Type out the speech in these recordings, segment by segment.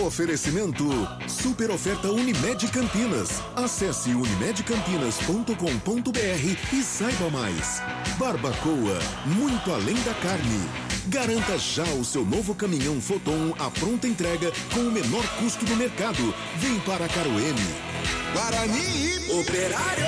Oferecimento Super Oferta Unimed Campinas. Acesse unimedcampinas.com.br e saiba mais. Barbacoa, muito além da carne. Garanta já o seu novo caminhão Foton à pronta entrega com o menor custo do mercado. Vem para Caroene. Guarani Operário.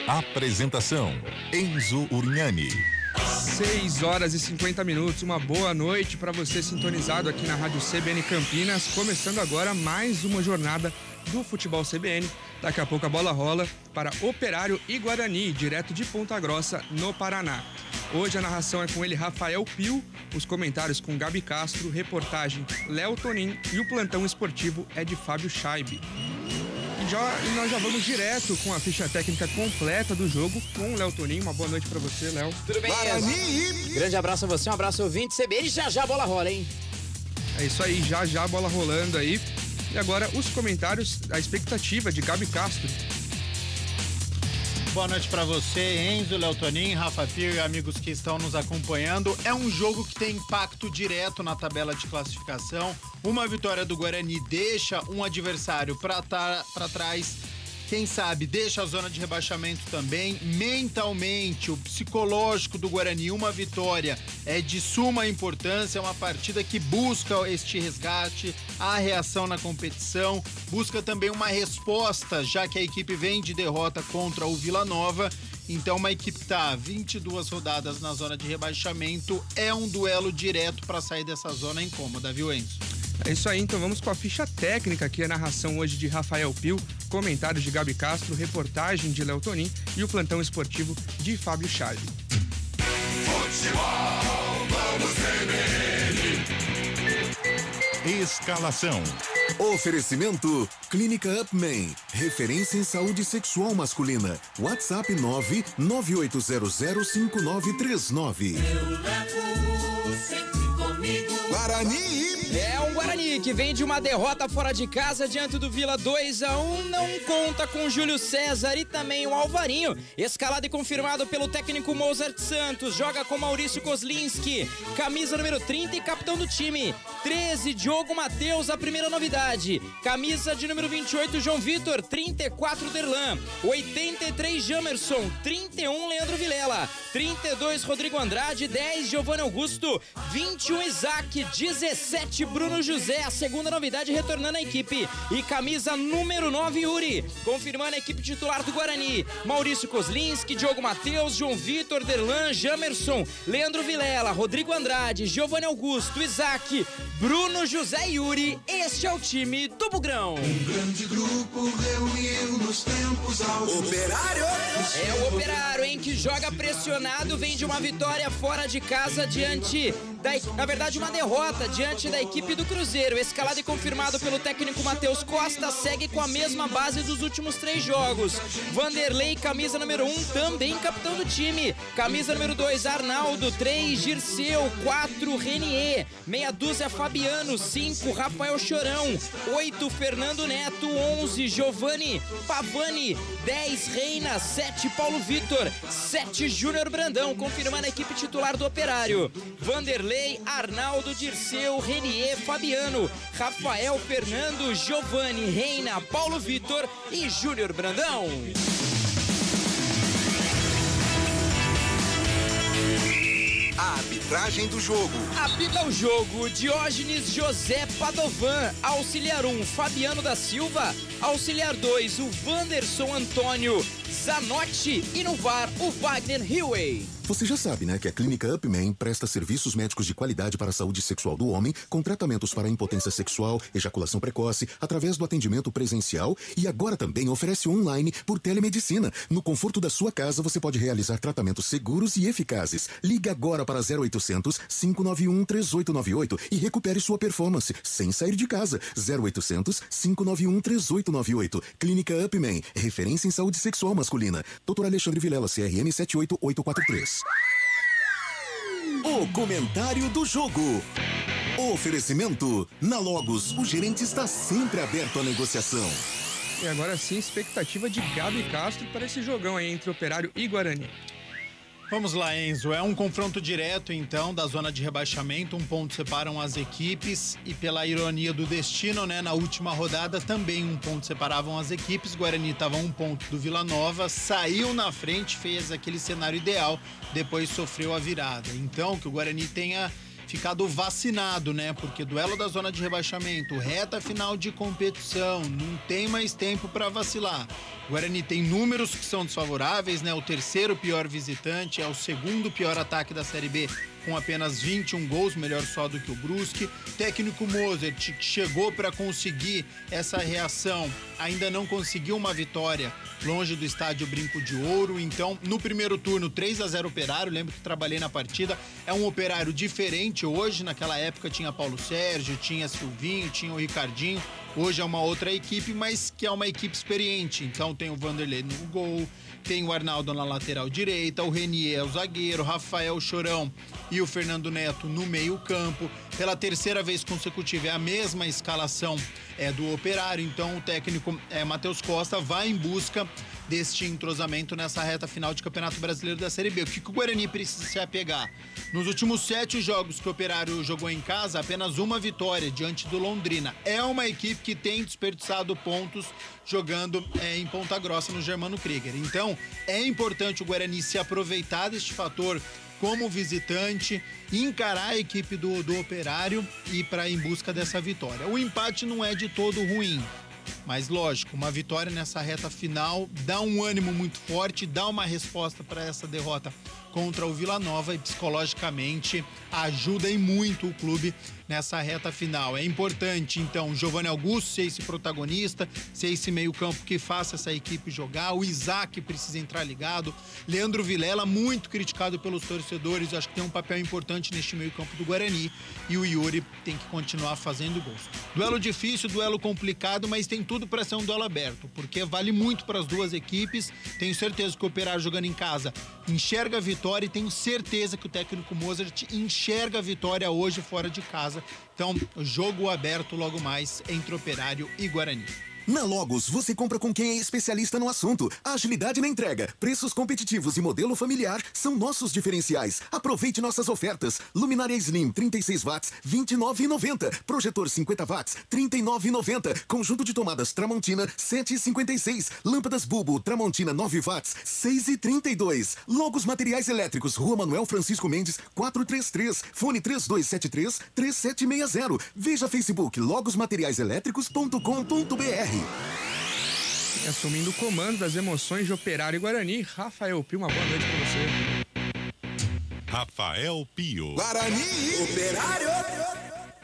Apresentação: Enzo Urignani. 6h50. Uma boa noite para você sintonizado aqui na Rádio CBN Campinas. Começando agora mais uma jornada do futebol CBN. Daqui a pouco a bola rola para Operário e Guarani, direto de Ponta Grossa, no Paraná. Hoje a narração é com ele, Rafael Pio, os comentários com Gabi Castro, reportagem Léo Tonin e o plantão esportivo é de Fábio Scheibe. E nós já vamos direto com a ficha técnica completa do jogo com o Léo Tonin. Uma boa noite pra você, Léo. Tudo bem, Enzo? Grande abraço a você, um abraço ouvinte CBN. Já a bola rola, hein? É isso aí, já a bola rolando aí. E agora os comentários, a expectativa de Gabi Castro. Boa noite para você, Enzo, Léo Tonin, Rafa Pio e amigos que estão nos acompanhando. É um jogo que tem impacto direto na tabela de classificação. Uma vitória do Guarani deixa um adversário para trás. Quem sabe deixa a zona de rebaixamento também. Mentalmente, o psicológico do Guarani, uma vitória é de suma importância. É uma partida que busca este resgate, a reação na competição, busca também uma resposta, já que a equipe vem de derrota contra o Vila Nova. Então, uma equipe que está 22 rodadas na zona de rebaixamento, é um duelo direto para sair dessa zona incômoda, viu, Enzo? É isso aí, então vamos com a ficha técnica aqui, a narração hoje de Rafael Pio, comentários de Gabi Castro, reportagem de Léo Tonin e o plantão esportivo de Fábio Scheibe. Futebol, vamos CBN. Escalação. Oferecimento Clínica Upman, referência em saúde sexual masculina. WhatsApp 998005939. Eu levo sempre comigo Guarani. É um Guarani que vem de uma derrota fora de casa diante do Vila 2-1, não conta com Júlio César e também o Alvarinho, escalado e confirmado pelo técnico Mozart Santos, joga com Maurício Kozlinski, camisa número 30 e capitão do time, 13 Diogo Matheus, a primeira novidade, camisa de número 28 João Vitor, 34 Derlan, 83 Jamerson, 31 Leandro Vilela, 32 Rodrigo Andrade, 10 Giovanni Augusto, 21 Isaac, 17 Bruno José, a segunda novidade retornando à equipe, e camisa número 9 Yuri, confirmando a equipe titular do Guarani, Maurício Kozlinski, Diogo Matheus, João Vitor, Derlan, Jamerson, Leandro Vilela, Rodrigo Andrade, Giovanni Augusto, Isaac, Bruno José e Yuri. Este é o time do Bugrão. Um grande grupo reuniu nos tempos áureos. Operário. É o Operário, hein, que joga pressionado, vem de uma vitória fora de casa diante na verdade uma derrota diante da equipe do Cruzeiro, escalado e confirmado pelo técnico Matheus Costa, segue com a mesma base dos últimos 3 jogos. Vanderlei, camisa número 1, também capitão do time, camisa número 2 Arnaldo, 3 Girceu, 4 Renier, meia dúzia Fabiano, 5 Rafael Chorão, 8 Fernando Neto, 11 Giovanni Pavani, 10 Reina, 7 Paulo Vitor, 7 Júnior Brandão, confirmando a equipe titular do Operário. Vanderlei, Arnaldo, Dirceu, Renier, Fabiano, Rafael, Fernando, Giovanni, Reina, Paulo Vitor e Júnior Brandão. A arbitragem do jogo. Apita o jogo Diógenes José Padovan, auxiliar 1 Fabiano da Silva, auxiliar 2 o Wanderson Antônio Zanotti e no VAR o Wagner Hillway. Você já sabe, né, que a Clínica Upman presta serviços médicos de qualidade para a saúde sexual do homem, com tratamentos para impotência sexual, ejaculação precoce, através do atendimento presencial e agora também oferece online por telemedicina. No conforto da sua casa, você pode realizar tratamentos seguros e eficazes. Ligue agora para 0800 591 3898 e recupere sua performance sem sair de casa. 0800 591 3898. Clínica Upman, referência em saúde sexual masculina. Dr. Alexandre Vilela, CRM 78843. O comentário do jogo. Oferecimento. Na Logos, o gerente está sempre aberto à negociação. E agora sim, expectativa de Gabi Castro para esse jogão aí entre Operário e Guarani. Vamos lá, Enzo. É um confronto direto, então, da zona de rebaixamento. 1 ponto separam as equipes e, pela ironia do destino, né, na última rodada também 1 ponto separavam as equipes. Guarani estava 1 ponto do Vila Nova, saiu na frente, fez aquele cenário ideal, depois sofreu a virada. Então, que o Guarani tenha ficado vacinado, né? Porque duelo da zona de rebaixamento, reta final de competição, não tem mais tempo para vacilar. O Guarani tem números que são desfavoráveis, né? O terceiro pior visitante, é o segundo pior ataque da Série B, com apenas 21 gols, melhor só do que o Brusque. Técnico Mozart, que chegou para conseguir essa reação, ainda não conseguiu uma vitória longe do estádio Brinco de Ouro. Então, no primeiro turno, 3-0 Operário, lembro que trabalhei na partida, é um Operário diferente hoje. Naquela época tinha Paulo Sérgio, tinha Silvinho, tinha o Ricardinho. Hoje é uma outra equipe, mas que é uma equipe experiente. Então tem o Vanderlei no gol, tem o Arnaldo na lateral direita, o Renier é o zagueiro, o Rafael Chorão e o Fernando Neto no meio campo. Pela terceira vez consecutiva é a mesma escalação do Operário. Então o técnico Matheus Costa vai em busca deste entrosamento nessa reta final de Campeonato Brasileiro da Série B. O que o Guarani precisa se apegar? Nos últimos 7 jogos que o Operário jogou em casa, apenas uma vitória diante do Londrina. É uma equipe que tem desperdiçado pontos jogando em Ponta Grossa, no Germano Krieger. Então, é importante o Guarani se aproveitar deste fator como visitante, encarar a equipe do Operário e para em busca dessa vitória. O empate não é de todo ruim, mas lógico, uma vitória nessa reta final dá um ânimo muito forte, dá uma resposta para essa derrota contra o Vila Nova e psicologicamente ajuda e muito o clube nessa reta final. É importante, então, Giovanni Augusto ser esse protagonista, ser esse meio-campo que faça essa equipe jogar. O Isaac precisa entrar ligado. Leandro Vilela, muito criticado pelos torcedores, acho que tem um papel importante neste meio-campo do Guarani. E o Yuri tem que continuar fazendo gols. Duelo difícil, duelo complicado, mas tem tudo para ser um duelo aberto, porque vale muito para as duas equipes. Tenho certeza que o Operário jogando em casa enxerga a vitória e tenho certeza que o técnico Mozart enxerga a vitória hoje fora de casa. Então, jogo aberto logo mais entre Operário e Guarani. Na Logos, você compra com quem é especialista no assunto. A agilidade na entrega, preços competitivos e modelo familiar são nossos diferenciais. Aproveite nossas ofertas. Luminária Slim 36 watts, R$ 29,90. Projetor 50 watts, R$ 39,90. Conjunto de tomadas Tramontina, R$ 7,56. Lâmpadas Bulbo Tramontina 9 watts, R$ 6,32. Logos Materiais Elétricos, Rua Manuel Francisco Mendes, 433. Fone 3273-3760. Veja Facebook logosmateriaiselétricos.com.br. Assumindo o comando das emoções de Operário e Guarani, Rafael Pio, uma boa noite para você. Rafael Pio. Guarani, Operário.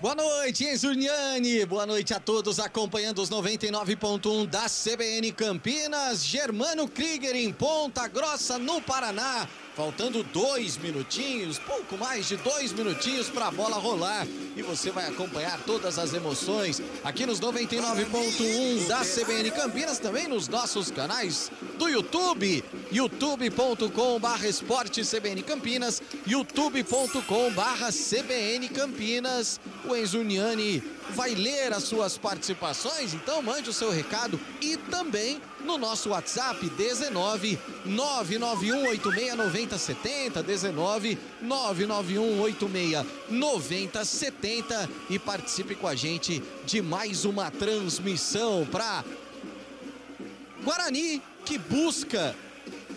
Boa noite, Enzo Urniani. Boa noite a todos acompanhando os 99.1 da CBN Campinas. Germano Krieger em Ponta Grossa, no Paraná. Faltando 2 minutinhos, pouco mais de 2 minutinhos para a bola rolar. E você vai acompanhar todas as emoções aqui nos 99.1 da CBN Campinas, também nos nossos canais do YouTube, youtube.com/esporte-CBN Campinas, youtube.com/CBN Campinas. O Enzo Urniani vai ler as suas participações, então mande o seu recado e também no nosso WhatsApp 19 991869070, 19 991869070 e participe com a gente de mais uma transmissão para Guarani, que busca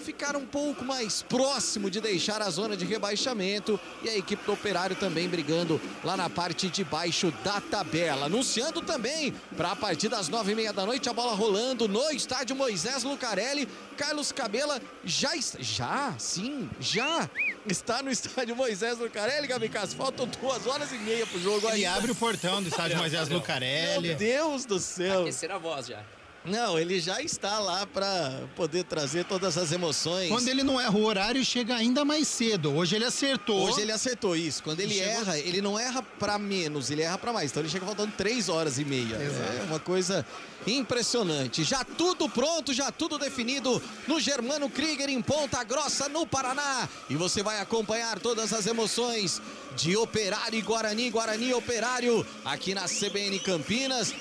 ficar um pouco mais próximo de deixar a zona de rebaixamento, e a equipe do Operário também brigando lá na parte de baixo da tabela. Anunciando também para a partir das 9h30 da noite a bola rolando no estádio Moisés Lucarelli. Carlos Cabela já está no estádio Moisés Lucarelli, Gabi Castro. Faltam 2h30 pro jogo aí. Ele abre o portão do estádio Moisés Lucarelli. Meu Deus do céu. Aquecer a voz já. Não, ele já está lá para poder trazer todas as emoções. Quando ele não erra o horário, chega ainda mais cedo. Hoje ele acertou. Hoje ele acertou isso. Quando ele erra, ele não erra para menos, ele erra para mais. Então ele chega faltando 3h30. Exato. É uma coisa impressionante. Já tudo pronto, já tudo definido no Germano Krieger em Ponta Grossa, no Paraná. E você vai acompanhar todas as emoções de Operário e Guarani, Guarani e Operário, aqui na CBN Campinas.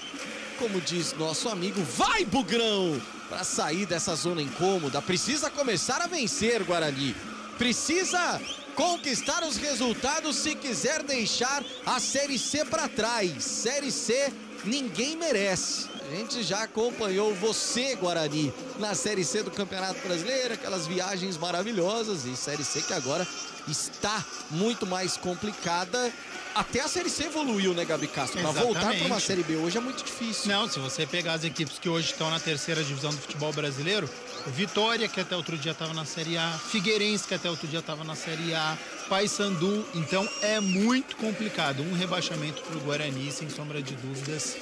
Como diz nosso amigo, vai Bugrão! Para sair dessa zona incômoda, precisa começar a vencer, Guarani. precisa conquistar os resultados se quiser deixar a Série C para trás. Série C ninguém merece. A gente já acompanhou você, Guarani, na Série C do Campeonato Brasileiro, aquelas viagens maravilhosas, e Série C que agora está muito mais complicada. Até a Série C evoluiu, né, Gabi Castro? Para voltar para uma Série B hoje é muito difícil. Não, se você pegar as equipes que hoje estão na terceira divisão do futebol brasileiro, o Vitória, que até outro dia estava na Série A, Figueirense, que até outro dia estava na Série A, Paysandu, então é muito complicado. Um rebaixamento para o Guarani, sem sombra de dúvidas,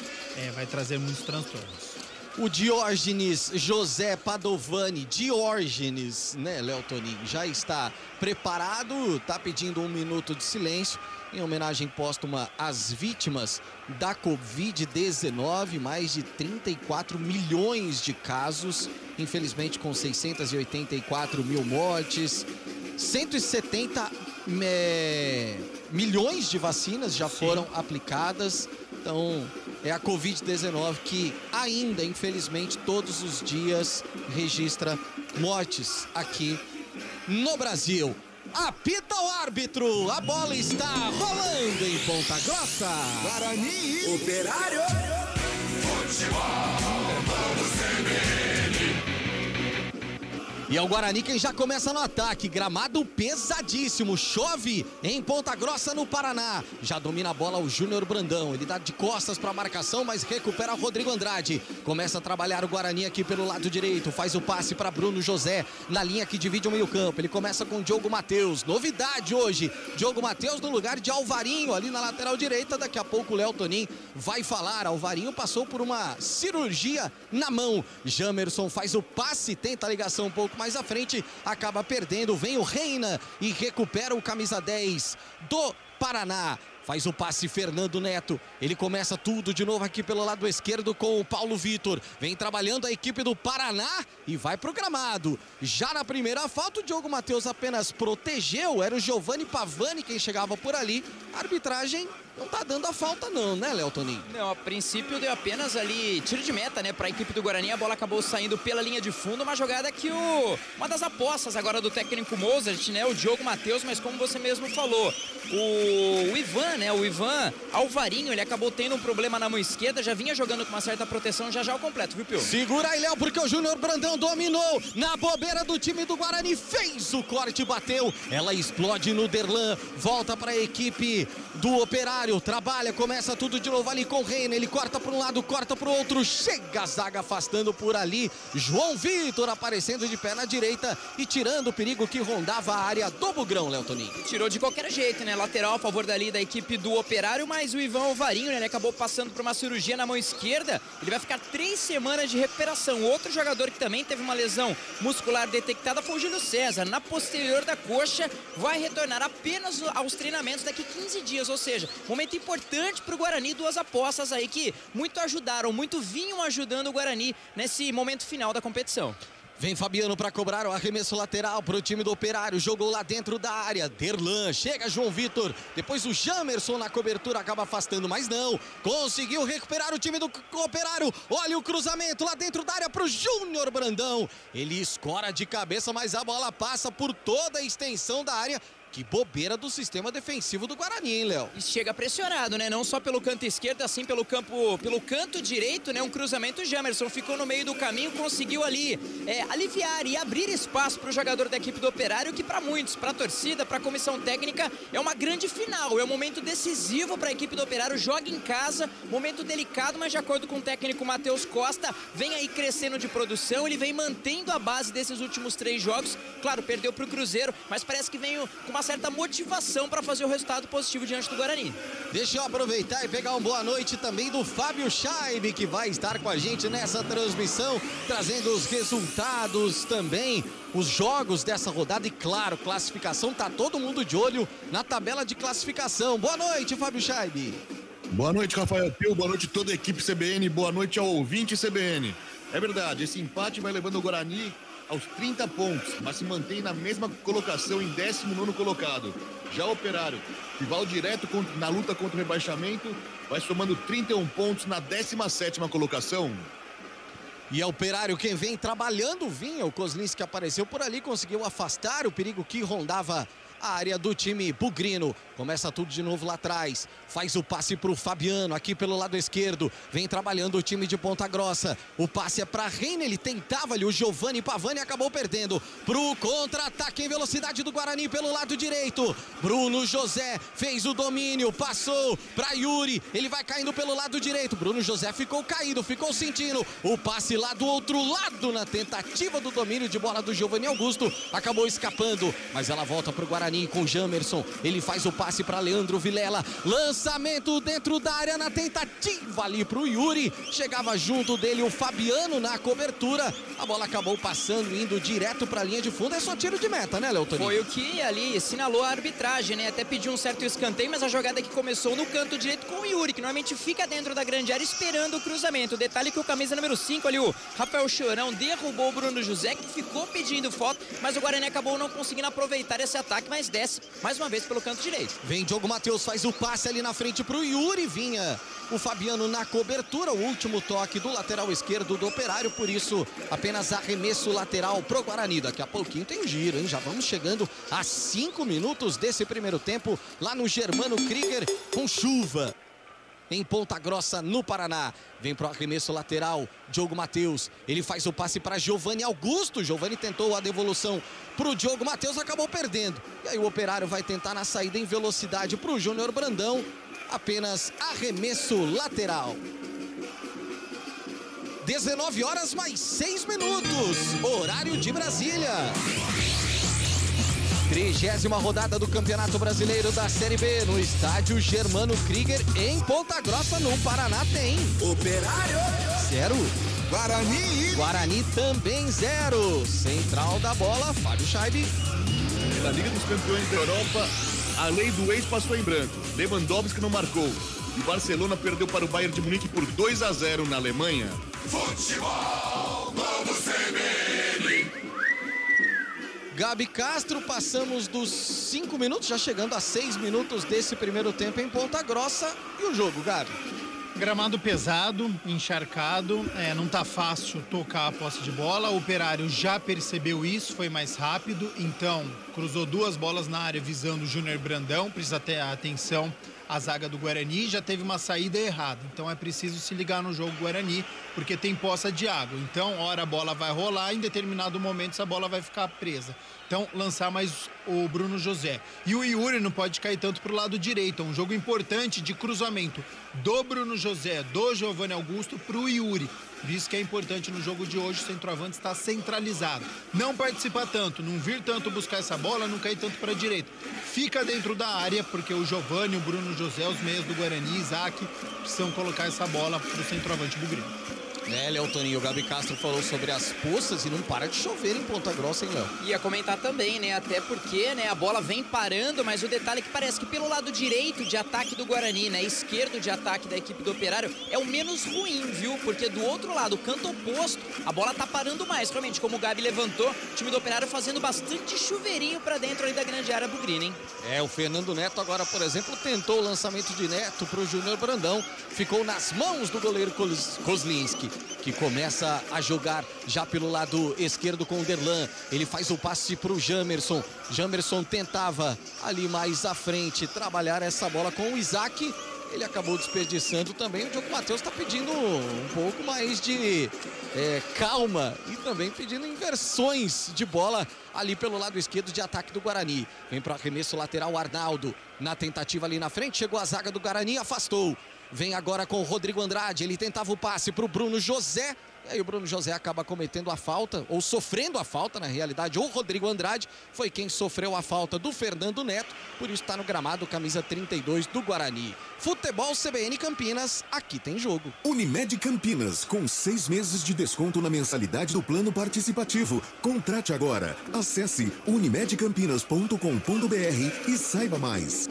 vai trazer muitos transtornos. O Diógenes José Padovani, Diógenes, né, Léo Tonin, já está preparado, está pedindo 1 minuto de silêncio em homenagem póstuma às vítimas da Covid-19, mais de 34 milhões de casos, infelizmente com 684 mil mortes, 170 milhões de vacinas já foram aplicadas. Então, é a Covid-19 que ainda, infelizmente, todos os dias registra mortes aqui no Brasil. Apita o árbitro, a bola está rolando em Ponta Grossa. Guarani, Operário. E é o Guarani quem já começa no ataque. Gramado pesadíssimo. Chove em Ponta Grossa, no Paraná. Já domina a bola o Júnior Brandão. Ele dá de costas para a marcação, mas recupera Rodrigo Andrade. Começa a trabalhar o Guarani aqui pelo lado direito. Faz o passe para Bruno José na linha que divide o meio-campo. Ele começa com Diogo Matheus. Novidade hoje. Diogo Matheus no lugar de Alvarinho ali na lateral direita. Daqui a pouco o Léo Tonin vai falar. Alvarinho passou por uma cirurgia na mão. Jamerson faz o passe, tenta a ligação um pouco mais à frente, acaba perdendo, vem o Reina e recupera o camisa 10 do Paraná. Faz o passe Fernando Neto, ele começa tudo de novo aqui pelo lado esquerdo com o Paulo Vitor. Vem trabalhando a equipe do Paraná e vai pro gramado. Já na primeira falta, o Diogo Matheus apenas protegeu, era o Giovanni Pavani quem chegava por ali. A arbitragem não tá dando a falta não, né, Léo Tonin? Não, a princípio deu apenas ali tiro de meta, né, pra equipe do Guarani. A bola acabou saindo pela linha de fundo, uma jogada que uma das apostas agora do técnico Mozart, né, o Diogo Matheus, mas como você mesmo falou, o Ivan, né, o Ivan Alvarinho, ele acabou tendo um problema na mão esquerda, já vinha jogando com uma certa proteção, já o completo, viu, Pio? Segura aí, Léo, porque o Júnior Brandão dominou na bobeira do time do Guarani, fez o corte, bateu, ela explode no Derlan, volta para a equipe do Operário, trabalha, começa tudo de novo ali com o Reina, ele corta para um lado, corta para o outro, chega a zaga afastando por ali, João Vitor aparecendo de pé na direita e tirando o perigo que rondava a área do Bugrão, Léo Tonin. Tirou de qualquer jeito, né, lateral a favor dali da equipe do Operário, mas o Ivan Alvarinho, né, ele acabou passando por uma cirurgia na mão esquerda, ele vai ficar 3 semanas de recuperação. Outro jogador que também teve uma lesão muscular detectada foi o Júlio César, na posterior da coxa, vai retornar apenas aos treinamentos daqui 15 dias, ou seja, momento importante para o Guarani, 2 apostas aí que muito ajudaram, muito vinham ajudando o Guarani nesse momento final da competição. Vem Fabiano para cobrar o arremesso lateral para o time do Operário, jogou lá dentro da área, Derlan, chega João Vitor, depois o Jamerson na cobertura acaba afastando, mas não, conseguiu recuperar o time do Operário, olha o cruzamento lá dentro da área para o Júnior Brandão, ele escora de cabeça, mas a bola passa por toda a extensão da área. Que bobeira do sistema defensivo do Guarani, hein, Léo? E chega pressionado, né? Não só pelo canto esquerdo, assim pelo canto direito, né? Um cruzamento, o Jamerson ficou no meio do caminho, conseguiu ali aliviar e abrir espaço para o jogador da equipe do Operário, que para muitos, para a torcida, para a comissão técnica, é uma grande final, é um momento decisivo para a equipe do Operário, joga em casa, momento delicado, mas de acordo com o técnico Matheus Costa, vem aí crescendo de produção, ele vem mantendo a base desses últimos 3 jogos, claro, perdeu para o Cruzeiro, mas parece que vem com uma certa motivação para fazer o resultado positivo diante do Guarani. Deixa eu aproveitar e pegar uma boa noite também do Fábio Scheib, que vai estar com a gente nessa transmissão, trazendo os resultados também, os jogos dessa rodada e, claro, classificação, tá todo mundo de olho na tabela de classificação. Boa noite, Fábio Scheib. Boa noite, Rafael Pio, boa noite a toda a equipe CBN, boa noite ao ouvinte CBN. É verdade, esse empate vai levando o Guarani aos 30 pontos, mas se mantém na mesma colocação em 19º colocado. Já o Operário, rival direto na luta contra o rebaixamento, vai somando 31 pontos na 17ª colocação. E é o Operário quem vem trabalhando, vinha. O Kozlinski apareceu por ali, conseguiu afastar o perigo que rondava a área do time bugrino. Começa tudo de novo lá atrás. Faz o passe para o Fabiano, aqui pelo lado esquerdo. Vem trabalhando o time de Ponta Grossa. O passe é para Reina, ele tentava ali o Giovanni Pavani, acabou perdendo. Pro contra-ataque em velocidade do Guarani pelo lado direito. Bruno José fez o domínio, passou para Yuri. Ele vai caindo pelo lado direito. Bruno José ficou caído, ficou sentindo. O passe lá do outro lado na tentativa do domínio de bola do Giovanni Augusto. Acabou escapando, mas ela volta para o Guarani com o Jamerson. Ele faz o passe para Leandro Vilela. Lançamento dentro da área na tentativa ali para o Yuri. Chegava junto dele o Fabiano na cobertura. A bola acabou passando, indo direto para a linha de fundo. É só tiro de meta, né, Leotonino? Foi o que ali sinalou a arbitragem, né? Até pediu um certo escanteio, mas a jogada que começou no canto direito com o Yuri, que normalmente fica dentro da grande área esperando o cruzamento. Detalhe que o camisa número 5 ali, o Rafael Chorão, derrubou o Bruno José, que ficou pedindo foto, mas o Guarani acabou não conseguindo aproveitar esse ataque, mas desce mais uma vez pelo canto direito. Vem Diogo Matheus, faz o passe ali na frente pro Yuri, vinha o Fabiano na cobertura, o último toque do lateral esquerdo do Operário, por isso apenas arremesso lateral pro Guarani. Daqui a pouquinho tem giro, hein? Já vamos chegando a 5 minutos desse primeiro tempo, lá no Germano Krieger, com chuva em Ponta Grossa, no Paraná. Vem pro arremesso lateral, Diogo Matheus. Ele faz o passe para Giovanni Augusto. Giovanni tentou a devolução pro Diogo Matheus, acabou perdendo. E aí o Operário vai tentar na saída em velocidade pro Júnior Brandão. Apenas arremesso lateral. 19 horas mais 6 minutos. Horário de Brasília. 30ª rodada do Campeonato Brasileiro da Série B no estádio Germano Krieger em Ponta Grossa, no Paraná. Tem Operário 0, Guarani também 0. Central da bola, Fábio Scheibe. Pela Liga dos Campeões da Europa, a lei do ex passou em branco. Lewandowski não marcou. E Barcelona perdeu para o Bayern de Munique por 2-0 na Alemanha. Futebol, vamos CBN. Gabi Castro, passamos dos 5 minutos, já chegando a 6 minutos desse primeiro tempo em Ponta Grossa. E o jogo, Gabi? Gramado pesado, encharcado, não tá fácil tocar a posse de bola. O Operário já percebeu isso, foi mais rápido, então cruzou 2 bolas na área visando o Júnior Brandão. Precisa ter atenção a zaga do Guarani, já teve uma saída errada. Então é preciso se ligar no jogo Guarani, porque tem poça de água. Então, hora a bola vai rolar, em determinado momento essa bola vai ficar presa. Então, lançar mais o Bruno José. E o Yuri não pode cair tanto pro lado direito. É um jogo importante de cruzamento do Bruno José, do Giovanni Augusto pro Yuri. Por isso que é importante no jogo de hoje o centroavante estar centralizado. Não participar tanto, não vir tanto buscar essa bola, não cair tanto para a direita. Fica dentro da área, porque o Giovanni, o Bruno José, os meias do Guarani, Isaac, precisam colocar essa bola pro centroavante bugrino. Leotoninho, o Gabi Castro falou sobre as poças e não para de chover em Ponta Grossa, hein, Léo? Ia comentar também, né? Até porque, né, a bola vem parando, mas o detalhe é que parece que pelo lado direito de ataque do Guarani, né, esquerdo de ataque da equipe do Operário, é o menos ruim, viu? Porque do outro lado, o canto oposto, a bola tá parando mais. Realmente, como o Gabi levantou, o time do Operário fazendo bastante chuveirinho pra dentro ali da grande área bugrina, hein? O Fernando Neto agora, por exemplo, tentou o lançamento de Neto pro Júnior Brandão. Ficou nas mãos do goleiro Kozlinski, que começa a jogar já pelo lado esquerdo com o Derlan. Ele faz o passe pro Jamerson. Jamerson tentava ali mais à frente trabalhar essa bola com o Isaac. Ele acabou desperdiçando também. O Diogo Matheus está pedindo um pouco mais de calma e também pedindo inversões de bola ali pelo lado esquerdo de ataque do Guarani. Vem para o arremesso lateral Arnaldo. Na tentativa ali na frente, chegou a zaga do Guarani, afastou. Vem agora com o Rodrigo Andrade. Ele tentava o passe para o Bruno José. E aí o Bruno José acaba cometendo a falta, ou sofrendo a falta, na realidade. O Rodrigo Andrade foi quem sofreu a falta do Fernando Neto. Por isso está no gramado, camisa 32 do Guarani. Futebol CBN Campinas, aqui tem jogo. Unimed Campinas, com 6 meses de desconto na mensalidade do plano participativo. Contrate agora. Acesse unimedcampinas.com.br e saiba mais.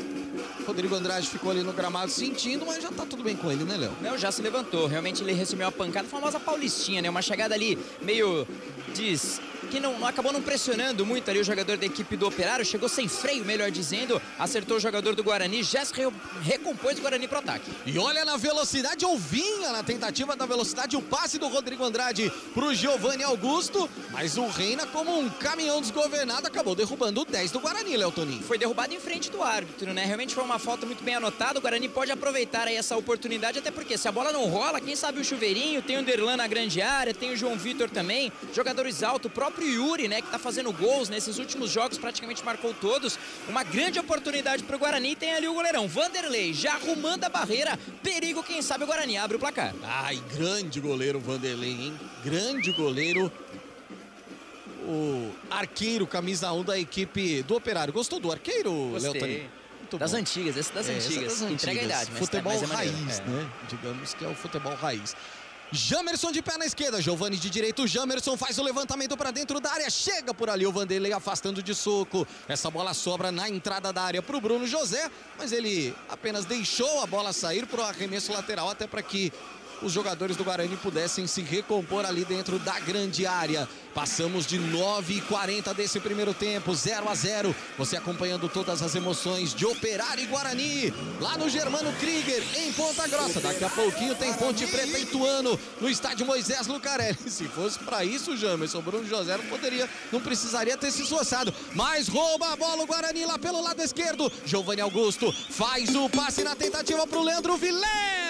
Rodrigo Andrade ficou ali no gramado sentindo, mas já tá tudo bem com ele, né, Léo? Não, já se levantou. Realmente ele recebeu a pancada, a famosa paulistinha, né? Uma chegada ali meio que não acabou não pressionando muito ali o jogador da equipe do Operário, chegou sem freio, melhor dizendo, acertou o jogador do Guarani, já se recompôs o Guarani pro ataque. E olha na velocidade, Alvinha na tentativa da velocidade, o passe do Rodrigo Andrade pro Giovanni Augusto, mas o Reina, como um caminhão desgovernado, acabou derrubando o 10 do Guarani, Léo Toninho. Foi derrubado em frente do árbitro, né? Realmente foi uma falta muito bem anotada, o Guarani pode aproveitar aí essa oportunidade, até porque se a bola não rola, quem sabe o Chuveirinho, tem o Derlan na grande área, tem o João Vitor também, jogadores altos, o próprio Yuri, né, que tá fazendo gols nesses últimos jogos, praticamente marcou todos, uma grande oportunidade pro Guarani, tem ali o goleirão Vanderlei, já arrumando a barreira, perigo, quem sabe o Guarani abre o placar. Ai, grande goleiro Vanderlei, hein? Grande goleiro. O arqueiro, camisa 1 da equipe do Operário. Gostou do arqueiro, Léo Toninho? Das antigas, esse das antigas. Entrega a idade, mas futebol mas raiz, né? Digamos que é o futebol raiz. Jamerson de pé na esquerda, Giovani de direito, Jamerson faz o levantamento para dentro da área, chega por ali o Vanderlei afastando de soco, essa bola sobra na entrada da área para o Bruno José, mas ele apenas deixou a bola sair para o arremesso lateral, até para que os jogadores do Guarani pudessem se recompor ali dentro da grande área. Passamos de 9h40 desse primeiro tempo, 0-0. Você acompanhando todas as emoções de Operário e Guarani, lá no Germano Krieger, em Ponta Grossa. Daqui a pouquinho tem Ponte Preta e Ituano, no estádio Moisés Lucarelli. Se fosse para isso, Jamerson, Bruno José não precisaria ter se esforçado. Mas rouba a bola o Guarani lá pelo lado esquerdo. Giovanni Augusto faz o passe na tentativa para o Leandro Vilela.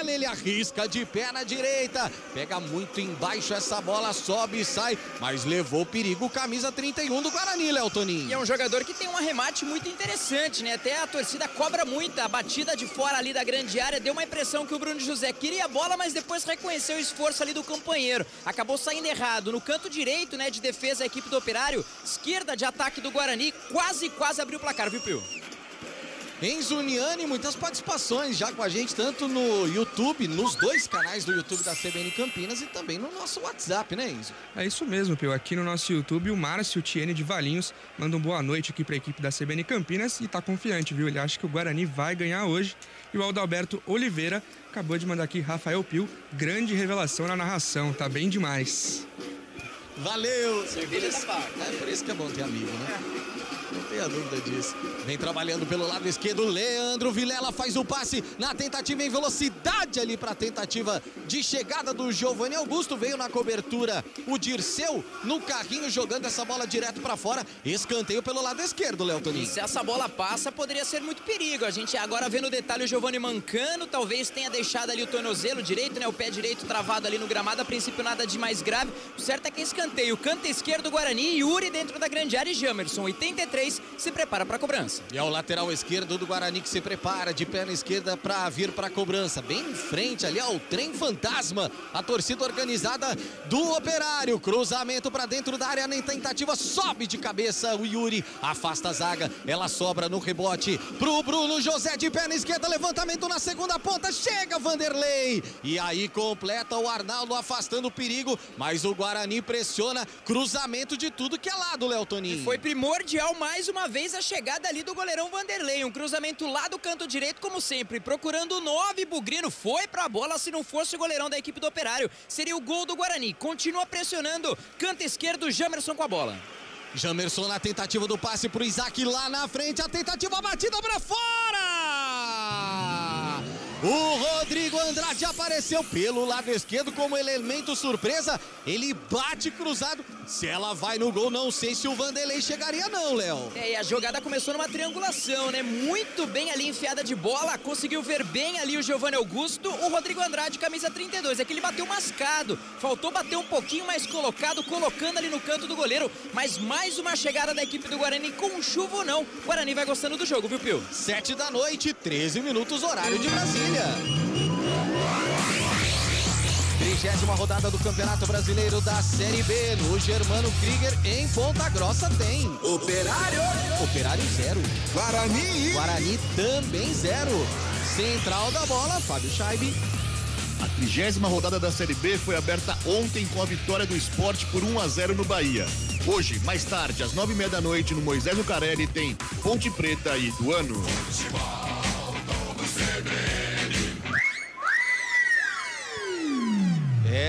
Ele arrisca de pé na direita. Pega muito embaixo essa bola, sobe e sai, mas levou perigo, camisa 31 do Guarani, Léo Toninho. E é um jogador que tem um arremate muito interessante, né? Até a torcida cobra muito, a batida de fora ali da grande área, deu uma impressão que o Bruno José queria a bola, mas depois reconheceu o esforço ali do companheiro. Acabou saindo errado. No canto direito, né, de defesa, a equipe do Operário, esquerda de ataque do Guarani, quase abriu o placar, viu, Pio? Enzo Niani, muitas participações já com a gente, tanto no YouTube, nos dois canais do YouTube da CBN Campinas e também no nosso WhatsApp, né, Enzo? É isso mesmo, Pio. Aqui no nosso YouTube, o Márcio Tiene de Valinhos manda um boa noite aqui para a equipe da CBN Campinas e tá confiante, viu? Ele acha que o Guarani vai ganhar hoje. E o Adalberto Oliveira acabou de mandar aqui Rafael Pio, grande revelação na narração, tá bem demais. Valeu! Cerveja da pau. É por isso que é bom ter amigo, né? Não tenha dúvida disso. Vem trabalhando pelo lado esquerdo, Leandro Vilela faz o passe na tentativa em velocidade ali para a tentativa de chegada do Giovanni Augusto. Veio na cobertura o Dirceu no carrinho jogando essa bola direto para fora. Escanteio pelo lado esquerdo, Léo Toninho. Se essa bola passa, poderia ser muito perigo. A gente agora vê no detalhe o Giovanni mancando, talvez tenha deixado ali o tornozelo direito, né? O pé direito travado ali no gramado, a princípio nada de mais grave. O certo é que é escanteio. Canto esquerdo, Guarani, Yuri dentro da grande área e Jamerson, 83, se prepara para a cobrança. E é o lateral esquerdo do Guarani que se prepara de perna esquerda para vir para a cobrança. Bem em frente ali ao trem fantasma, a torcida organizada do Operário. Cruzamento para dentro da área na tentativa, sobe de cabeça o Yuri, afasta a zaga, ela sobra no rebote pro Bruno José de perna esquerda, levantamento na segunda ponta, chega Vanderlei. E aí completa o Arnaldo afastando o perigo, mas o Guarani pressiona, cruzamento de tudo que é lado, Léo Toninho. E foi primordial mais uma vez a chegada ali do goleirão Vanderlei, um cruzamento lá do canto direito como sempre, procurando o 9, Bugrino foi pra bola, se não fosse o goleirão da equipe do Operário, seria o gol do Guarani, continua pressionando, canto esquerdo, Jamerson com a bola. Jamerson na tentativa do passe pro Isaac lá na frente, a tentativa batida pra fora! O Rodrigo Andrade apareceu pelo lado esquerdo como elemento surpresa. Ele bate cruzado. Se ela vai no gol, não sei se o Vanderlei chegaria não, Léo. E a jogada começou numa triangulação, né? Muito bem ali enfiada de bola. Conseguiu ver bem ali o Giovanni Augusto. O Rodrigo Andrade, camisa 32. É que ele bateu mascado. Faltou bater um pouquinho mais colocado, colocando ali no canto do goleiro. Mas mais uma chegada da equipe do Guarani com chuva ou não. O Guarani vai gostando do jogo, viu, Pio? 7 da noite, 13 minutos, horário de Brasília. 30ª rodada do Campeonato Brasileiro da Série B. No Germano Krieger, em Ponta Grossa, tem Operário 0. Guarani também 0. Central da bola, Fábio Scheibe. A 30ª rodada da Série B foi aberta ontem com a vitória do Sport por 1-0 no Bahia. Hoje, mais tarde, às 9h30 da noite, no Moisés Lucarelli, tem Ponte Preta e Ituano.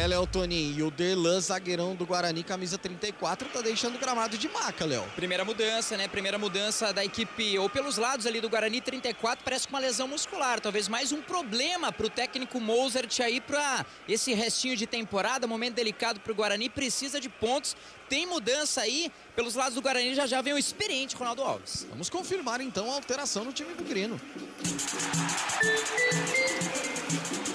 Léo Toninho, e o Derlan, zagueirão do Guarani, camisa 34, tá deixando o gramado de maca, Léo. Primeira mudança, né? Primeira mudança da equipe, ou pelos lados ali do Guarani, 34, parece com uma lesão muscular. Talvez mais um problema pro técnico Mozart aí pra esse restinho de temporada, momento delicado pro Guarani, precisa de pontos. Tem mudança aí, pelos lados do Guarani já vem o experiente Ronaldo Alves. Vamos confirmar então a alteração no time bugrino.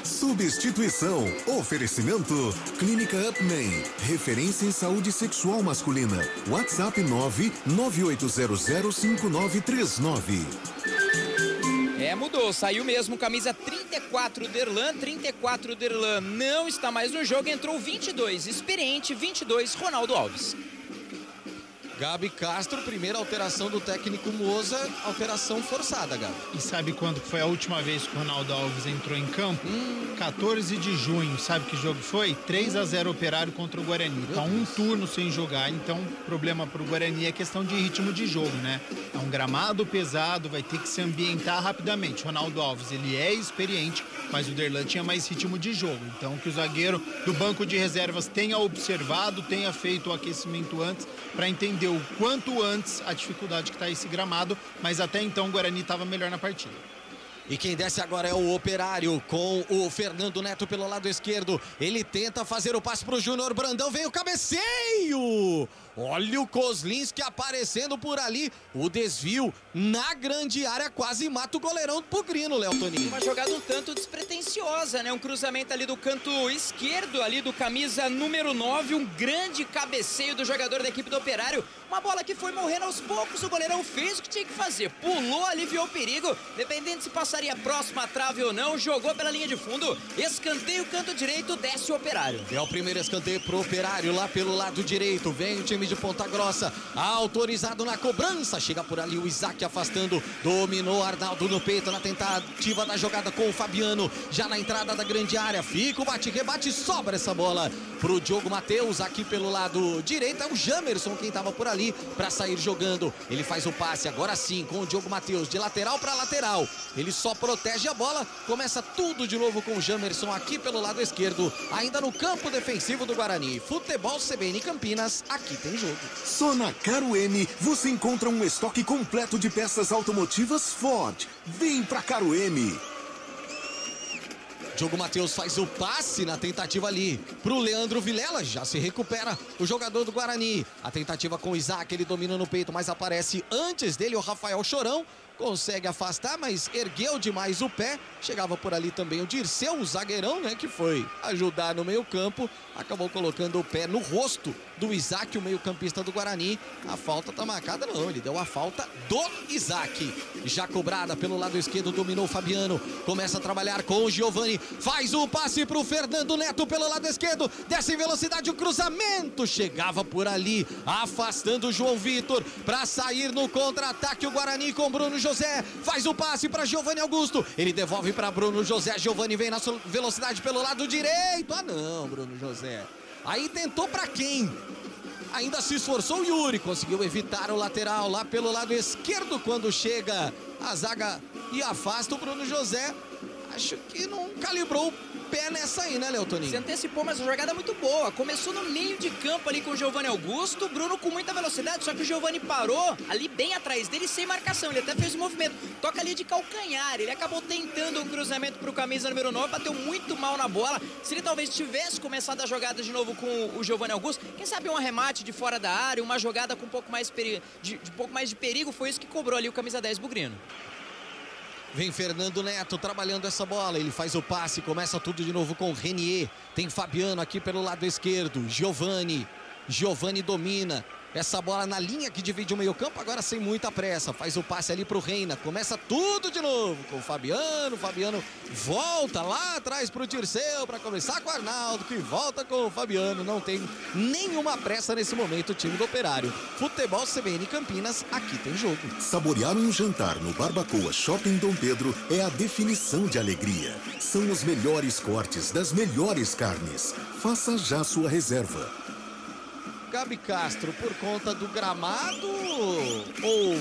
Substituição. Oferecimento. Clínica Upman. Referência em saúde sexual masculina. WhatsApp 998005939. Mudou, saiu mesmo, camisa 34 Derlan, 34 Derlan não está mais no jogo, entrou 22, experiente, 22 Ronaldo Alves. Gabi Castro, primeira alteração do técnico Moza, alteração forçada, Gabi. E sabe quando foi a última vez que o Ronaldo Alves entrou em campo? 14 de junho, sabe que jogo foi? 3-0 Operário contra o Guarani. Tá um turno sem jogar, então o problema pro Guarani é questão de ritmo de jogo, né? É um gramado pesado, vai ter que se ambientar rapidamente. Ronaldo Alves, ele é experiente, mas o Derlan tinha mais ritmo de jogo. Então que o zagueiro do banco de reservas tenha observado, tenha feito o aquecimento antes, para entender o quanto antes a dificuldade que está esse gramado, mas até então o Guarani estava melhor na partida. E quem desce agora é o Operário, com o Fernando Neto pelo lado esquerdo. Ele tenta fazer o passe pro Júnior Brandão, vem o cabeceio! Olha o Kozlinski aparecendo por ali. O desvio na grande área quase mata o goleirão do Bugrino, Léo Toninho. Uma jogada um tanto despretensiosa, né? Um cruzamento ali do canto esquerdo, ali do camisa número 9. Um grande cabeceio do jogador da equipe do Operário. Uma bola que foi morrendo aos poucos. O goleirão fez o que tinha que fazer. Pulou, aliviou o perigo. Dependendo se passaria próximo à trave ou não. Jogou pela linha de fundo. Escanteio, canto direito, desce o Operário. É o primeiro escanteio pro Operário lá pelo lado direito. Vem o time de Ponta Grossa, autorizado na cobrança, chega por ali o Isaac afastando, dominou Arnaldo no peito na tentativa da jogada com o Fabiano, já na entrada da grande área, fica o bate-rebate, sobra essa bola pro Diogo Matheus, aqui pelo lado direito, é o Jamerson quem tava por ali para sair jogando, ele faz o passe agora sim com o Diogo Matheus, de lateral para lateral, ele só protege a bola, começa tudo de novo com o Jamerson aqui pelo lado esquerdo, ainda no campo defensivo do Guarani. Futebol CBN Campinas, aqui tem jogo. Só na Caro M você encontra um estoque completo de peças automotivas Ford. Vem pra Caro M. Diogo Matheus faz o passe na tentativa ali pro Leandro Vilela, já se recupera o jogador do Guarani. A tentativa com o Isaac, ele domina no peito, mas aparece antes dele o Rafael Chorão. Consegue afastar, mas ergueu demais o pé. Chegava por ali também o Dirceu, o zagueirão, né? Que foi ajudar no meio campo. Acabou colocando o pé no rosto do Isaac, o meio campista do Guarani. A falta tá marcada, não. Ele deu a falta do Isaac. Já cobrada pelo lado esquerdo, dominou o Fabiano. Começa a trabalhar com o Giovani. Faz o passe pro Fernando Neto pelo lado esquerdo. Desce em velocidade o cruzamento. Chegava por ali, afastando o João Vitor. Para sair no contra-ataque o Guarani com Bruno José, faz o passe para Giovani Augusto, ele devolve para Bruno José, Giovani vem na velocidade pelo lado direito, não, Bruno José, aí tentou para quem? Ainda se esforçou o Yuri, conseguiu evitar o lateral lá pelo lado esquerdo quando chega a zaga e afasta o Bruno José, acho que não calibrou o pé nessa aí, né, Léo Toninho? Se antecipou, mas a jogada é muito boa. Começou no meio de campo ali com o Giovani Augusto, Bruno com muita velocidade, só que o Giovani parou ali bem atrás dele sem marcação. Ele até fez o movimento, toca ali de calcanhar. Ele acabou tentando um cruzamento pro camisa número 9, bateu muito mal na bola. Se ele talvez tivesse começado a jogada de novo com o Giovani Augusto, quem sabe um arremate de fora da área, uma jogada com um pouco mais de perigo, foi isso que cobrou ali o camisa 10 bugrino. Vem Fernando Neto trabalhando essa bola, ele faz o passe, começa tudo de novo com o Renier, tem Fabiano aqui pelo lado esquerdo, Giovani domina essa bola na linha que divide o meio campo, agora sem muita pressa, faz o passe ali pro Reina, começa tudo de novo com o Fabiano volta lá atrás pro Dirceu para começar com o Arnaldo, que volta com o Fabiano, não tem nenhuma pressa nesse momento o time do Operário. Futebol CBN Campinas, aqui tem jogo. Saborear um jantar no Barbacoa Shopping Dom Pedro é a definição de alegria. São os melhores cortes das melhores carnes. Faça já sua reserva. Gabi Castro, por conta do gramado ou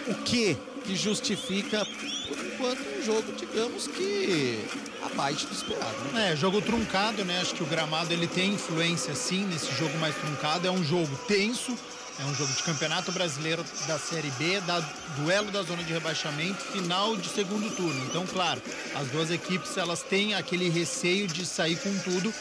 o que justifica, por enquanto, um jogo, digamos que abaixo do esperado, né? Jogo truncado, né? Acho que o gramado ele tem influência sim nesse jogo mais truncado. É um jogo tenso, é um jogo de campeonato brasileiro da Série B, duelo da zona de rebaixamento, final de segundo turno. Então, claro, as duas equipes elas têm aquele receio de sair com tudo.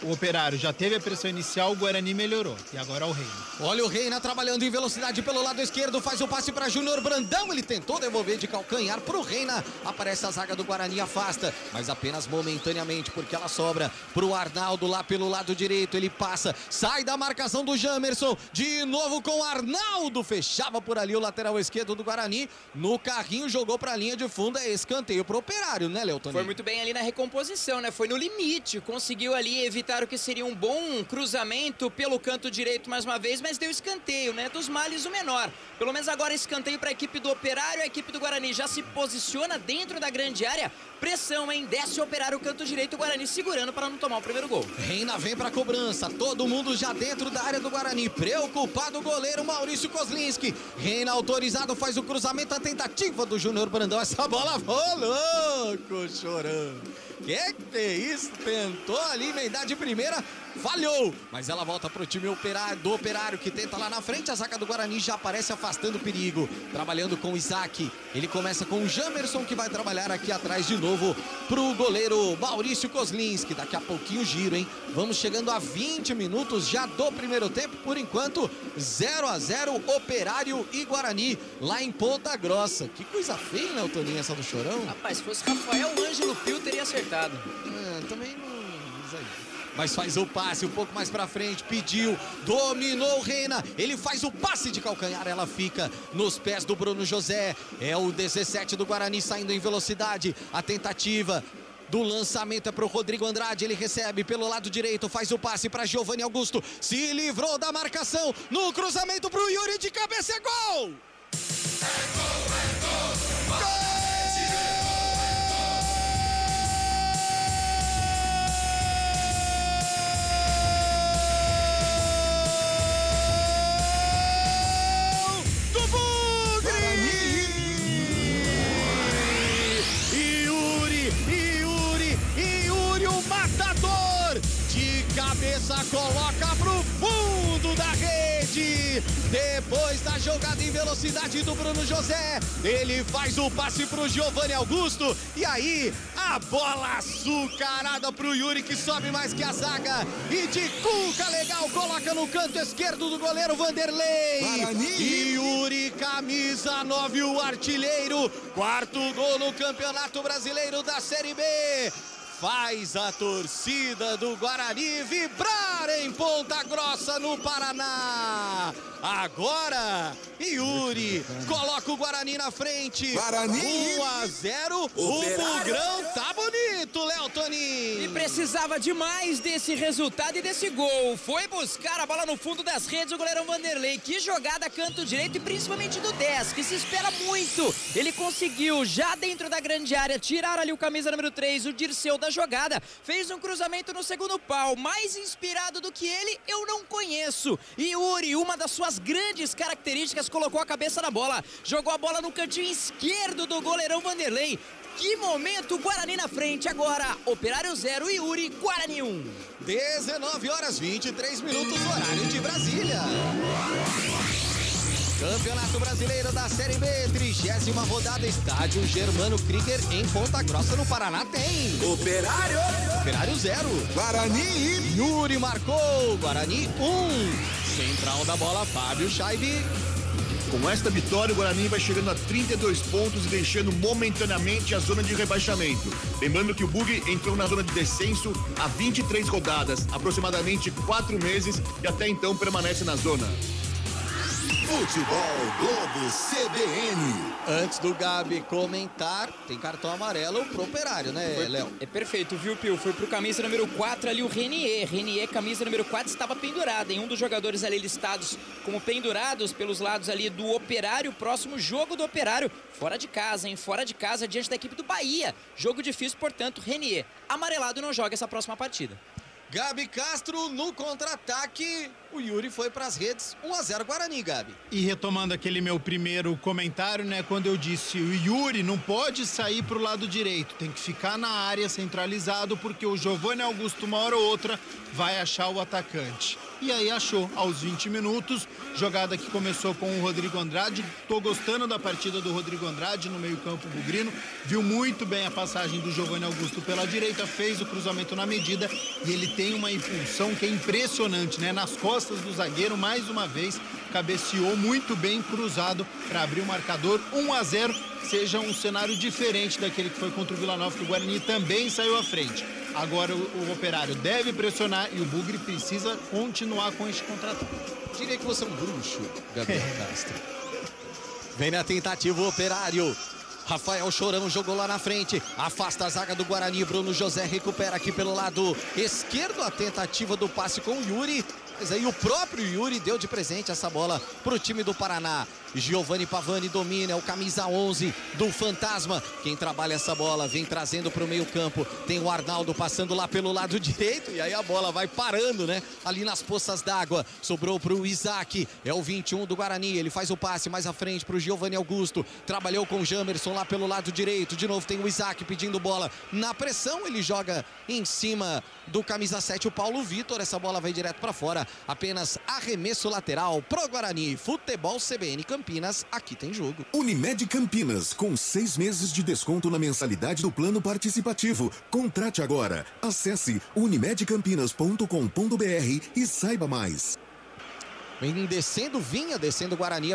O Operário já teve a pressão inicial, o Guarani melhorou. E agora é o Reina. Olha o Reina trabalhando em velocidade pelo lado esquerdo, faz o passe para Júnior Brandão, ele tentou devolver de calcanhar pro Reina, aparece a zaga do Guarani, afasta, mas apenas momentaneamente, porque ela sobra pro Arnaldo lá pelo lado direito, ele passa, sai da marcação do Jamerson, de novo com o Arnaldo, fechava por ali o lateral esquerdo do Guarani, no carrinho jogou pra linha de fundo, é escanteio pro Operário, né, Léo Toninho? Foi muito bem ali na recomposição, né, foi no limite, conseguiu ali evitar o que seria um bom cruzamento pelo canto direito mais uma vez, mas deu escanteio, né? Dos males o menor. Pelo menos agora escanteio para a equipe do Operário, a equipe do Guarani já se posiciona dentro da grande área. Pressão, hein? Desce o Operário, canto direito, o Guarani segurando para não tomar o primeiro gol. Reina vem para cobrança, todo mundo já dentro da área do Guarani. Preocupado o goleiro Maurício Kozlinski. Reina autorizado, faz o cruzamento, a tentativa do Júnior Brandão. Essa bola foi louco, chorando. Que é isso? Tentou ali emendar de primeira, falhou, mas ela volta pro time do Operário que tenta lá na frente, a zaga do Guarani já aparece afastando o perigo, trabalhando com o Isaac, ele começa com o Jamerson que vai trabalhar aqui atrás de novo pro goleiro Maurício Kozlinski, daqui a pouquinho giro, hein? Vamos chegando a 20 minutos já do primeiro tempo, por enquanto 0-0 Operário e Guarani lá em Ponta Grossa. Que coisa feia, né, Toninho, essa do Chorão? Rapaz, se fosse Rafael Ângelo Pio teria acertado. Também não exagero. Mas faz o passe um pouco mais pra frente, pediu, dominou o Reina, ele faz o passe de calcanhar, ela fica nos pés do Bruno José, é o 17 do Guarani saindo em velocidade, a tentativa do lançamento é pro Rodrigo Andrade, ele recebe pelo lado direito, faz o passe para Giovanni Augusto, se livrou da marcação, no cruzamento pro Yuri de cabeça, é gol! É gol, é gol! Gol! Cabeça coloca pro fundo da rede. Depois da jogada em velocidade do Bruno José, ele faz o passe pro Giovanni Augusto. E aí, a bola açucarada pro Yuri, que sobe mais que a zaga. E de cuca legal, coloca no canto esquerdo do goleiro Vanderlei. E Yuri, camisa 9, o artilheiro. Quarto gol no Campeonato Brasileiro da Série B. Faz a torcida do Guarani vibrar em Ponta Grossa, no Paraná. Agora, Yuri coloca o Guarani na frente. Guarani 1-0. O Bugrão tá bonito, Léo Toninho. E precisava demais desse resultado e desse gol. Foi buscar a bola no fundo das redes o goleirão Vanderlei. Que jogada, canto direito, e principalmente do 10, que se espera muito. Ele conseguiu, já dentro da grande área, tirar ali o camisa número 3, o Dirceu da jogada. Fez um cruzamento no segundo pau. Mais inspirado do que ele, eu não conheço. E Yuri, uma das suas grandes características, colocou a cabeça na bola. Jogou a bola no cantinho esquerdo do goleirão Vanderlei. Que momento, o Guarani na frente. Agora, Operário 0, Yuri, Guarani 1. 19h23, horário de Brasília. Campeonato Brasileiro da Série B, 30ª rodada, estádio Germano Krieger em Ponta Grossa, no Paraná, tem Operário 0, Guarani. Yuri marcou, Guarani 1. Central da bola, Fábio Scheibe. Com esta vitória, o Guarani vai chegando a 32 pontos e deixando momentaneamente a zona de rebaixamento. Lembrando que o Bug entrou na zona de descenso há 23 rodadas, aproximadamente 4 meses, e até então permanece na zona. Futebol Globo CBN. Antes do Gabi comentar, tem cartão amarelo pro Operário, né, Léo? É perfeito, viu, Pio? Foi pro camisa número 4 ali o Renier. Renier, camisa número 4, estava pendurada em um dos jogadores ali listados como pendurados pelos lados ali do Operário. Próximo jogo do Operário, fora de casa, hein? Fora de casa, diante da equipe do Bahia. Jogo difícil, portanto, Renier, amarelado, não joga essa próxima partida. Gabi Castro no contra-ataque. O Yuri foi para as redes. 1-0 Guarani, Gabi. E retomando aquele meu primeiro comentário, né? Quando eu disse o Yuri não pode sair pro lado direito, tem que ficar na área centralizado, porque o Giovanni Augusto, uma hora ou outra, vai achar o atacante. E aí achou, aos 20 minutos, jogada que começou com o Rodrigo Andrade. Tô gostando da partida do Rodrigo Andrade no meio-campo bugrino. Viu muito bem a passagem do Giovanni Augusto pela direita, fez o cruzamento na medida e ele tem uma impulsão que é impressionante, né? Nas costas do zagueiro, mais uma vez, cabeceou muito bem cruzado para abrir o marcador. 1-0, seja um cenário diferente daquele que foi contra o Vila Nova, que o Guarani também saiu à frente. Agora o Operário deve pressionar e o Bugre precisa continuar com este contra-ataque. Diria que você é um bruxo, Gabriel Castro. Vem na tentativa o Operário. Rafael Chorão jogou lá na frente, afasta a zaga do Guarani. Bruno José recupera aqui pelo lado esquerdo a tentativa do passe com o Yuri. Mas aí o próprio Yuri deu de presente essa bola para o time do Paraná. Giovanni Pavani domina, é o camisa 11 do Fantasma. Quem trabalha essa bola vem trazendo para o meio campo. Tem o Arnaldo passando lá pelo lado direito. E aí a bola vai parando, né? Ali nas poças d'água. Sobrou para o Isaac. É o 21 do Guarani. Ele faz o passe mais à frente para o Giovanni Augusto. Trabalhou com o Jamerson lá pelo lado direito. De novo tem o Isaac pedindo bola na pressão. Ele joga em cima do camisa 7, o Paulo Vitor. Essa bola vai direto para fora. Apenas arremesso lateral pro Guarani. Futebol CBN Campinas, aqui tem jogo. Unimed Campinas, com 6 meses de desconto na mensalidade do plano participativo. Contrate agora. Acesse unimedcampinas.com.br e saiba mais. Vinha descendo o Guarani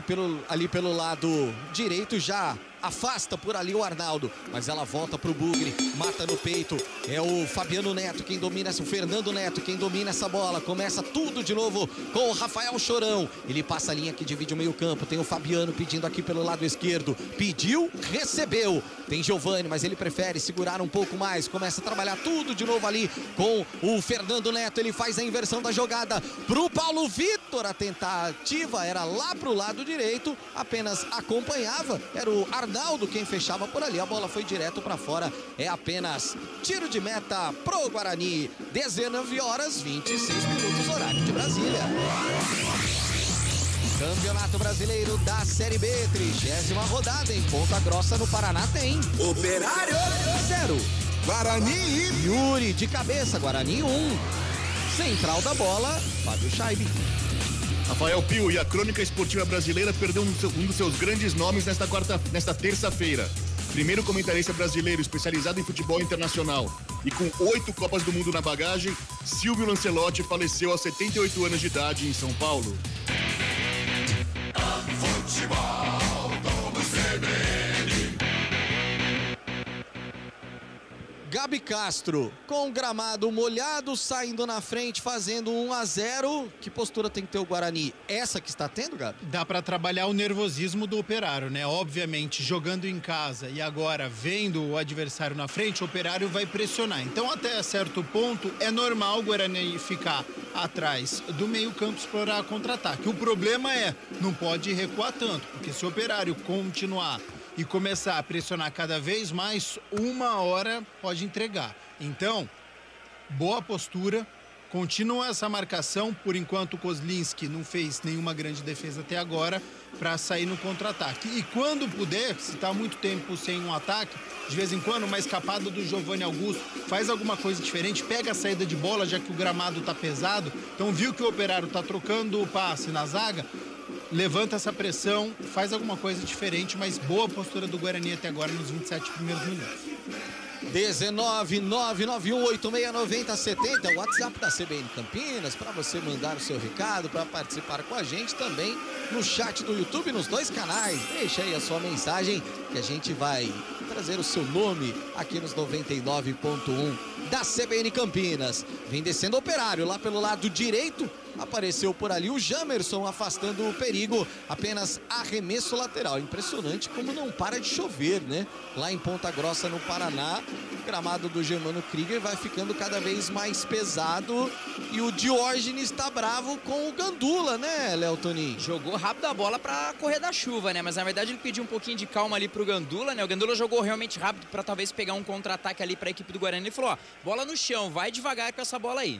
ali pelo lado direito, já afasta por ali o Arnaldo, mas ela volta pro Bugre, mata no peito. É o Fabiano Neto quem domina essa, o Fernando Neto quem domina essa bola. Começa tudo de novo com o Rafael Chorão. Ele passa a linha que divide o meio-campo. Tem o Fabiano pedindo aqui pelo lado esquerdo. Pediu, recebeu. Tem Giovanni, mas ele prefere segurar um pouco mais. Começa a trabalhar tudo de novo ali com o Fernando Neto. Ele faz a inversão da jogada pro Paulo Vitor. A tentativa era lá pro lado direito, apenas acompanhava. Era o Arnaldo quem fechava por ali. A bola foi direto para fora. É apenas tiro de meta pro Guarani. 19h26, horário de Brasília. Campeonato Brasileiro da Série B, 30ª rodada em Ponta Grossa, no Paraná, tem Operário 0. Guarani. Yuri de cabeça, Guarani 1. Central da bola, Fábio Scheibe. Rafael Pio, e a crônica esportiva brasileira perdeu um dos seus grandes nomes nesta terça-feira. Primeiro comentarista brasileiro especializado em futebol internacional e com 8 Copas do Mundo na bagagem, Silvio Lancelotti faleceu aos 78 anos de idade em São Paulo. Futebol do CBN. Gabi Castro, com o gramado molhado, saindo na frente, fazendo 1-0. Que postura tem que ter o Guarani? Essa que está tendo, Gabi? Dá para trabalhar o nervosismo do Operário, né? Obviamente, jogando em casa e agora vendo o adversário na frente, o Operário vai pressionar. Então, até certo ponto, é normal o Guarani ficar atrás do meio-campo, explorar contra-ataque. O problema é, não pode recuar tanto, porque se o Operário continuar e começar a pressionar cada vez mais, uma hora pode entregar. Então, boa postura, continua essa marcação. Por enquanto o Kozlinski não fez nenhuma grande defesa até agora para sair no contra-ataque. E quando puder, se está muito tempo sem um ataque, de vez em quando uma escapada do Giovanni Augusto, faz alguma coisa diferente, pega a saída de bola, já que o gramado está pesado. Então viu que o Operário está trocando o passe na zaga, levanta essa pressão, faz alguma coisa diferente, mas boa postura do Guarani até agora nos 27 primeiros minutos. 19991869070, o WhatsApp da CBN Campinas, para você mandar o seu recado, para participar com a gente também no chat do YouTube, nos 2 canais. Deixa aí a sua mensagem que a gente vai trazer o seu nome aqui nos 99.1 da CBN Campinas. Vem descendo o Operário lá pelo lado direito. Apareceu por ali o Jamerson afastando o perigo. Apenas arremesso lateral. Impressionante como não para de chover, né? Lá em Ponta Grossa, no Paraná, o gramado do Germano Krieger vai ficando cada vez mais pesado. E o Diógenes está bravo com o Gandula, né, Léo Tonin? Jogou rápido a bola para correr da chuva, né? Mas na verdade ele pediu um pouquinho de calma ali pro Gandula, né? O Gandula jogou realmente rápido para talvez pegar um contra-ataque ali para a equipe do Guarani. Ele falou, ó, bola no chão, vai devagar com essa bola aí.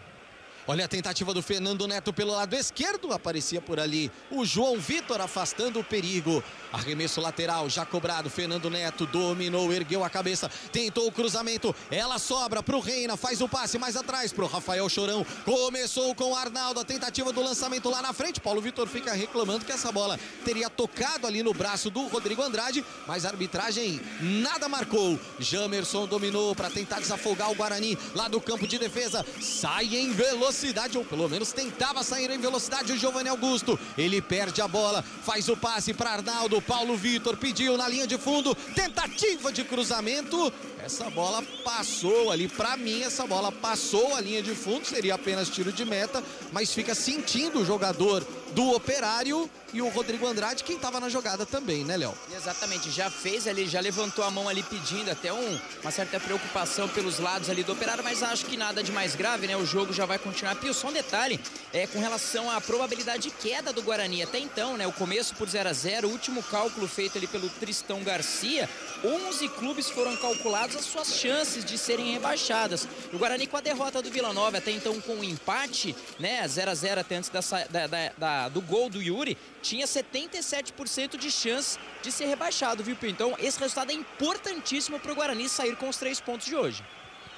Olha a tentativa do Fernando Neto pelo lado esquerdo, aparecia por ali o João Vitor afastando o perigo. Arremesso lateral, já cobrado, Fernando Neto dominou, ergueu a cabeça, tentou o cruzamento, ela sobra pro Reina, faz o passe mais atrás pro Rafael Chorão, começou com o Arnaldo, a tentativa do lançamento lá na frente, Paulo Vitor fica reclamando que essa bola teria tocado ali no braço do Rodrigo Andrade, mas a arbitragem nada marcou. Jamerson dominou para tentar desafogar o Guarani lá do campo de defesa, sai em velocidade, ou pelo menos tentava sair em velocidade o Giovanni Augusto, ele perde a bola, faz o passe para Arnaldo, Paulo Vitor pediu na linha de fundo, tentativa de cruzamento, essa bola passou ali, para mim essa bola passou a linha de fundo, seria apenas tiro de meta, mas fica sentindo o jogador do Operário e o Rodrigo Andrade, quem estava na jogada também, né, Léo? Exatamente, já fez ali, já levantou a mão ali pedindo até uma certa preocupação pelos lados ali do Operário, mas acho que nada de mais grave, né? O jogo já vai continuar. Pio, só um detalhe, com relação à probabilidade de queda do Guarani. Até então, né? O começo por 0-0, o último cálculo feito ali pelo Tristão Garcia, 11 clubes foram calculados as suas chances de serem rebaixadas. O Guarani com a derrota do Vila Nova, até então com o empate, né? 0-0 até antes do gol do Yuri, tinha 77% de chance de ser rebaixado, viu, Pio? Então, esse resultado é importantíssimo para o Guarani sair com os 3 pontos de hoje.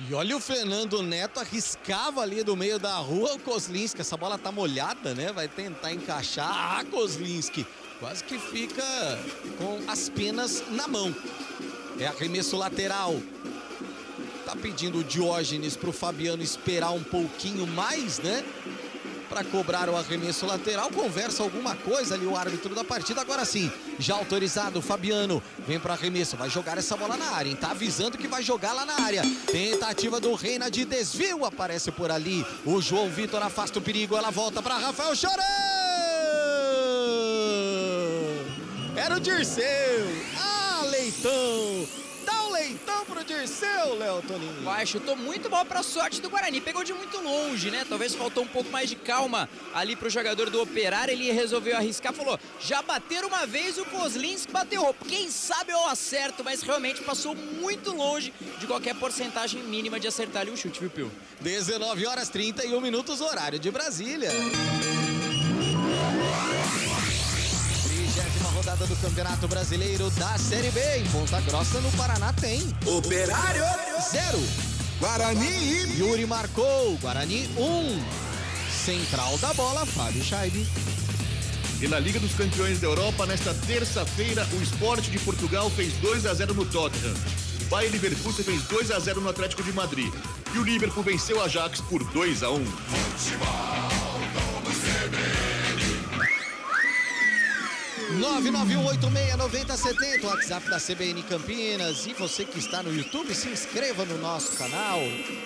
E olha o Fernando Neto, arriscava ali do meio da rua o Kozlinski, essa bola tá molhada, né? Vai tentar encaixar, Kozlinski quase que fica com as penas na mão. É arremesso lateral. Tá pedindo o Diógenes pro Fabiano esperar um pouquinho mais, né? Para cobrar o arremesso lateral, conversa alguma coisa ali o árbitro da partida, agora sim, já autorizado, Fabiano vem para arremesso, vai jogar essa bola na área, hein? Tá avisando que vai jogar lá na área, tentativa do Reina de desvio, aparece por ali, o João Vitor afasta o perigo, ela volta para Rafael Chorão, era o Dirceu, Leitão, dá um leitão pro Dirceu, Léo Toninho. Vai, chutou muito mal pra sorte do Guarani, pegou de muito longe, né? Talvez faltou um pouco mais de calma ali pro jogador do Operário, ele resolveu arriscar, falou, já bateram uma vez, o Kozlinski bateu, quem sabe eu acerto, mas realmente passou muito longe de qualquer porcentagem mínima de acertar ali o chute, viu, Pio? 19h31, horário de Brasília. Rodada do Campeonato Brasileiro da Série B. Em Ponta Grossa, no Paraná, tem Operário 0. Guarani. Yuri marcou. Guarani 1. Central da bola, Fábio Scheibe. E na Liga dos Campeões da Europa, nesta terça-feira, o Sport de Portugal fez 2-0 no Tottenham. O Bayer Leverkusen fez 2-0 no Atlético de Madrid. E o Liverpool venceu o Ajax por 2-1. Futebol. 991869070, o WhatsApp da CBN Campinas. E você que está no YouTube, se inscreva no nosso canal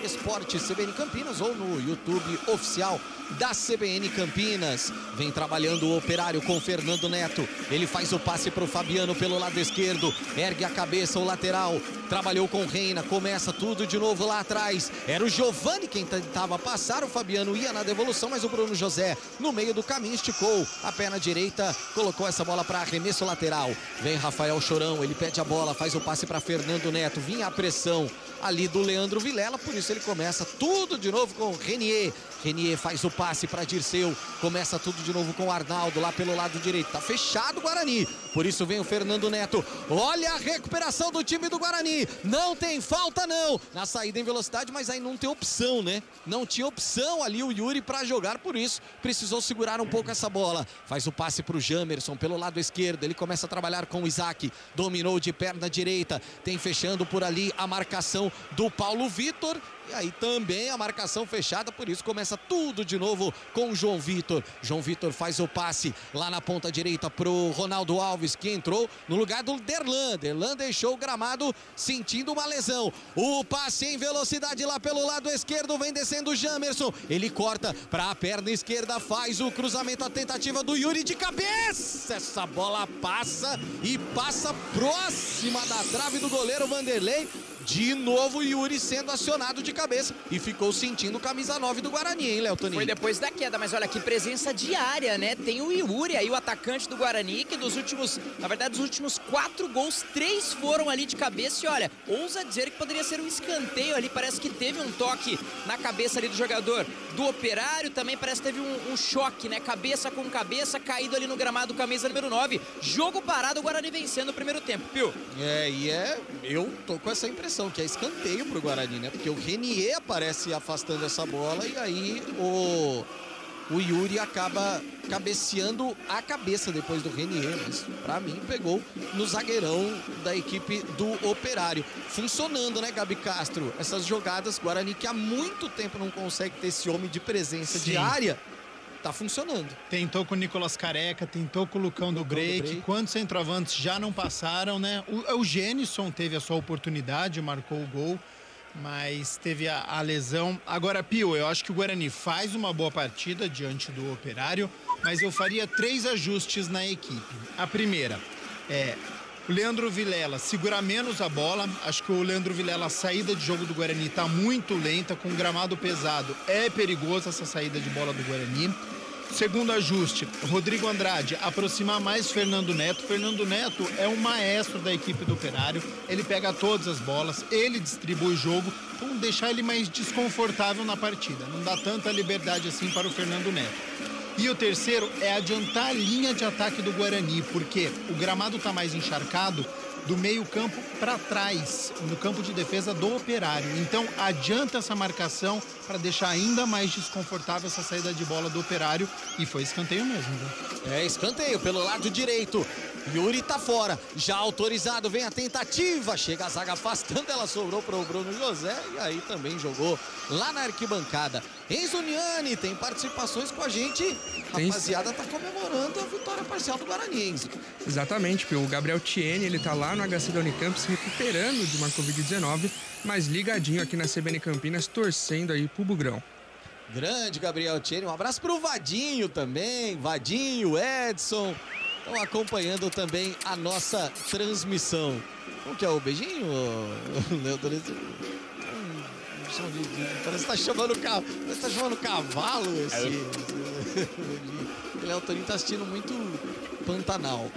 Esporte CBN Campinas ou no YouTube oficial da CBN Campinas. Vem trabalhando o Operário com Fernando Neto. Ele faz o passe para o Fabiano pelo lado esquerdo. Ergue a cabeça o lateral. Trabalhou com Reina. Começa tudo de novo lá atrás. Era o Giovanni quem tentava passar. O Fabiano ia na devolução, mas o Bruno José no meio do caminho esticou a perna direita. Colocou essa bola para arremesso lateral. Vem Rafael Chorão. Ele pede a bola. Faz o passe para Fernando Neto. Vinha a pressão ali do Leandro Vilela. Por isso ele começa tudo de novo com Renier. Renier faz o passe para Dirceu, começa tudo de novo com o Arnaldo lá pelo lado direito, tá fechado o Guarani, por isso vem o Fernando Neto, olha a recuperação do time do Guarani, não tem falta não, na saída em velocidade, mas aí não tem opção, né? Não tinha opção ali o Yuri para jogar, por isso precisou segurar um pouco essa bola, faz o passe para o Jamerson pelo lado esquerdo, ele começa a trabalhar com o Isaac, dominou de perna direita, tem fechando por ali a marcação do Paulo Vitor, e aí também a marcação fechada, por isso começa tudo de novo com o João Vitor. João Vitor faz o passe lá na ponta direita pro Ronaldo Alves, que entrou no lugar do Derlan. Derlan deixou o gramado sentindo uma lesão. O passe em velocidade lá pelo lado esquerdo, vem descendo o Jamerson. Ele corta para a perna esquerda, faz o cruzamento, a tentativa do Yuri de cabeça. Essa bola passa e passa próxima da trave do goleiro Vanderlei. De novo o Yuri sendo acionado de cabeça e ficou sentindo camisa 9 do Guarani, hein, Léo Toninho? Foi depois da queda, mas olha que presença diária, né? Tem o Yuri aí, o atacante do Guarani, que dos últimos 4 gols, 3 foram ali de cabeça. E olha, ousa dizer que poderia ser um escanteio ali. Parece que teve um toque na cabeça ali do jogador do Operário. Também parece que teve um choque, né? Cabeça com cabeça, caído ali no gramado, camisa número 9. Jogo parado, o Guarani vencendo o primeiro tempo, Pio. Eu tô com essa impressão que é escanteio pro Guarani, né? Porque o Renier aparece afastando essa bola e aí o Yuri acaba cabeceando a cabeça depois do Renier, mas pra mim pegou no zagueirão da equipe do Operário. Funcionando, né, Gabi Castro? Essas jogadas, Guarani que há muito tempo não consegue ter esse homem de presença diária, tá funcionando. Tentou com o Nicolas Careca, tentou com o Lucão do Break. Quantos centroavantes já não passaram, né? O Gênison teve a sua oportunidade, marcou o gol, mas teve a lesão. Agora, Pio, eu acho que o Guarani faz uma boa partida diante do Operário, mas eu faria 3 ajustes na equipe. A primeira o Leandro Vilela segurar menos a bola. Acho que o Leandro Vilela, a saída de jogo do Guarani está muito lenta, com gramado pesado. É perigoso essa saída de bola do Guarani. Segundo ajuste, Rodrigo Andrade aproximar mais Fernando Neto. Fernando Neto é um maestro da equipe do Operário. Ele pega todas as bolas, ele distribui o jogo, então deixar ele mais desconfortável na partida. Não dá tanta liberdade assim para o Fernando Neto. E o terceiro é adiantar a linha de ataque do Guarani, porque o gramado está mais encharcado do meio campo para trás, no campo de defesa do Operário. Então adianta essa marcação para deixar ainda mais desconfortável essa saída de bola do Operário, e foi escanteio mesmo, né? Escanteio pelo lado direito. Yuri tá fora, já autorizado, vem a tentativa, chega a zaga afastando, ela sobrou pro Bruno José e aí também jogou lá na arquibancada. Enzo Niani tem participações com a gente, rapaziada tá comemorando a vitória parcial do Guarani, Enzo. Exatamente, o Gabriel Tiene, ele tá lá no HC da Unicamp se recuperando de uma Covid-19, mas ligadinho aqui na CBN Campinas, torcendo aí pro Bugrão. Grande Gabriel Tiene, um abraço pro Vadinho também, Vadinho, Edson, estão acompanhando também a nossa transmissão. Como que é o beijinho, Leandro? Parece que tá chamando cavalo esse. O Léo Toninho tá assistindo muito Pantanal.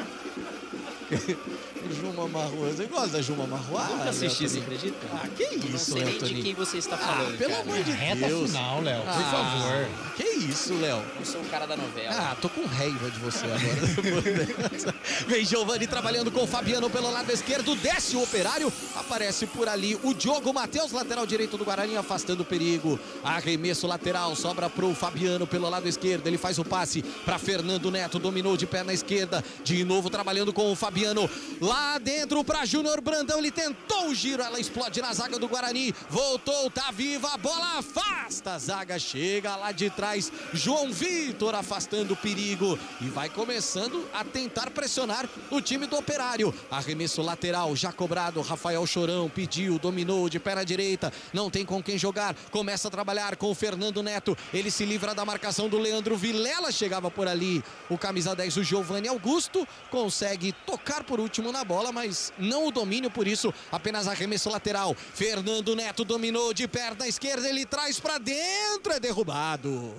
Juma Marroa. Você gosta da Juma Marroa? Nunca assisti, você acredita? Que isso, não sei nem de quem você está falando. Pelo amor de Reta Deus. final, Léo, por favor. Que isso, Léo? Eu sou o cara da novela. Tô com raiva de você agora. Vem Giovani trabalhando com o Fabiano pelo lado esquerdo, desce o Operário, aparece por ali o Diogo Matheus, lateral direito do Guarani, afastando o perigo. Arremesso lateral, sobra pro Fabiano pelo lado esquerdo, ele faz o passe para Fernando Neto, dominou de perna esquerda, de novo trabalhando com o Fabiano. Lá dentro para Júnior Brandão, ele tentou o giro, ela explode na zaga do Guarani, voltou, tá viva, a bola afasta, a zaga chega lá de trás, João Vitor afastando o perigo e vai começando a tentar pressionar o time do Operário. Arremesso lateral, já cobrado, Rafael Chorão pediu, dominou de perna direita, não tem com quem jogar, começa a trabalhar com o Fernando Neto, ele se livra da marcação do Leandro Vilela, chegava por ali o camisa 10, o Giovanni Augusto, consegue tocar por último na bola, mas não o domínio, por isso apenas arremesso lateral. Fernando Neto dominou de perna esquerda, ele traz pra dentro, é derrubado.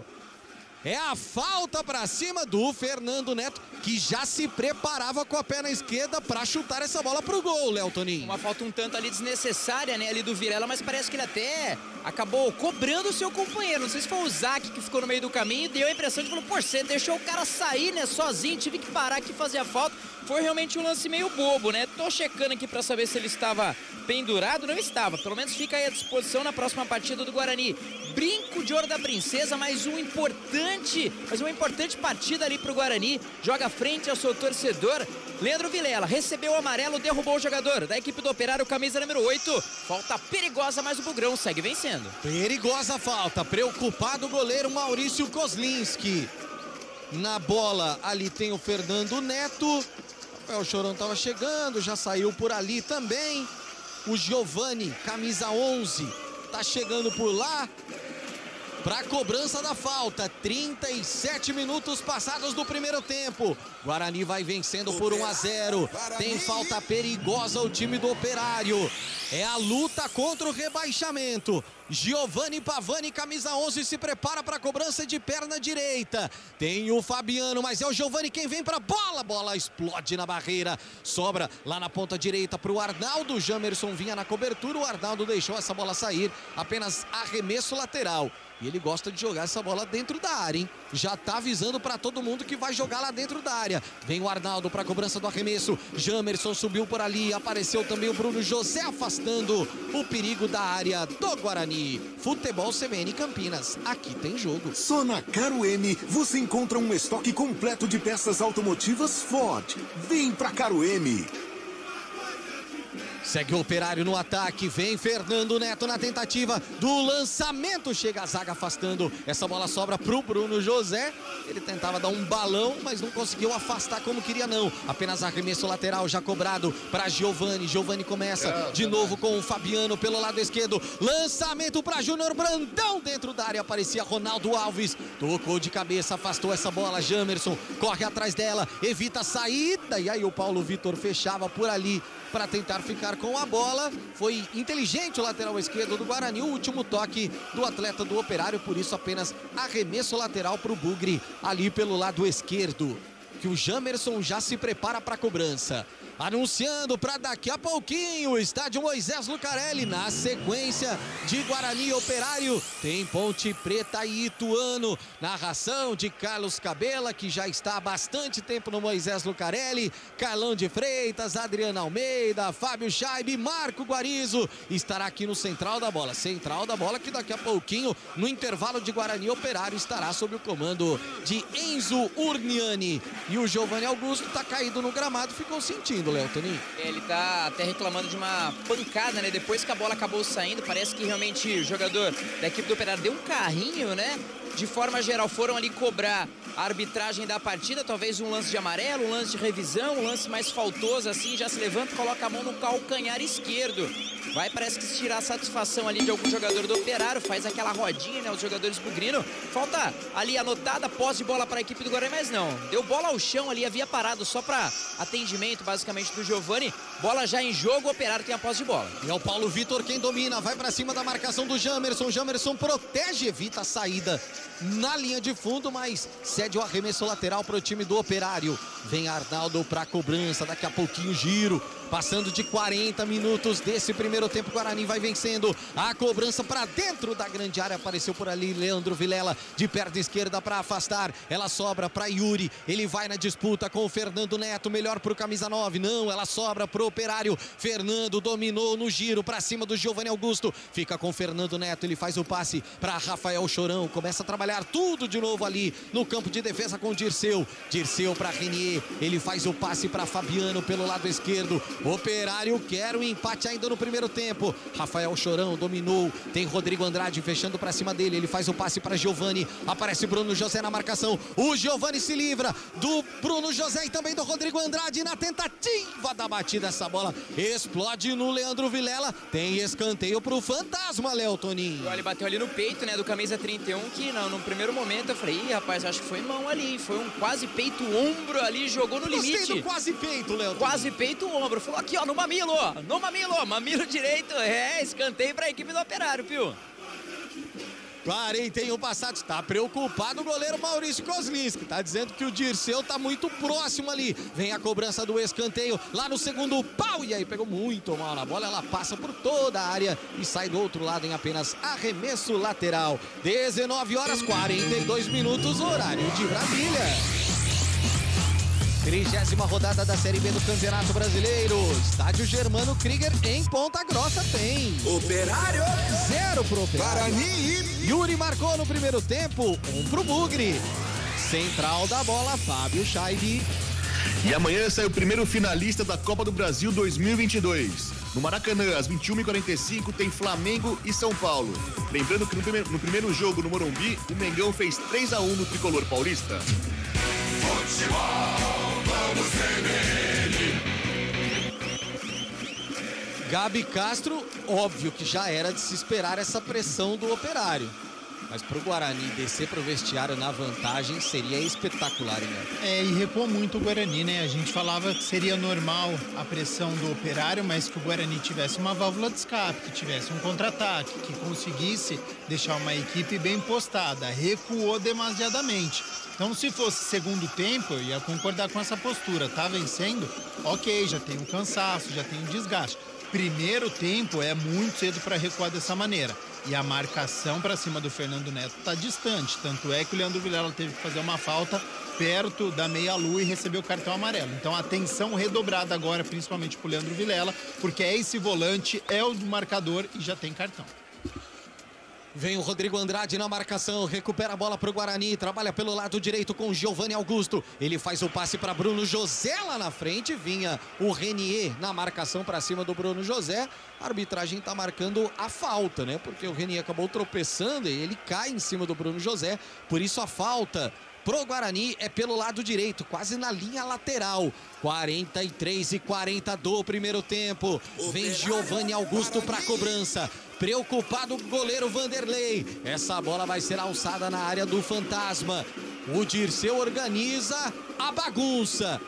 É a falta pra cima do Fernando Neto, que já se preparava com a perna esquerda pra chutar essa bola pro gol, Léo Toninho. Uma falta um tanto ali desnecessária, né, ali do Vilela, mas parece que ele até acabou cobrando o seu companheiro. Não sei se foi o Zac que ficou no meio do caminho e deu a impressão de falou, pô, você deixou o cara sair, né, sozinho, tive que parar aqui e fazer a falta. Foi realmente um lance meio bobo, né? Tô checando aqui pra saber se ele estava pendurado. Não estava, pelo menos fica aí à disposição na próxima partida do Guarani. Brinco de ouro da princesa, mas uma importante partida ali pro Guarani. Joga frente ao seu torcedor. Leandro Vilela recebeu o amarelo, derrubou o jogador da equipe do Operário, camisa número 8. Falta perigosa, mas o Bugrão segue vencendo. Perigosa falta, preocupado o goleiro Maurício Kozlinski. Na bola ali tem o Fernando Neto. O Chorão estava chegando, já saiu por ali também. O Giovani, camisa 11, tá chegando por lá. para a cobrança da falta. 37 minutos passados do primeiro tempo. Guarani vai vencendo por 1-0. Tem falta perigosa o time do Operário. É a luta contra o rebaixamento. Giovanni Pavani, camisa 11, se prepara para a cobrança de perna direita. Tem o Fabiano, mas é o Giovanni quem vem para a bola. Bola explode na barreira. Sobra lá na ponta direita para o Arnaldo. Jamerson vinha na cobertura. O Arnaldo deixou essa bola sair. Apenas arremesso lateral. E ele gosta de jogar essa bola dentro da área, hein? Já tá avisando para todo mundo que vai jogar lá dentro da área. Vem o Arnaldo para a cobrança do arremesso. Jamerson subiu por ali. Apareceu também o Bruno José, afastando o perigo da área do Guarani. Futebol CBN Campinas. Aqui tem jogo. Só na Caro M você encontra um estoque completo de peças automotivas Ford. Vem pra Caro M. Segue o Operário no ataque, vem Fernando Neto na tentativa do lançamento, chega a zaga afastando, essa bola sobra pro Bruno José, ele tentava dar um balão, mas não conseguiu afastar como queria não, apenas arremesso lateral já cobrado para Giovanni. Giovanni começa de novo com o Fabiano pelo lado esquerdo, lançamento para Júnior Brandão dentro da área, aparecia Ronaldo Alves, tocou de cabeça, afastou essa bola, Jamerson corre atrás dela, evita a saída, e aí o Paulo Vitor fechava por ali para tentar ficar com a bola. Foi inteligente o lateral esquerdo do Guarani, o último toque do atleta do Operário, por isso apenas arremesso lateral para o Bugre ali pelo lado esquerdo, que o Jamerson já se prepara para a cobrança. Anunciando para daqui a pouquinho o estádio Moisés Lucarelli, na sequência de Guarani e Operário, tem Ponte Preta e Ituano, narração de Carlos Cabela, que já está há bastante tempo no Moisés Lucarelli, Carlão de Freitas, Adriana Almeida, Fábio Scheibe, Marco Guarizo, estará aqui no Central da Bola, que daqui a pouquinho, no intervalo de Guarani e Operário, estará sob o comando de Enzo Urniani, e o Giovanni Augusto está caído no gramado, ficou sentindo, Léo Toninho. Ele tá até reclamando de uma pancada, né? Depois que a bola acabou saindo, parece que realmente o jogador da equipe do Operário deu um carrinho, né? De forma geral, foram ali cobrar a arbitragem da partida, talvez um lance de amarelo, um lance de revisão, um lance mais faltoso, assim, já se levanta e coloca a mão no calcanhar esquerdo. Vai, parece que se tirar a satisfação ali de algum jogador do Operário, faz aquela rodinha, né, os jogadores bugrino. Falta ali anotada, posse de bola para a equipe do Guarani, mas não. Deu bola ao chão ali, havia parado só para atendimento, basicamente, do Giovanni. Bola já em jogo, o Operário tem a posse de bola. E é o Paulo Vitor quem domina, vai para cima da marcação do Jamerson. Jamerson protege, evita a saída na linha de fundo, mas cede o arremesso lateral para o time do Operário. Vem Arnaldo para a cobrança, daqui a pouquinho giro. Passando de 40 minutos desse primeiro tempo, o Guarani vai vencendo a cobrança para dentro da grande área. Apareceu por ali Leandro Vilela de perna esquerda para afastar. Ela sobra para Yuri. Ele vai na disputa com o Fernando Neto. Melhor para o camisa 9. Não, ela sobra para o Operário. Fernando dominou no giro para cima do Giovanni Augusto. Fica com o Fernando Neto. Ele faz o passe para Rafael Chorão. Começa a trabalhar tudo de novo ali no campo de defesa com o Dirceu. Dirceu para Renier. Ele faz o passe para Fabiano pelo lado esquerdo. Operário quer o empate ainda no primeiro tempo. Rafael Chorão dominou. Tem Rodrigo Andrade fechando para cima dele. Ele faz o passe para Giovanni. Aparece Bruno José na marcação. O Giovanni se livra do Bruno José e também do Rodrigo Andrade na tentativa da batida. Essa bola explode no Leandro Vilela. Tem escanteio para o Fantasma, Léo Toninho. Ele bateu ali no peito, né, do camisa 31, que no primeiro momento eu falei, ih, rapaz, acho que foi mão ali. Foi um quase peito-ombro ali, jogou no limite. Gostei do quase peito, Léo Toninho. Quase peito-ombro. Falou aqui, ó, no mamilo, mamilo direito, escanteio para a equipe do Operário, viu? 41 passados, está preocupado o goleiro Maurício Kozlinski, está dizendo que o Dirceu está muito próximo ali, vem a cobrança do escanteio, lá no segundo pau, e aí pegou muito mal na bola, ela passa por toda a área e sai do outro lado em apenas arremesso lateral. 19 horas 42 minutos, horário de Brasília. 30ª rodada da Série B do Campeonato Brasileiro. Estádio Germano Krieger em Ponta Grossa tem Operário 0 pro Operário. Guarani. Yuri marcou no primeiro tempo, 1 pro Bugre. Central da bola, Fábio Scheibe. E amanhã sai o primeiro finalista da Copa do Brasil 2022. No Maracanã, às 21h45, tem Flamengo e São Paulo. Lembrando que no primeiro jogo no Morumbi, o Mengão fez 3-1 no tricolor paulista. Gabi Castro, óbvio que já era de se esperar essa pressão do Operário. Mas pro Guarani descer pro vestiário na vantagem seria espetacular, hein, né? E recuou muito o Guarani, né? A gente falava que seria normal a pressão do Operário, mas que o Guarani tivesse uma válvula de escape, que tivesse um contra-ataque, que conseguisse deixar uma equipe bem postada. Recuou demasiadamente. Então, se fosse segundo tempo, eu ia concordar com essa postura. Tá vencendo? Ok, já tem um cansaço, já tem um desgaste. Primeiro tempo é muito cedo para recuar dessa maneira. E a marcação para cima do Fernando Neto está distante. Tanto é que o Leandro Vilela teve que fazer uma falta perto da meia-lua e recebeu o cartão amarelo. Então, atenção redobrada agora, principalmente para o Leandro Vilela, porque é esse volante, é o do marcador e já tem cartão. Vem o Rodrigo Andrade na marcação, recupera a bola para o Guarani, trabalha pelo lado direito com o Giovanni Augusto. Ele faz o passe para Bruno José lá na frente, vinha o Renier na marcação para cima do Bruno José. A arbitragem está marcando a falta, né? Porque o Renier acabou tropeçando e ele cai em cima do Bruno José, por isso a falta pro Guarani é pelo lado direito, quase na linha lateral. 43-40 do primeiro tempo. Vem Giovanni Augusto para cobrança. Preocupado o goleiro Vanderlei. Essa bola vai ser alçada na área do Fantasma. O Dirceu organiza a bagunça.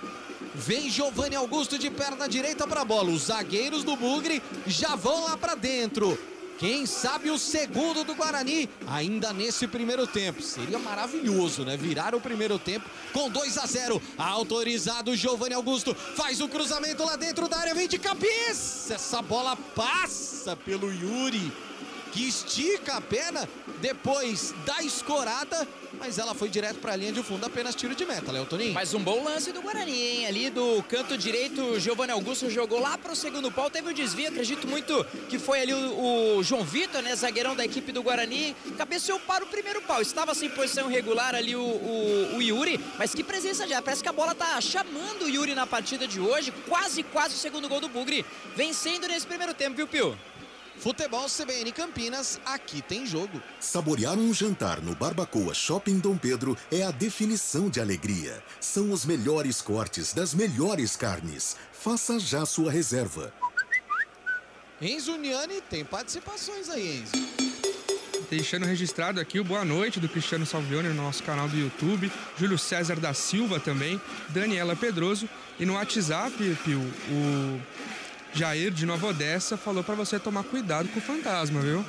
Vem Giovanni Augusto de perna direita para a bola. Os zagueiros do Bugre já vão lá para dentro. Quem sabe o segundo do Guarani ainda nesse primeiro tempo. Seria maravilhoso, né? Virar o primeiro tempo com 2-0. Autorizado o Giovanni Augusto. Faz o cruzamento lá dentro da área. Vem de cabeça. Essa bola passa pelo Yuri, que estica a perna depois da escorada, mas ela foi direto para a linha de fundo, apenas tiro de meta, Léo Toninho. Mas um bom lance do Guarani, hein? Ali do canto direito, o Giovanni Augusto jogou lá para o segundo pau, teve um desvio, acredito muito que foi ali o João Vitor, né, zagueirão da equipe do Guarani, cabeceou para o primeiro pau, estava sem posição regular ali o Yuri, mas que presença já, parece que a bola tá chamando o Yuri na partida de hoje, quase o segundo gol do Bugre, vencendo nesse primeiro tempo, viu, Pio? Futebol CBN Campinas, aqui tem jogo. Saborear um jantar no Barbacoa Shopping Dom Pedro é a definição de alegria. São os melhores cortes das melhores carnes. Faça já sua reserva. Enzo Niani tem participações aí, Enzo. Deixando registrado aqui o boa noite do Cristiano Salvione no nosso canal do YouTube, Júlio César da Silva também, Daniela Pedroso, e no WhatsApp, Pio, o Jair de Nova Odessa falou pra você tomar cuidado com o fantasma, viu?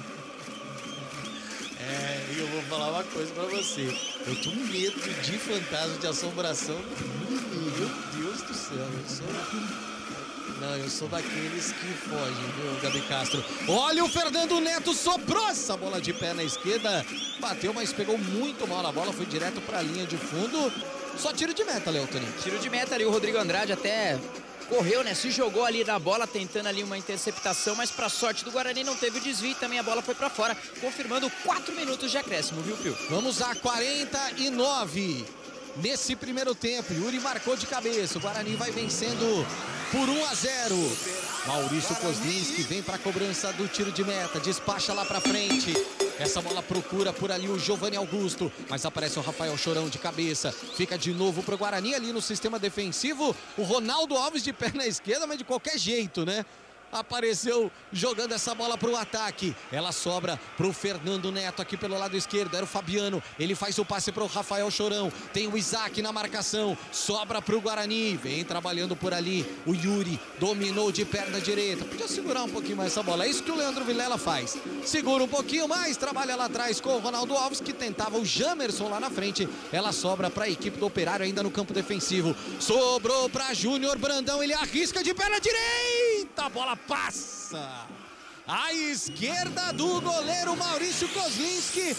Eu vou falar uma coisa pra você. Eu tô com medo de fantasma, de assombração. Meu Deus do céu, eu sou daqueles que fogem, viu, Gabi Castro? Olha o Fernando Neto, sobrou essa bola de pé na esquerda. Bateu, mas pegou muito mal na bola, foi direto pra linha de fundo. Só tiro de meta, Léo Toninho. Tiro de meta ali, o Rodrigo Andrade até correu, né? Se jogou ali na bola, tentando ali uma interceptação, mas pra sorte do Guarani não teve o desvio e também a bola foi pra fora, confirmando 4 minutos de acréscimo, viu, Pio? Vamos a 49 nesse primeiro tempo. Yuri marcou de cabeça, o Guarani vai vencendo por 1-0. Maurício Kozlinski vem para a cobrança do tiro de meta, despacha lá para frente. Essa bola procura por ali o Giovanni Augusto, mas aparece o Rafael Chorão de cabeça. Fica de novo pro Guarani ali no sistema defensivo. O Ronaldo Alves de perna esquerda, mas de qualquer jeito, né? Apareceu jogando essa bola para o ataque. Ela sobra para o Fernando Neto aqui pelo lado esquerdo. Era o Fabiano. Ele faz o passe para o Rafael Chorão. Tem o Isaac na marcação. Sobra para o Guarani. Vem trabalhando por ali. O Yuri dominou de perna direita. Podia segurar um pouquinho mais essa bola. É isso que o Leandro Vilela faz. Segura um pouquinho mais. Trabalha lá atrás com o Ronaldo Alves, que tentava o Jamerson lá na frente. Ela sobra para a equipe do Operário ainda no campo defensivo. Sobrou para Júnior Brandão. Ele arrisca de perna direita. A bola passa à esquerda do goleiro Maurício Kozlinski.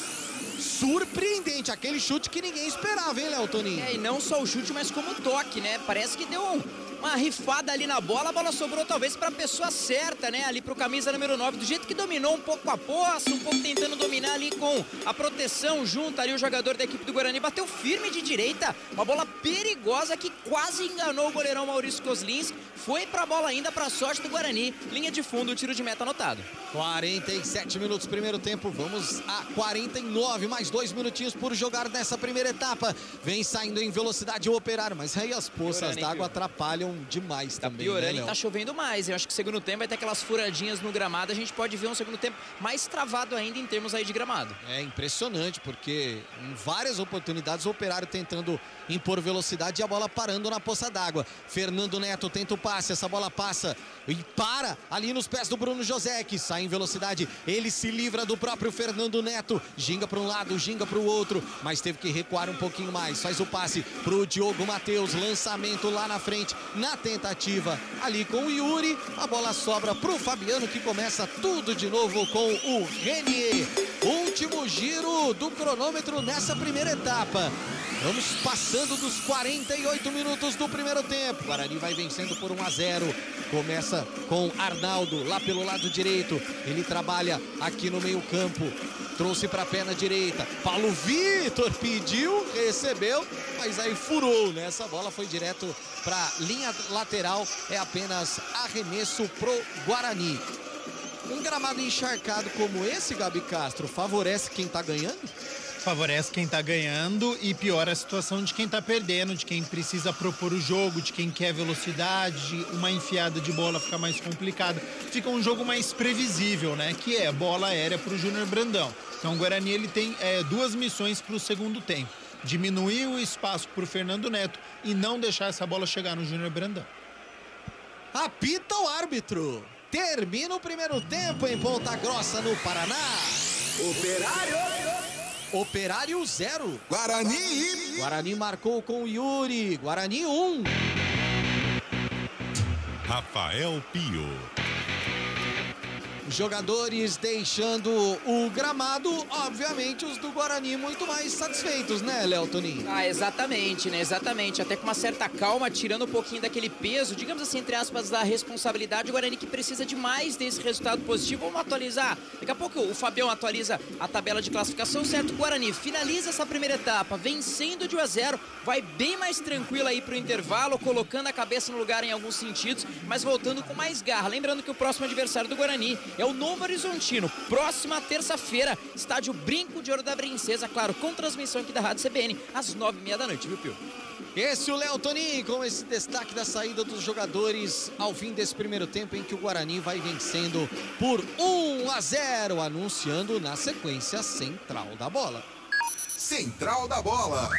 Surpreendente, aquele chute que ninguém esperava, hein, Léo Toninho? E não só o chute, mas como o toque, né? Parece que deu uma rifada ali na bola, a bola sobrou talvez para a pessoa certa, né? Ali para o camisa número 9, do jeito que dominou um pouco a posse, um pouco tentando dominar ali com a proteção junto ali o jogador da equipe do Guarani, bateu firme de direita, uma bola perigosa que quase enganou o goleirão Maurício Kozlinski, foi para a bola ainda para a sorte do Guarani, linha de fundo, tiro de meta anotado. 47 minutos primeiro tempo, vamos a 49, mais 2 minutinhos por jogar nessa primeira etapa. Vem saindo em velocidade o Operário, mas aí as poças d'água atrapalham molham demais também, piorando, né, e Léo? tá chovendo mais. Eu acho que o segundo tempo vai ter aquelas furadinhas no gramado. A gente pode ver um segundo tempo mais travado ainda em termos aí de gramado. É impressionante, porque em várias oportunidades o Operário tentando impor velocidade e a bola parando na poça d'água. Fernando Neto tenta o passe, essa bola passa e para ali nos pés do Bruno José, que sai em velocidade. Ele se livra do próprio Fernando Neto, ginga para um lado, ginga para o outro, mas teve que recuar um pouquinho mais. Faz o passe pro Diogo Matheus, lançamento lá na frente, na tentativa ali com o Yuri. A bola sobra pro Fabiano, que começa tudo de novo com o Renier. Último giro do cronômetro nessa primeira etapa. Vamos passando dos 48 minutos do primeiro tempo. O Guarani vai vencendo por 1-0. Começa com Arnaldo lá pelo lado direito. Ele trabalha aqui no meio campo. Trouxe para a perna direita. Paulo Vitor pediu, recebeu, mas aí furou, né? Essa bola foi direto para linha lateral. É apenas arremesso pro Guarani. Um gramado encharcado como esse, Gabi Castro, favorece quem tá ganhando? Favorece quem tá ganhando e piora a situação de quem tá perdendo, de quem precisa propor o jogo, de quem quer velocidade, uma enfiada de bola fica mais complicada. Fica um jogo mais previsível, né? Que é bola aérea pro Júnior Brandão. Então o Guarani ele tem duas missões pro segundo tempo. Diminuir o espaço pro Fernando Neto e não deixar essa bola chegar no Júnior Brandão. Apita o árbitro. Termina o primeiro tempo em Ponta Grossa, no Paraná. Operário 0. Guarani. Guarani marcou com o Yuri. Guarani 1. Rafael Pio. Jogadores deixando o gramado, obviamente os do Guarani muito mais satisfeitos, né, Léo Toninho? Ah, exatamente, né? Exatamente. Até com uma certa calma, tirando um pouquinho daquele peso, digamos assim, entre aspas, da responsabilidade. O Guarani que precisa de mais desse resultado positivo. Vamos atualizar. Daqui a pouco o Fabião atualiza a tabela de classificação, certo? O Guarani finaliza essa primeira etapa, vencendo de 1-0. Vai bem mais tranquilo aí pro intervalo, colocando a cabeça no lugar em alguns sentidos, mas voltando com mais garra. Lembrando que o próximo adversário do Guarani é o Novo Horizontino, próxima terça-feira, estádio Brinco de Ouro da Princesa, claro, com transmissão aqui da Rádio CBN, às 9h30 da noite, viu, Pio? Esse é o Léo Toninho, com esse destaque da saída dos jogadores ao fim desse primeiro tempo, em que o Guarani vai vencendo por 1-0, anunciando na sequência Central da Bola. Central da Bola.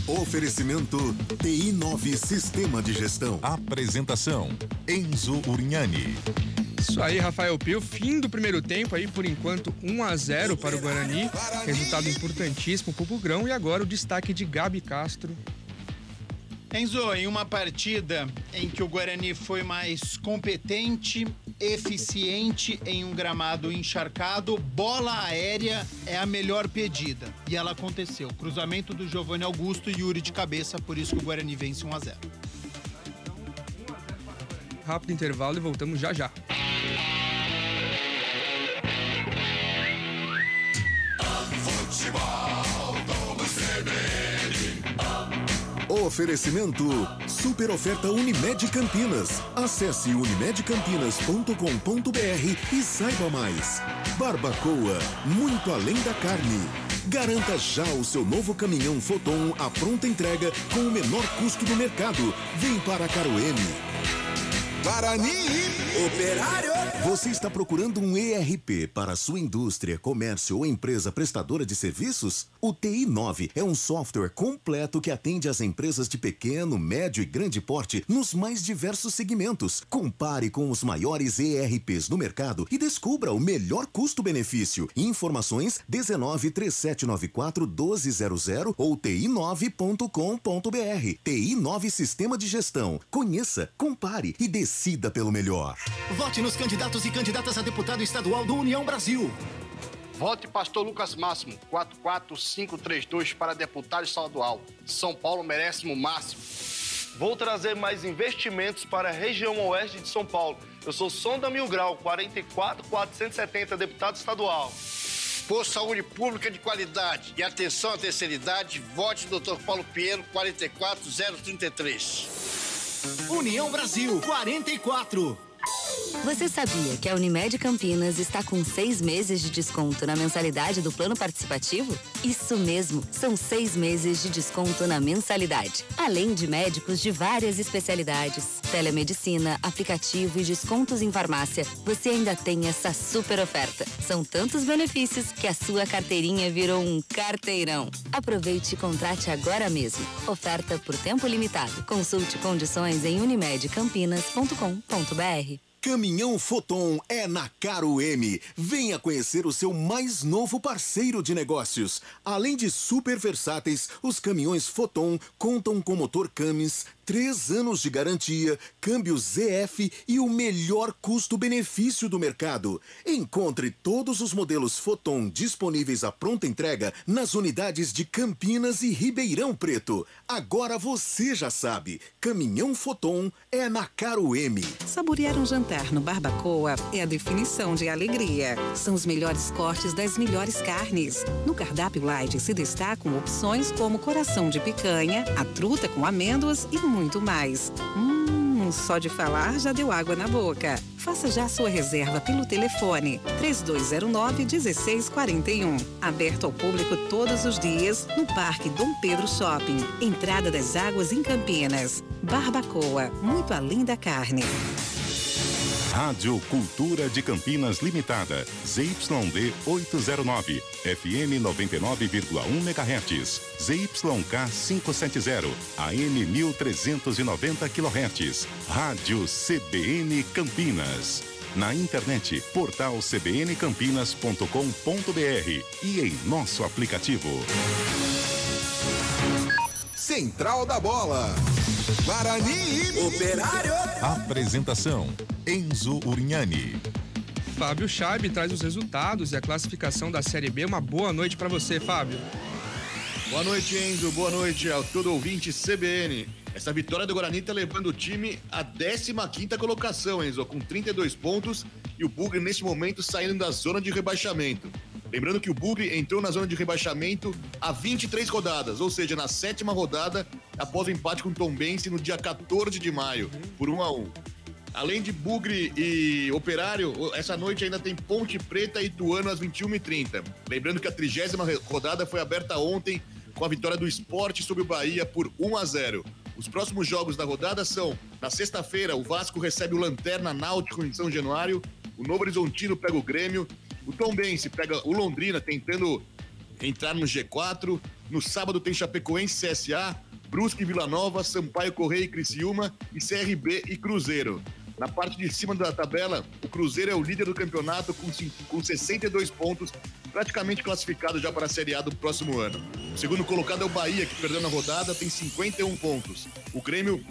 Oferecimento TI9 Sistema de Gestão. Apresentação: Enzo Urignani. Isso aí, Rafael Pio. Fim do primeiro tempo aí, por enquanto, 1-0 para o Guarani. Resultado importantíssimo para o Bugrão. E agora o destaque de Gabi Castro. Enzo, em uma partida em que o Guarani foi mais competente, eficiente em um gramado encharcado, bola aérea é a melhor pedida. E ela aconteceu. Cruzamento do Giovanni Augusto e Yuri de cabeça, por isso que o Guarani vence 1-0. Rápido intervalo e voltamos já já. Oferecimento Super Oferta Unimed Campinas. Acesse unimedcampinas.com.br e saiba mais. Barbacoa, muito além da carne. Garanta já o seu novo caminhão Foton à pronta entrega com o menor custo do mercado. Vem para Caroene. Guarani. Operário. Você está procurando um ERP para a sua indústria, comércio ou empresa prestadora de serviços? O TI9 é um software completo que atende às empresas de pequeno, médio e grande porte nos mais diversos segmentos. Compare com os maiores ERPs do mercado e descubra o melhor custo-benefício. Informações 19-3794-1200 ou ti9.com.br. TI9 Sistema de Gestão. Conheça, compare e decida pelo melhor. Vote nos candidatos e candidatas a deputado estadual do União Brasil. Vote Pastor Lucas Máximo, 44532 para deputado estadual. São Paulo merece o máximo. Vou trazer mais investimentos para a região oeste de São Paulo. Eu sou Sonda Mil Grau, 44470, deputado estadual. Por saúde pública de qualidade e atenção à terceira idade, vote Dr. Paulo Pinheiro, 44033. União Brasil, 44. Você sabia que a Unimed Campinas está com 6 meses de desconto na mensalidade do plano participativo? Isso mesmo, são 6 meses de desconto na mensalidade. Além de médicos de várias especialidades, telemedicina, aplicativo e descontos em farmácia, você ainda tem essa super oferta. São tantos benefícios que a sua carteirinha virou um carteirão. Aproveite e contrate agora mesmo. Oferta por tempo limitado. Consulte condições em unimedcampinas.com.br. Caminhão Foton é na Caro M. Venha conhecer o seu mais novo parceiro de negócios. Além de super versáteis, os caminhões Foton contam com motor Cummins, 3 anos de garantia, câmbio ZF e o melhor custo-benefício do mercado. Encontre todos os modelos Foton disponíveis à pronta entrega nas unidades de Campinas e Ribeirão Preto. Agora você já sabe, Caminhão Foton é na Caro M. Saborear um jantar no Barbacoa é a definição de alegria. São os melhores cortes das melhores carnes. No cardápio light se destacam opções como coração de picanha, a truta com amêndoas e muito mais. Só de falar já deu água na boca. Faça já sua reserva pelo telefone 3209-1641. Aberto ao público todos os dias no Parque Dom Pedro Shopping. Entrada das Águas em Campinas. Barbacoa, muito além da carne. Rádio Cultura de Campinas Limitada, ZYD 809, FM 99,1 MHz, ZYK 570, AM 1390 kHz, Rádio CBN Campinas. Na internet, portal cbncampinas.com.br e em nosso aplicativo. Central da Bola. Guarani Operário. Apresentação: Enzo Urignani. Fábio Chaib traz os resultados e a classificação da Série B. Uma boa noite para você, Fábio. Boa noite, Enzo. Boa noite ao todo ouvinte CBN. Essa vitória do Guarani está levando o time à 15ª colocação, Enzo, com 32 pontos e o Bugre nesse momento saindo da zona de rebaixamento. Lembrando que o Bugre entrou na zona de rebaixamento há 23 rodadas, ou seja, na 7ª rodada, após o empate com o Tombense no dia 14 de maio, por 1-1. Além de Bugre e Operário, essa noite ainda tem Ponte Preta e Ituano às 21h30. Lembrando que a 30ª rodada foi aberta ontem com a vitória do Sport sobre o Bahia por 1-0. Os próximos jogos da rodada são, na sexta-feira, o Vasco recebe o Lanterna Náutico em São Januário, o Novo Horizontino pega o Grêmio, o Tombense pega o Londrina tentando entrar no G4, no sábado tem Chapecoense CSA, Brusque e Vila Nova, Sampaio Correia e Criciúma e CRB e Cruzeiro. Na parte de cima da tabela, o Cruzeiro é o líder do campeonato com 62 pontos, praticamente classificado já para a Série A do próximo ano. O segundo colocado é o Bahia, que perdeu na rodada, tem 51 pontos. O Grêmio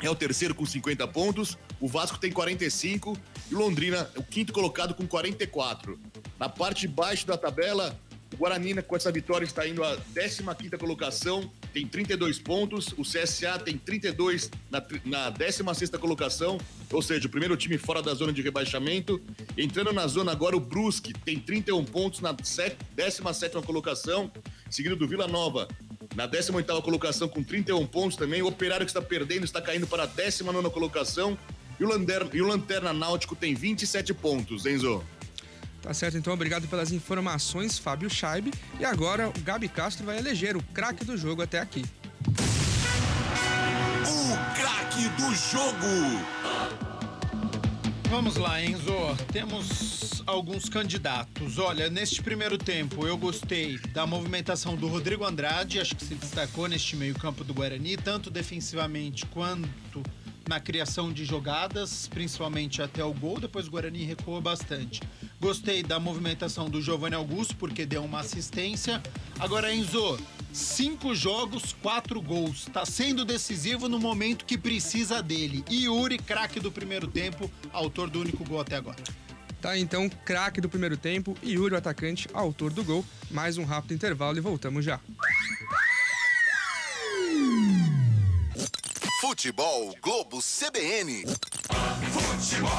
é o terceiro com 50 pontos, o Vasco tem 45 e o Londrina é o quinto colocado com 44. Na parte de baixo da tabela, o Guarani, com essa vitória, está indo à 15ª colocação, tem 32 pontos. O CSA tem 32 na 16ª colocação, ou seja, o primeiro time fora da zona de rebaixamento. Entrando na zona agora, o Brusque tem 31 pontos na 17ª colocação, seguido do Vila Nova na 18ª colocação com 31 pontos também. O Operário, que está perdendo, está caindo para a 19ª colocação. E o Lanterna Náutico tem 27 pontos, Enzo. Tá certo, então obrigado pelas informações, Fábio Chaib. E agora o Gabi Castro vai eleger o craque do jogo até aqui. O craque do jogo. Vamos lá, Enzo. Temos alguns candidatos. Olha, neste primeiro tempo eu gostei da movimentação do Rodrigo Andrade, acho que se destacou neste meio-campo do Guarani, tanto defensivamente quanto na criação de jogadas, principalmente até o gol. Depois o Guarani recuou bastante. Gostei da movimentação do Giovanni Augusto, porque deu uma assistência. Agora, Enzo, 5 jogos, 4 gols. Tá sendo decisivo no momento que precisa dele. Yuri, craque do primeiro tempo, autor do único gol até agora. Tá, então, craque do primeiro tempo, Yuri, o atacante, autor do gol. Mais um rápido intervalo e voltamos já. Futebol Globo CBN. Futebol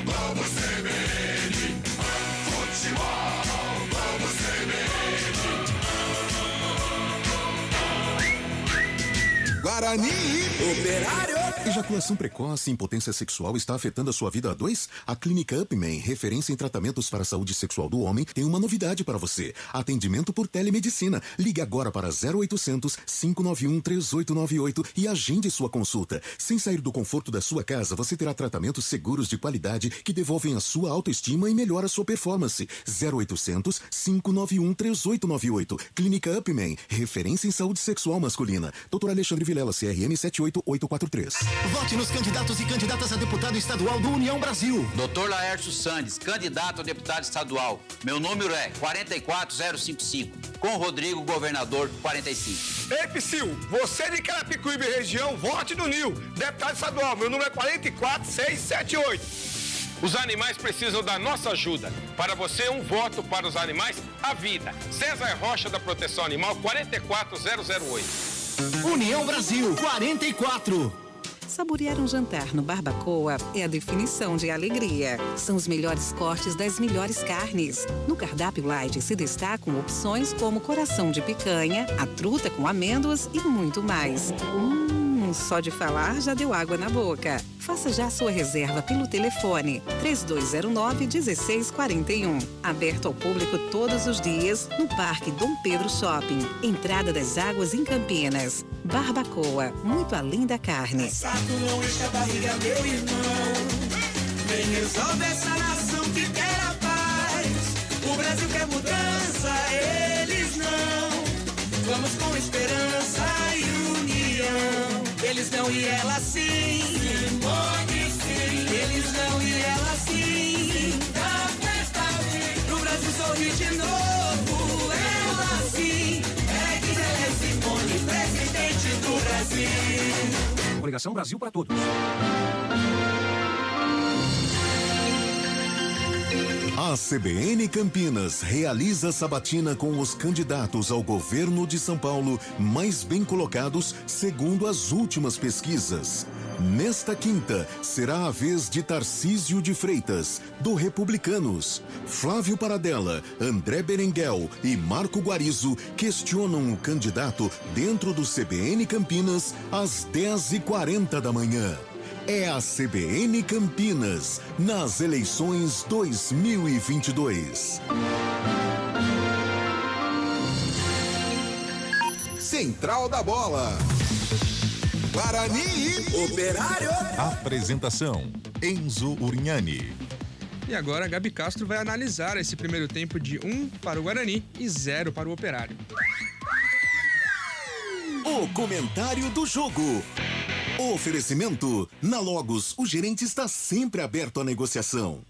Globo CBN. Futebol Globo CBN. Guarani Operário. Ejaculação precoce e impotência sexual está afetando a sua vida a dois? A Clínica Upman, referência em tratamentos para a saúde sexual do homem, tem uma novidade para você. Atendimento por telemedicina. Ligue agora para 0800 591 3898 e agende sua consulta. Sem sair do conforto da sua casa, você terá tratamentos seguros de qualidade que devolvem a sua autoestima e melhoram a sua performance. 0800 591 3898. Clínica Upman, referência em saúde sexual masculina. Dr. Alexandre Vilela, CRM 78843. Vote nos candidatos e candidatas a deputado estadual do União Brasil. Dr. Laércio Sandes, candidato a deputado estadual. Meu número é 44055. Com Rodrigo, governador, 45. Ei, Psyu, você de Carapicuíba e região, vote no NIL, deputado estadual. Meu número é 44678. Os animais precisam da nossa ajuda. Para você, um voto para os animais, a vida. César Rocha, da Proteção Animal, 44008. União Brasil, 44. Saborear um jantar no Barbacoa é a definição de alegria. São os melhores cortes das melhores carnes. No cardápio light se destacam opções como coração de picanha, a truta com amêndoas e muito mais. Só de falar já deu água na boca. Faça já sua reserva pelo telefone 3209-1641. Aberto ao público todos os dias no Parque Dom Pedro Shopping. Entrada das Águas em Campinas. Barbacoa, muito além da carne. Não enche a barriga, meu irmão. Vem resolve essa nação que quer a paz. O Brasil quer mudança, eles não. Vamos com esperança e união. Eles não e ela sim. Simone sim. Eles não e ela sim. Da festa vem. Pro Brasil sorrir de novo. Ela sim. É Guilherme Simone, presidente do Brasil. Coligação Brasil para todos. A CBN Campinas realiza sabatina com os candidatos ao governo de São Paulo mais bem colocados segundo as últimas pesquisas. Nesta quinta, será a vez de Tarcísio de Freitas, do Republicanos. Flávio Paradella, André Berenguel e Marco Guarizo questionam o candidato dentro do CBN Campinas às 10h40 da manhã. É a CBN Campinas, nas eleições 2022. Central da Bola. Guarani e Operário. Apresentação: Enzo Urignani. E agora a Gabi Castro vai analisar esse primeiro tempo de 1 para o Guarani e 0 para o Operário. O comentário do jogo. Oferecimento: na Logos, o gerente está sempre aberto à negociação.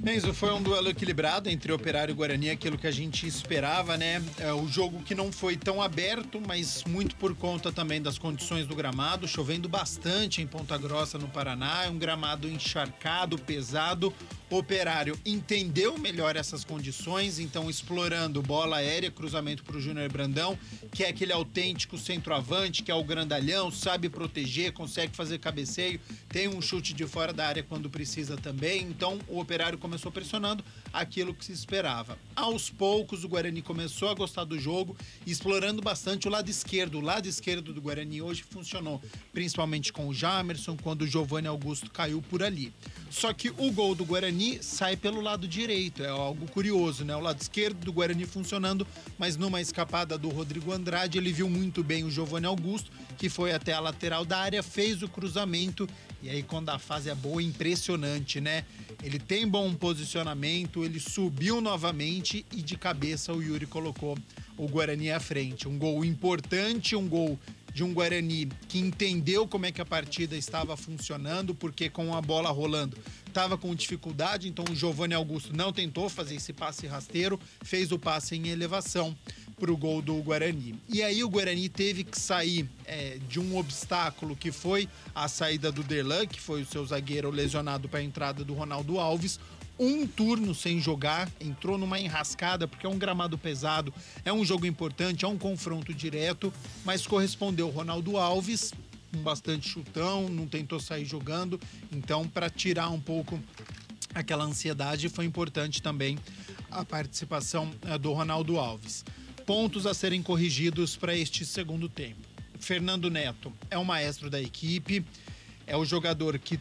Enzo, foi um duelo equilibrado entre Operário e Guarani, aquilo que a gente esperava, né? O jogo que não foi tão aberto, mas muito por conta também das condições do gramado, chovendo bastante em Ponta Grossa, no Paraná, é um gramado encharcado, pesado. Operário entendeu melhor essas condições, então explorando bola aérea, cruzamento para o Júnior Brandão, que é aquele autêntico centroavante, que é o grandalhão, sabe proteger, consegue fazer cabeceio, tem um chute de fora da área quando precisa também, então o Operário começou pressionando aquilo que se esperava. Aos poucos o Guarani começou a gostar do jogo, explorando bastante o lado esquerdo. O lado esquerdo do Guarani hoje funcionou, principalmente com o Jamerson, quando o Giovanni Augusto caiu por ali. Só que o gol do Guarani sai pelo lado direito, é algo curioso, né? O lado esquerdo do Guarani funcionando, mas numa escapada do Rodrigo Andrade, ele viu muito bem o Giovanni Augusto, que foi até a lateral da área, fez o cruzamento, e aí quando a fase é boa, impressionante, né? Ele tem bom posicionamento, ele subiu novamente e de cabeça o Yuri colocou o Guarani à frente. Um gol importante, um gol de um Guarani que entendeu como é que a partida estava funcionando, porque com a bola rolando estava com dificuldade, então o Giovanni Augusto não tentou fazer esse passe rasteiro, fez o passe em elevação para o gol do Guarani. E aí o Guarani teve que sair de um obstáculo que foi a saída do Derlan, que foi o seu zagueiro lesionado para a entrada do Ronaldo Alves, um turno sem jogar, entrou numa enrascada, porque é um gramado pesado, é um jogo importante, é um confronto direto, mas correspondeu o Ronaldo Alves, com bastante chutão, não tentou sair jogando, então para tirar um pouco aquela ansiedade foi importante também a participação do Ronaldo Alves. Pontos a serem corrigidos para este segundo tempo. Fernando Neto é o maestro da equipe, é o jogador que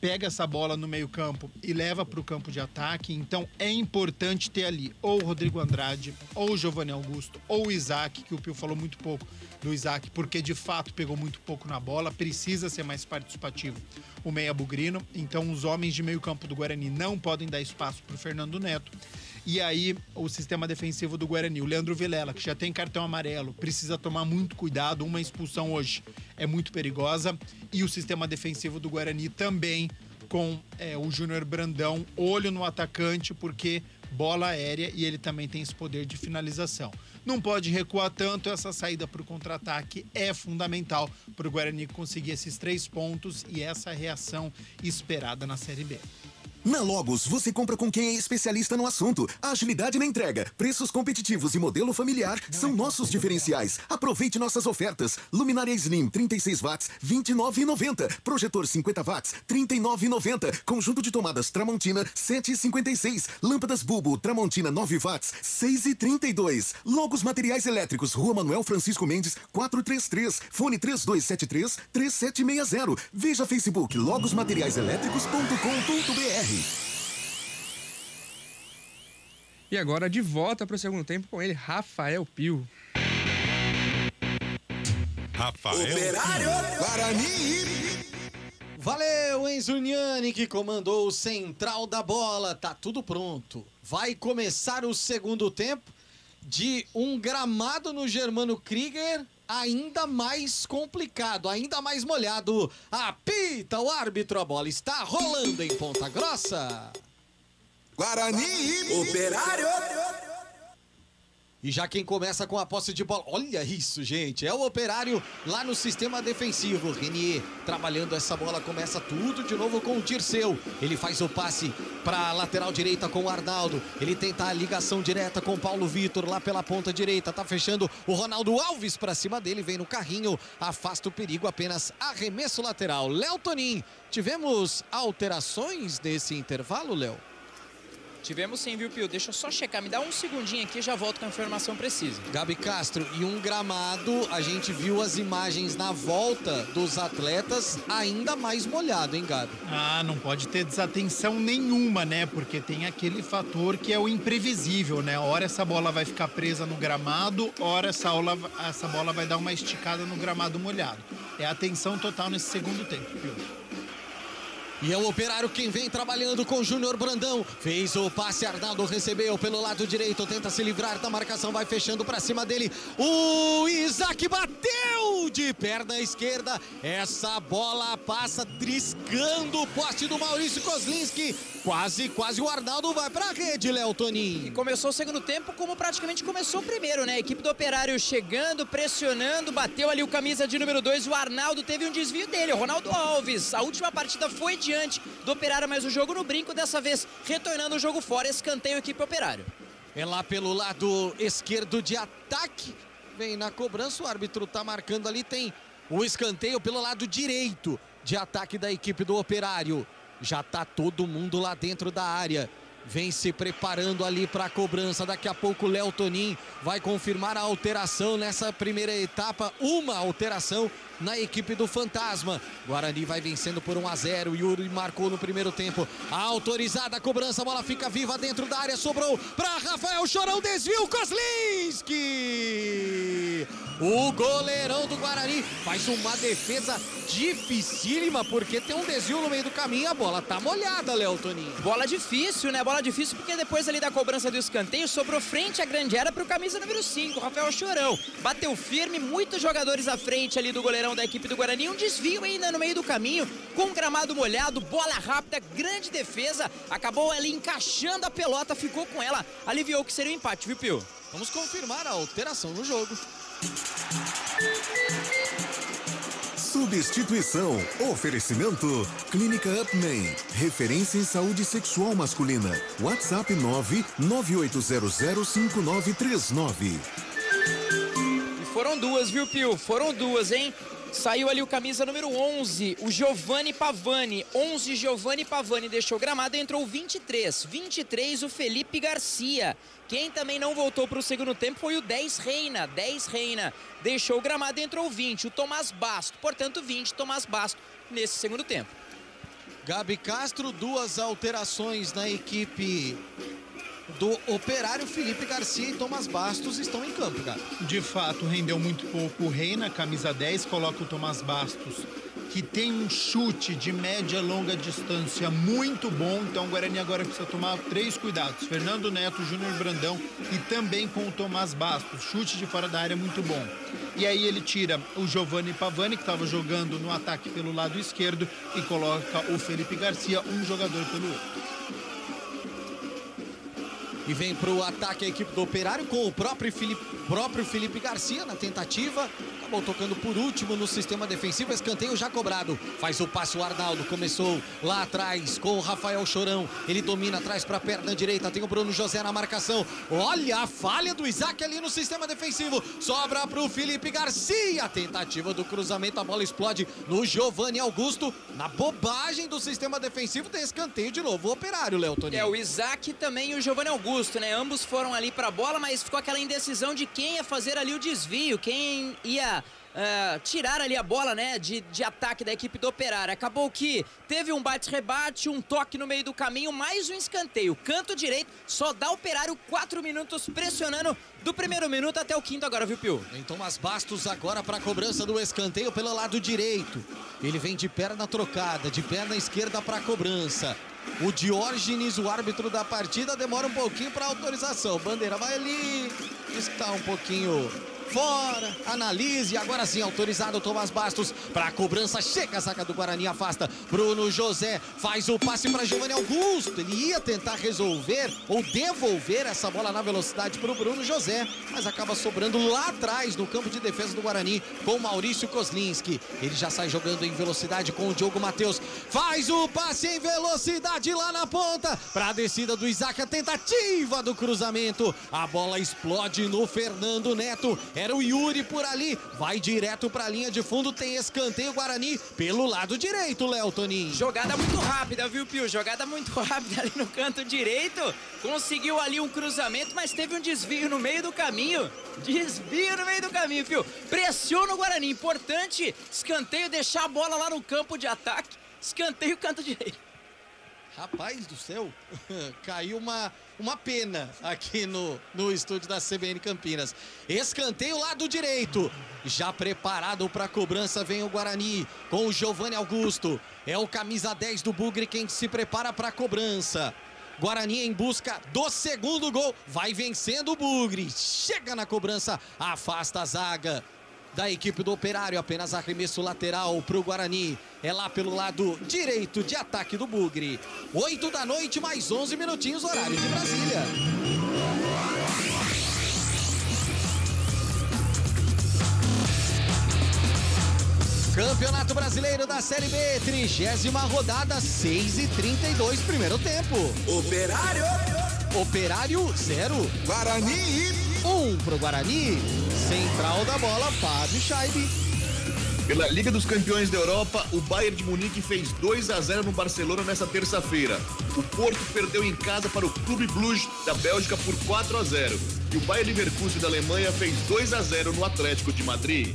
pega essa bola no meio-campo e leva para o campo de ataque. Então é importante ter ali ou o Rodrigo Andrade, ou o Giovanni Augusto, ou o Isaac, que o Pio falou muito pouco do Isaac, porque de fato pegou muito pouco na bola, precisa ser mais participativo o Meia Bugrino. Então os homens de meio-campo do Guarani não podem dar espaço para o Fernando Neto. E aí o sistema defensivo do Guarani, o Leandro Vilela, que já tem cartão amarelo, precisa tomar muito cuidado. Uma expulsão hoje é muito perigosa. E o sistema defensivo do Guarani também, com o Júnior Brandão, olho no atacante, porque bola aérea e ele também tem esse poder de finalização. Não pode recuar tanto, essa saída para o contra-ataque é fundamental para o Guarani conseguir esses 3 pontos e essa reação esperada na Série B. Na Logos, você compra com quem é especialista no assunto. A agilidade na entrega, preços competitivos e modelo familiar são nossos diferenciais. Aproveite nossas ofertas. Luminária Slim 36 watts, R$ 29,90. Projetor 50 watts, R$ 39,90. Conjunto de tomadas Tramontina, R$ 7,56. Lâmpadas Bulbo Tramontina 9 watts, R$ 6,32. Logos Materiais Elétricos, Rua Manuel Francisco Mendes, 433. Fone 3273-3760. Veja Facebook logosmateriaiselétricos.com.br. E agora de volta para o segundo tempo com ele, Rafael Pio. Operário Guarani. Valeu, Enzo Niani, que comandou o central da bola. Tá tudo pronto. Vai começar o segundo tempo de um gramado no Germano Krieger ainda mais complicado, ainda mais molhado. Apita o árbitro, a bola está rolando em Ponta Grossa. Guarani, Operário. E já quem começa com a posse de bola, olha isso, gente, é o Operário lá no sistema defensivo. Renier trabalhando essa bola, começa tudo de novo com o Dirceu. Ele faz o passe para a lateral direita com o Arnaldo. Ele tenta a ligação direta com o Paulo Vitor lá pela ponta direita. Tá fechando o Ronaldo Alves para cima dele, vem no carrinho, afasta o perigo, apenas arremesso lateral. Léo Tonin, tivemos alterações nesse intervalo, Léo? Tivemos sim, viu, Pio? Deixa eu só checar, me dá um segundinho aqui e já volto com a informação precisa. Gabi Castro, e um gramado, a gente viu as imagens na volta dos atletas ainda mais molhado, hein, Gabi? Ah, não pode ter desatenção nenhuma, né? Porque tem aquele fator que é o imprevisível, né? Ora essa bola vai ficar presa no gramado, ora essa bola vai dar uma esticada no gramado molhado. É atenção total nesse segundo tempo, Pio. E é o Operário quem vem trabalhando com o Júnior Brandão. Fez o passe, Arnaldo recebeu pelo lado direito, tenta se livrar da marcação, vai fechando pra cima dele. O Isaac bateu de perna esquerda. Essa bola passa triscando o poste do Maurício Kozlinski. Quase o Arnaldo vai pra rede, Léo Tonin. E começou o segundo tempo como praticamente começou o primeiro, né? A equipe do Operário chegando, pressionando, bateu ali o camisa de número 2, o Arnaldo teve um desvio dele, o Ronaldo Alves. A última partida foi diante do Operário, mas o jogo no brinco, dessa vez retornando o jogo fora, escanteio equipe Operário. É lá pelo lado esquerdo de ataque, vem na cobrança, o árbitro tá marcando ali, tem o escanteio pelo lado direito de ataque da equipe do Operário. Já tá todo mundo lá dentro da área. Vem se preparando ali para a cobrança. Daqui a pouco o Léo Tonin vai confirmar a alteração nessa primeira etapa. Uma alteração na equipe do Fantasma. Guarani vai vencendo por 1-0. Yuri marcou no primeiro tempo. Autorizada a cobrança. A bola fica viva dentro da área. Sobrou para Rafael Chorão. Desvio Kozlinski. O goleirão do Guarani faz uma defesa dificílima, porque tem um desvio no meio do caminho. A bola tá molhada, Léo Tonin. Bola difícil, né? Bola difícil porque depois ali da cobrança do escanteio sobrou frente à grande área pro camisa número 5, Rafael Chorão. Bateu firme, muitos jogadores à frente ali do goleirão da equipe do Guarani. Um desvio ainda no meio do caminho, com gramado molhado, bola rápida, grande defesa. Acabou ali encaixando a pelota, ficou com ela, aliviou que seria um empate, viu, Pio? Vamos confirmar a alteração no jogo. Substituição. Oferecimento. Clínica Upman. Referência em saúde sexual masculina. WhatsApp 998005939. E foram duas, viu, Pio? Foram duas, hein? Saiu ali o camisa número 11, o Giovanni Pavani. 11, Giovanni Pavani deixou o gramado, entrou o 23. 23, o Felipe Garcia. Quem também não voltou para o segundo tempo foi o 10 Reina. 10 Reina deixou o gramado, entrou o 20, o Tomás Basto. Portanto, 20, Tomás Basto nesse segundo tempo. Gabi Castro, 2 alterações na equipe do Operário. Felipe Garcia e Tomás Bastos estão em campo, cara. De fato, rendeu muito pouco o Reina, camisa 10, coloca o Tomás Bastos, que tem um chute de média e longa distância muito bom, então o Guarani agora precisa tomar 3 cuidados. Fernando Neto, Júnior Brandão e também com o Tomás Bastos, chute de fora da área muito bom. E aí ele tira o Giovanni Pavani, que estava jogando no ataque pelo lado esquerdo, e coloca o Felipe Garcia, um jogador pelo outro. E vem para o ataque a equipe do Operário com o próprio Felipe Garcia na tentativa. Acabou tocando por último no sistema defensivo. Escanteio já cobrado. Faz o passe o Arnaldo. Começou lá atrás com o Rafael Chorão. Ele domina atrás para a perna direita. Tem o Bruno José na marcação. Olha a falha do Isaac ali no sistema defensivo. Sobra para o Felipe Garcia. Tentativa do cruzamento. A bola explode no Giovanni Augusto. Na bobagem do sistema defensivo tem escanteio de novo. O Operário, Léo Toninho. O Isaac também e o Giovanni Augusto, né? Ambos foram ali para a bola, mas ficou aquela indecisão de quem ia fazer ali o desvio, quem ia tirar ali a bola, né, de ataque da equipe do Operário. Acabou que teve um bate-rebate, um toque no meio do caminho, mais um escanteio. Canto direito, só dá Operário 4 minutos pressionando do primeiro minuto até o quinto agora, viu, Pio? Vem Tomás Bastos agora para a cobrança do escanteio pelo lado direito. Ele vem de perna trocada, de perna esquerda para a cobrança. O Diógenes, o árbitro da partida, demora um pouquinho para autorização. Bandeira vai ali, está um pouquinho fora, analise, agora sim autorizado o Tomás Bastos para a cobrança, chega a zaga do Guarani, afasta, Bruno José faz o passe para Giovanni Augusto, ele ia tentar resolver ou devolver essa bola na velocidade para o Bruno José, mas acaba sobrando lá atrás no campo de defesa do Guarani com o Maurício Kozlinski, ele já sai jogando em velocidade com o Diogo Matheus, faz o passe em velocidade lá na ponta, para a descida do Isaac, a tentativa do cruzamento, a bola explode no Fernando Neto, era o Yuri por ali, vai direto para a linha de fundo, tem escanteio Guarani pelo lado direito, Léo Toninho. Jogada muito rápida, viu, Pio? Jogada muito rápida ali no canto direito, conseguiu ali um cruzamento, mas teve um desvio no meio do caminho, Pio. Pressiona o Guarani, importante, escanteio, deixar a bola lá no campo de ataque, escanteio canto direito. Rapaz do céu, caiu uma pena aqui no estúdio da CBN Campinas. Escanteio lado direito, já preparado para a cobrança vem o Guarani com o Giovanni Augusto. É o camisa 10 do Bugre quem se prepara para a cobrança. Guarani em busca do segundo gol, vai vencendo o Bugre, chega na cobrança, afasta a zaga da equipe do Operário, apenas arremesso lateral para o Guarani, é lá pelo lado direito de ataque do Bugre. 8 da noite, mais 11 minutinhos, horário de Brasília. Campeonato Brasileiro da Série B, 30ª rodada, 6h32, primeiro tempo. Operário 0, Guarani 1 pro Guarani. Central da bola, Fábio Scheibe. Pela Liga dos Campeões da Europa, o Bayern de Munique fez 2-0 no Barcelona nesta terça-feira. O Porto perdeu em casa para o Clube Bruges da Bélgica por 4-0. E o Bayer Leverkusen da Alemanha fez 2-0 no Atlético de Madrid.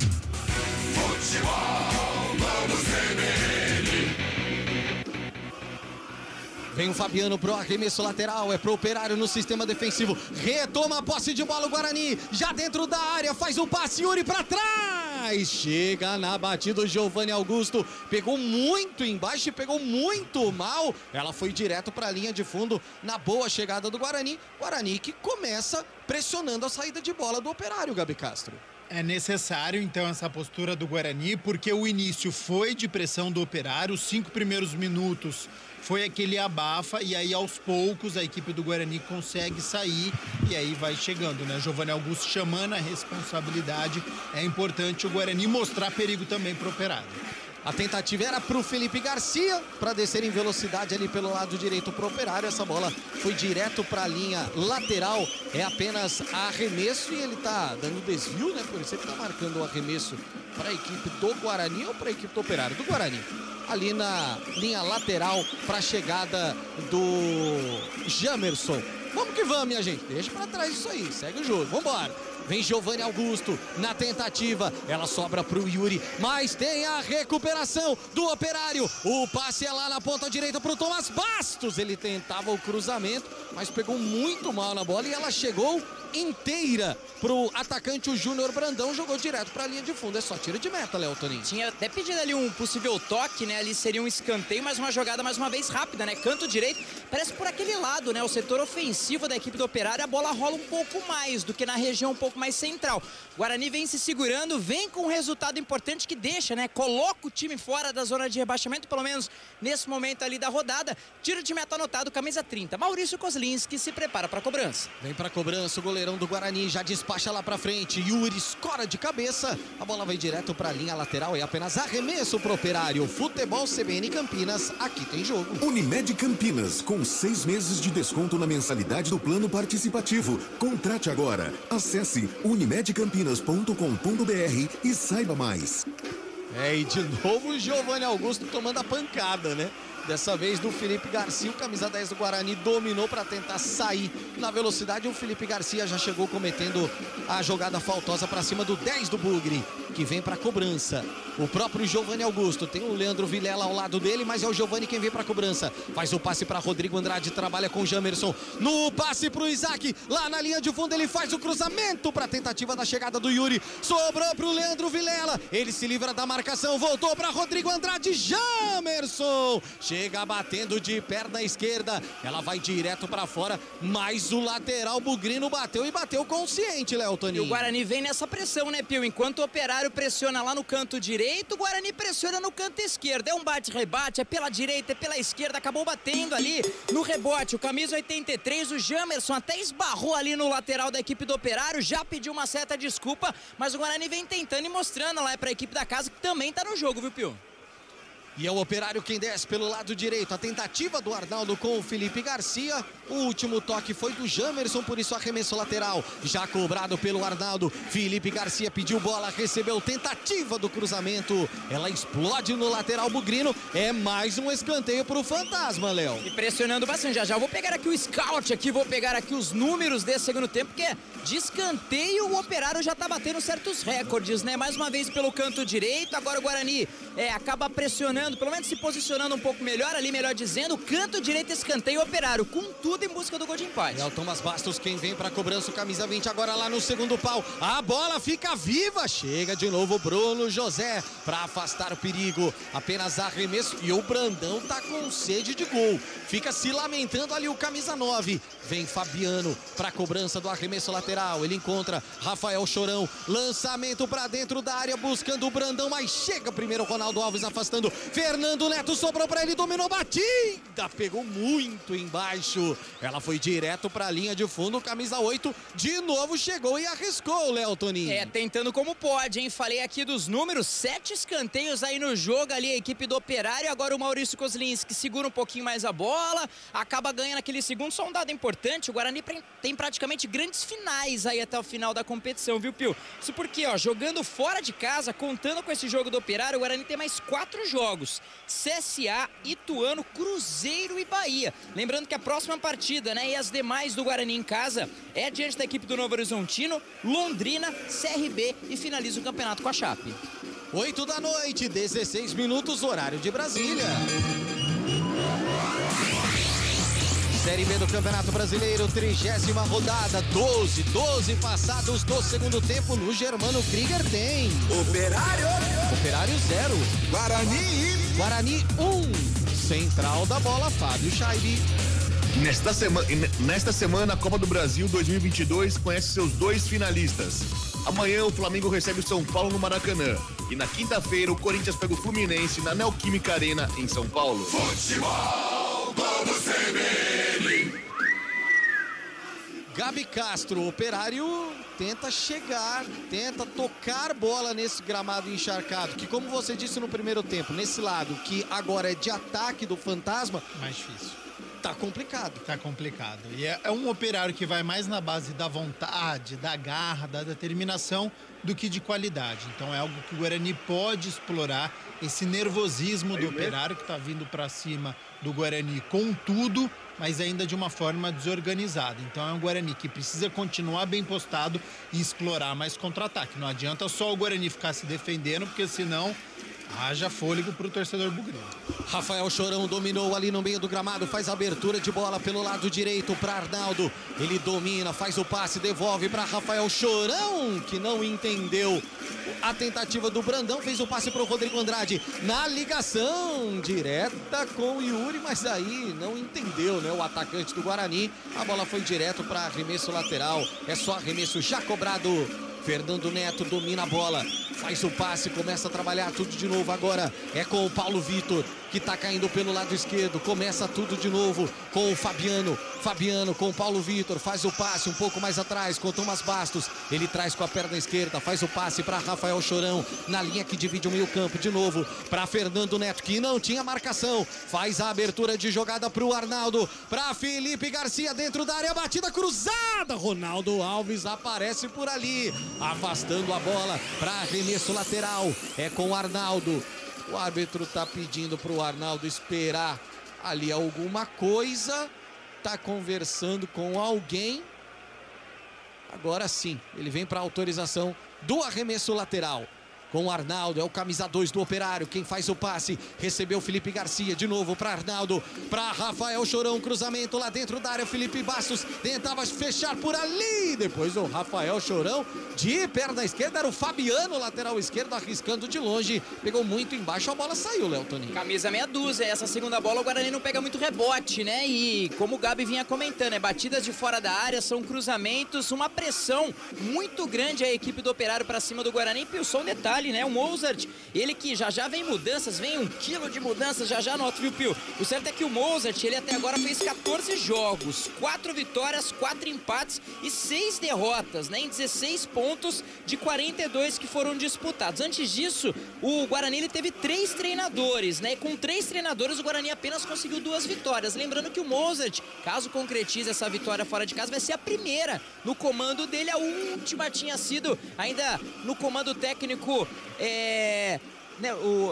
Vem o Fabiano pro arremesso lateral, é pro Operário no sistema defensivo, retoma a posse de bola o Guarani, já dentro da área, faz o passe, Yuri pra trás, chega na batida o Giovanni Augusto, pegou muito embaixo e pegou muito mal, ela foi direto pra linha de fundo, na boa chegada do Guarani, Guarani que começa pressionando a saída de bola do Operário, Gabi Castro. É necessário, então, essa postura do Guarani, porque o início foi de pressão do Operário, os 5 primeiros minutos foi aquele abafa, e aí aos poucos a equipe do Guarani consegue sair, e aí vai chegando, né? Giovanni Augusto chamando a responsabilidade, é importante o Guarani mostrar perigo também pro Operário. A tentativa era pro Felipe Garcia, para descer em velocidade ali pelo lado direito pro Operário. Essa bola foi direto para a linha lateral. É apenas arremesso e ele tá dando desvio, né? Por isso ele tá marcando o arremesso para a equipe do Guarani ou para a equipe do Operário? Do Guarani. Ali na linha lateral para a chegada do Jamerson. Vamos que vamos, minha gente. Deixa para trás isso aí. Segue o jogo. Vambora. Vem Giovanni Augusto na tentativa. Ela sobra pro Yuri, mas tem a recuperação do Operário. O passe é lá na ponta direita pro Thomas Bastos. Ele tentava o cruzamento, mas pegou muito mal na bola e ela chegou inteira pro atacante, o Júnior Brandão. Jogou direto pra linha de fundo. É só tiro de meta, Léo Toninho. Tinha até pedido ali um possível toque, né? Ali seria um escanteio, mas uma jogada mais uma vez rápida, né? Canto direito, parece por aquele lado, né? O setor ofensivo da equipe do Operário, a bola rola um pouco mais do que na região um pouco mais central. Guarani vem se segurando, vem com um resultado importante que deixa, né? Coloca o time fora da zona de rebaixamento, pelo menos nesse momento ali da rodada. Tiro de meta anotado, camisa 30. Maurício Kozlinski se prepara para a cobrança. Vem para a cobrança o goleirão do Guarani, já despacha lá para frente. Yuri escora de cabeça. A bola vai direto para a linha lateral. É apenas arremesso pro Operário. Futebol CBN Campinas, aqui tem jogo. Unimed Campinas, com 6 meses de desconto na mensalidade do plano participativo. Contrate agora. Acesse unimedcampinas.com.br e saiba mais. E de novo o Giovanni Augusto tomando a pancada, né? Dessa vez do Felipe Garcia, o camisa 10 do Guarani dominou para tentar sair na velocidade. O Felipe Garcia já chegou cometendo a jogada faltosa para cima do 10 do Bugre, que vem para a cobrança. O próprio Giovanni Augusto, tem o Leandro Vilela ao lado dele, mas é o Giovanni quem vem para a cobrança. Faz o passe para Rodrigo Andrade, trabalha com o Jamerson. No passe para o Isaac, lá na linha de fundo ele faz o cruzamento para a tentativa da chegada do Yuri. Sobrou para o Leandro Vilela, ele se livra da marcação, voltou para Rodrigo Andrade, Jamerson. Chega batendo de perna esquerda, ela vai direto para fora, mas o lateral Bugrino bateu e bateu consciente, Léo Toninho. E o Guarani vem nessa pressão, né, Pio? Enquanto o Operário pressiona lá no canto direito, o Guarani pressiona no canto esquerdo. É um bate-rebate, é pela direita, é pela esquerda, acabou batendo ali no rebote. O camisa 83, o Jamerson, até esbarrou ali no lateral da equipe do Operário, já pediu uma certa desculpa, mas o Guarani vem tentando e mostrando lá para a equipe da casa que também tá no jogo, viu, Pio? E é o Operário quem desce pelo lado direito. A tentativa do Arnaldo com o Felipe Garcia. O último toque foi do Jamerson, por isso arremesso lateral. Já cobrado pelo Arnaldo. Felipe Garcia pediu bola, recebeu tentativa do cruzamento. Ela explode no lateral bugrino. É mais um escanteio pro Fantasma, Léo. E pressionando bastante. Já vou pegar aqui o scout, vou pegar aqui os números desse segundo tempo, porque de escanteio o Operário já tá batendo certos recordes, né? Mais uma vez pelo canto direito. Agora o Guarani acaba pressionando, pelo menos se posicionando um pouco melhor ali, melhor dizendo, canto direito, escanteio, Operário, com tudo em busca do gol de empate. É o Thomas Bastos quem vem pra cobrança, o camisa 20 agora lá no segundo pau, a bola fica viva, chega de novo o Bruno José pra afastar o perigo, apenas arremesso e o Brandão tá com sede de gol, fica se lamentando ali o camisa 9, vem Fabiano pra cobrança do arremesso lateral, ele encontra Rafael Chorão, lançamento pra dentro da área buscando o Brandão, mas chega primeiro o Ronaldo Alves afastando, Fernando Neto sobrou pra ele, dominou, batida, pegou muito embaixo, ela foi direto pra linha de fundo, camisa 8, de novo chegou e arriscou, Léo Toninho. Tentando como pode, hein, falei aqui dos números, 7 escanteios aí no jogo ali, a equipe do Operário, agora o Maurício Kozlinski segura um pouquinho mais a bola, acaba ganhando aquele segundo, só um dado importante, o Guarani tem praticamente grandes finais aí até o final da competição, viu, Pio? Isso porque, jogando fora de casa, contando com esse jogo do Operário, o Guarani tem mais 4 jogos, CSA, Ituano, Cruzeiro e Bahia. Lembrando que a próxima partida, né, e as demais do Guarani em casa, é diante da equipe do Novo Horizontino, Londrina, CRB e finaliza o campeonato com a Chape. 8 da noite, 16 minutos, horário de Brasília. Série B do Campeonato Brasileiro, 30ª rodada, 12 passados do segundo tempo no Germano Krieger tem. Operário 0. Guarani 1. Central da bola, Fábio Scheibe. Nesta semana, a Copa do Brasil 2022 conhece seus 2 finalistas. Amanhã o Flamengo recebe o São Paulo no Maracanã. E na quinta-feira o Corinthians pega o Fluminense na Neoquímica Arena em São Paulo. Futebol, vamos CBN. Gabi Castro, o Operário tenta chegar, tenta tocar bola nesse gramado encharcado, que como você disse no primeiro tempo, nesse lado que agora é de ataque do Fantasma, mais difícil. Tá complicado. Tá complicado. E é um Operário que vai mais na base da vontade, da garra, da determinação, do que de qualidade. Então é algo que o Guarani pode explorar, esse nervosismo do Operário que tá vindo para cima do Guarani com tudo, mas ainda de uma forma desorganizada. Então é um Guarani que precisa continuar bem postado e explorar mais contra-ataque. Não adianta só o Guarani ficar se defendendo, porque senão haja fôlego pro torcedor bugrino. Rafael Chorão dominou ali no meio do gramado, faz a abertura de bola pelo lado direito para Arnaldo. Ele domina, faz o passe, devolve para Rafael Chorão, que não entendeu a tentativa do Brandão, fez o passe para o Rodrigo Andrade na ligação direta com o Yuri, mas aí não entendeu, né? O atacante do Guarani, a bola foi direto para arremesso lateral, é só arremesso já cobrado. Fernando Neto domina a bola, faz o passe, começa a trabalhar tudo de novo agora. É com o Paulo Vitor, que tá caindo pelo lado esquerdo. Começa tudo de novo com o Fabiano. Fabiano com o Paulo Vitor, faz o passe um pouco mais atrás com o Thomas Bastos. Ele traz com a perna esquerda, faz o passe para Rafael Chorão, na linha que divide o meio campo de novo. Para Fernando Neto, que não tinha marcação. Faz a abertura de jogada para o Arnaldo. Para Felipe Garcia dentro da área, batida cruzada. Ronaldo Alves aparece por ali, afastando a bola para arremesso lateral. É com o Arnaldo. O árbitro tá pedindo para o Arnaldo esperar ali alguma coisa. Tá conversando com alguém. Agora sim, ele vem para autorização do arremesso lateral. Com o Arnaldo, é o camisa 2 do Operário, quem faz o passe, recebeu Felipe Garcia, de novo para Arnaldo, para Rafael Chorão, cruzamento lá dentro da área, Felipe Bastos tentava fechar por ali, depois o Rafael Chorão, de perna esquerda, era o Fabiano, lateral esquerdo, arriscando de longe, pegou muito embaixo, a bola saiu, Léo Toninho. Camisa meia dúzia, essa segunda bola o Guarani não pega muito rebote, né, e como o Gabi vinha comentando, é batidas de fora da área, são cruzamentos, uma pressão muito grande a equipe do Operário para cima do Guarani, e só um detalhe, né? O Mozart, ele que já vem mudanças, vem 1 quilo de mudanças, já nota, viu, Pio? O certo é que o Mozart, ele até agora fez 14 jogos, 4 vitórias, 4 empates e 6 derrotas, né? Em 16 pontos de 42 que foram disputados. Antes disso, o Guarani, ele teve 3 treinadores, né? E com 3 treinadores, o Guarani apenas conseguiu 2 vitórias. Lembrando que o Mozart, caso concretize essa vitória fora de casa, vai ser a primeira no comando dele. A última tinha sido ainda no comando técnico.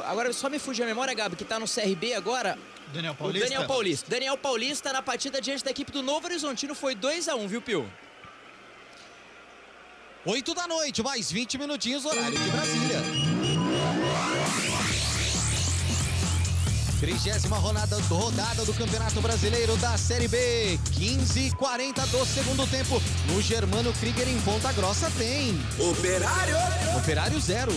Agora só me fugiu a memória, Gabi, que tá no CRB agora. Daniel Paulista. Daniel Paulista na partida diante da equipe do Novo Horizontino foi 2-1, viu, Pio? 8 da noite, mais 20 minutinhos, horário de Brasília. 30ª rodada do Campeonato Brasileiro da Série B. 15h40 do segundo tempo. No Germano Krieger, em Ponta Grossa, tem Operário 0.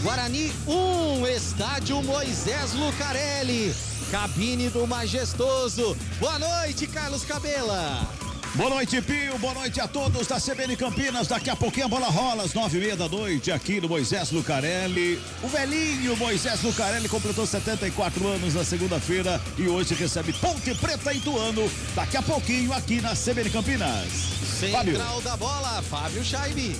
Guarani 1. Estádio Moisés Lucarelli. Cabine do Majestoso. Boa noite, Carlos Cabela. Boa noite, Pio. Boa noite a todos da CBN Campinas. Daqui a pouquinho a bola rola às 9h30 da noite aqui no Moisés Lucarelli. O velhinho Moisés Lucarelli completou 74 anos na segunda-feira e hoje recebe Ponte Preta e Ituano. Daqui a pouquinho aqui na CBN Campinas. Central da bola, Fábio Scheibe.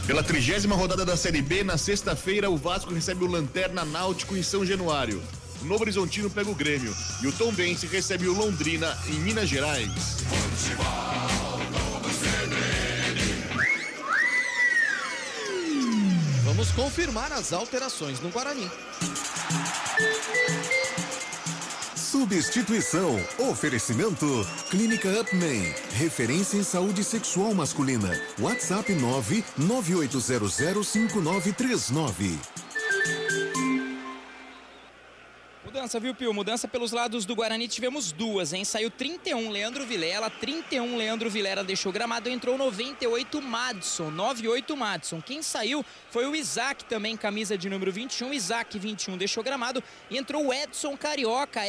Pela 30ª rodada da Série B, na sexta-feira, o Vasco recebe o Lanterna Náutico em São Januário. O Novo Horizontino pega o Grêmio e o Tombense recebe o Londrina em Minas Gerais. Vamos confirmar as alterações no Guarani. Substituição. Oferecimento. Clínica Upman. Referência em saúde sexual masculina. WhatsApp 998005939. Mudança, viu, Pio? Mudança pelos lados do Guarani, tivemos 2, hein? Saiu 31, Leandro Vilela, 31, Leandro Vilela deixou gramado, entrou 98, Madison, 98, Madison. Quem saiu foi o Isaac também, camisa de número 21, Isaac 21 deixou gramado, e entrou o Edson Carioca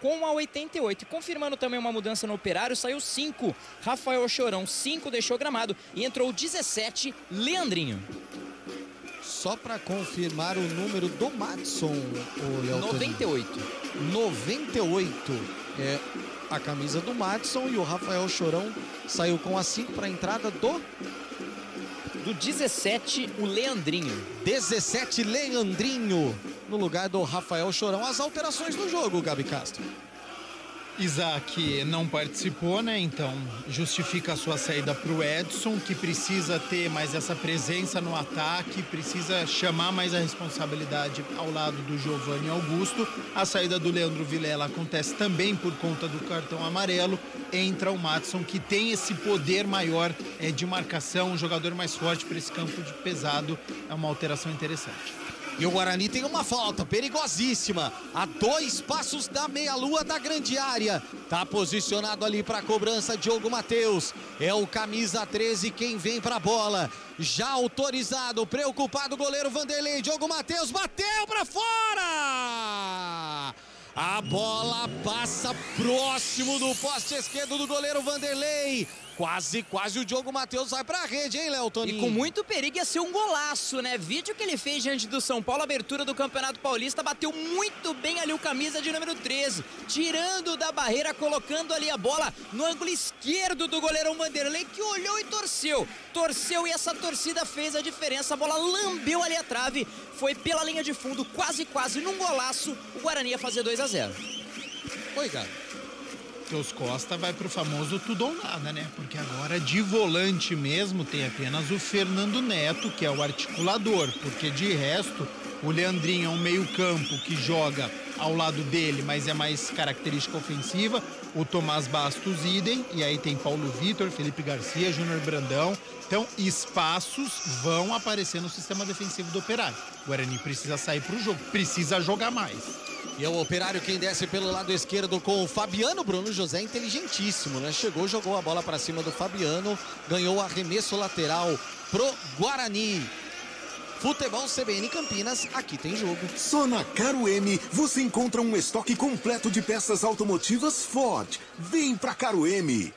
com a 88. E confirmando também uma mudança no Operário, saiu 5, Rafael Chorão, 5 deixou gramado, e entrou o 17, Leandrinho. Só para confirmar o número do Madison, o Léo 98. 98. a camisa do Madison e o Rafael Chorão saiu com a 5 para a entrada do 17, o Leandrinho. 17, Leandrinho, no lugar do Rafael Chorão. As alterações no jogo, Gabi Castro. Isaac não participou, né? Então justifica a sua saída para o Edson, que precisa ter mais essa presença no ataque, precisa chamar mais a responsabilidade ao lado do Giovanni Augusto. A saída do Leandro Vilela acontece também por conta do cartão amarelo. Entra o Madison, que tem esse poder maior de marcação, um jogador mais forte para esse campo de pesado. É uma alteração interessante. E o Guarani tem uma falta perigosíssima, a 2 passos da meia-lua da grande área. Tá posicionado ali para a cobrança Diogo Matheus. É o camisa 13 quem vem para a bola. Já autorizado, preocupado o goleiro Vanderlei. Diogo Matheus bateu para fora! A bola passa próximo do poste esquerdo do goleiro Vanderlei. Quase o Diogo Matheus vai pra rede, hein, Léo Toninho? E com muito perigo ia ser um golaço, né? Vídeo que ele fez diante do São Paulo, abertura do Campeonato Paulista, bateu muito bem ali o camisa de número 13, tirando da barreira, colocando ali a bola no ângulo esquerdo do goleirão Vanderlei, que olhou e torceu. Torceu e essa torcida fez a diferença, a bola lambeu ali a trave, foi pela linha de fundo, quase num golaço, o Guarani ia fazer 2-0. Oi, Gabi. Matheus Costa vai pro famoso tudo ou nada, né? Porque agora de volante mesmo tem apenas o Fernando Neto, que é o articulador, porque de resto o Leandrinho é um meio-campo que joga ao lado dele, mas é mais característica ofensiva. O Tomás Bastos idem, e aí tem Paulo Vitor, Felipe Garcia, Júnior Brandão. Então, espaços vão aparecer no sistema defensivo do Operário. O Guarani precisa sair pro jogo, precisa jogar mais. E é o Operário quem desce pelo lado esquerdo com o Fabiano. Bruno José inteligentíssimo, né? Chegou, jogou a bola para cima do Fabiano, ganhou o arremesso lateral pro Guarani. Futebol CBN Campinas, aqui tem jogo. Só na Caro M você encontra um estoque completo de peças automotivas Ford. Vem pra Caro M.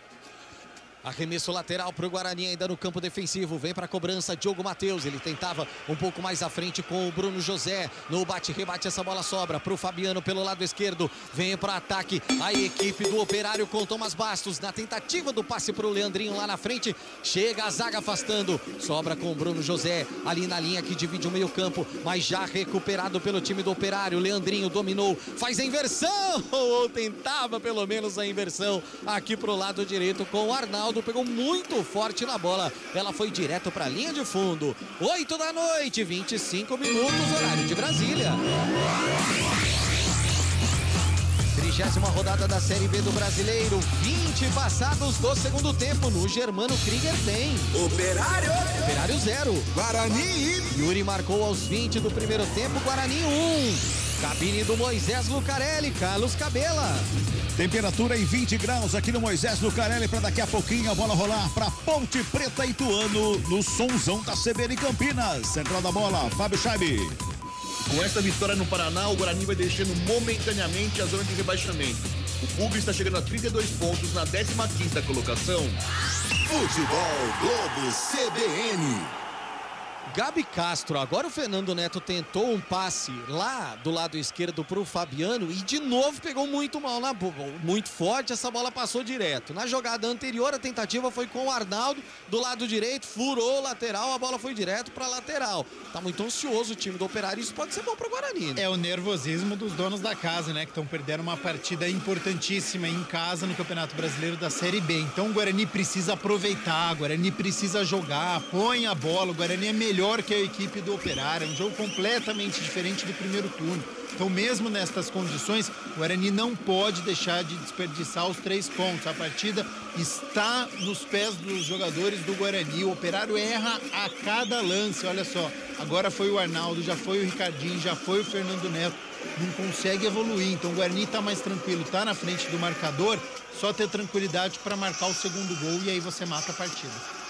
Arremesso lateral para o Guarani ainda no campo defensivo. Vem para a cobrança Diogo Matheus. Ele tentava um pouco mais à frente com o Bruno José. No bate-rebate essa bola sobra para o Fabiano pelo lado esquerdo. Vem para ataque a equipe do Operário com Tomás Bastos. Na tentativa do passe para o Leandrinho lá na frente. Chega a zaga afastando. Sobra com o Bruno José ali na linha que divide o meio campo. Mas já recuperado pelo time do Operário. Leandrinho dominou. Faz a inversão. Ou tentava pelo menos a inversão aqui para o lado direito com o Arnaldo. Pegou muito forte na bola, ela foi direto para a linha de fundo. 8 da noite, 25 minutos, horário de Brasília. 30ª rodada da Série B do Brasileiro, 20 passados do segundo tempo. No Germano Krieger tem Operário 0, Guarani. Yuri marcou aos 20 do primeiro tempo, Guarani 1. Cabine do Moisés Lucarelli, Carlos Cabela. Temperatura em 20 graus aqui no Moisés Lucarelli, para daqui a pouquinho a bola rolar para Ponte Preta Ituano, no sonzão da CBN Campinas. Central da bola, Fábio Chaibe. Com essa vitória no Paraná, o Guarani vai deixando momentaneamente a zona de rebaixamento. O Pugre está chegando a 32 pontos na 15ª colocação. Futebol Globo CBN. Gabi Castro, agora o Fernando Neto tentou um passe lá do lado esquerdo para o Fabiano e de novo pegou muito mal na bola, muito forte, essa bola passou direto. Na jogada anterior a tentativa foi com o Arnaldo do lado direito, furou o lateral, a bola foi direto para lateral. Tá muito ansioso o time do Operário, isso pode ser bom para o Guarani, né? É o nervosismo dos donos da casa, né, que estão perdendo uma partida importantíssima em casa no Campeonato Brasileiro da Série B. Então o Guarani precisa aproveitar, o Guarani precisa jogar, põe a bola, o Guarani é melhor que a equipe do Operário, é um jogo completamente diferente do primeiro turno. Então, mesmo nestas condições, o Guarani não pode deixar de desperdiçar os 3 pontos. A partida está nos pés dos jogadores do Guarani. O Operário erra a cada lance, olha só. Agora foi o Arnaldo, já foi o Ricardinho, já foi o Fernando Neto. Não consegue evoluir. Então, o Guarani está mais tranquilo, está na frente do marcador, só ter tranquilidade para marcar o segundo gol e aí você mata a partida.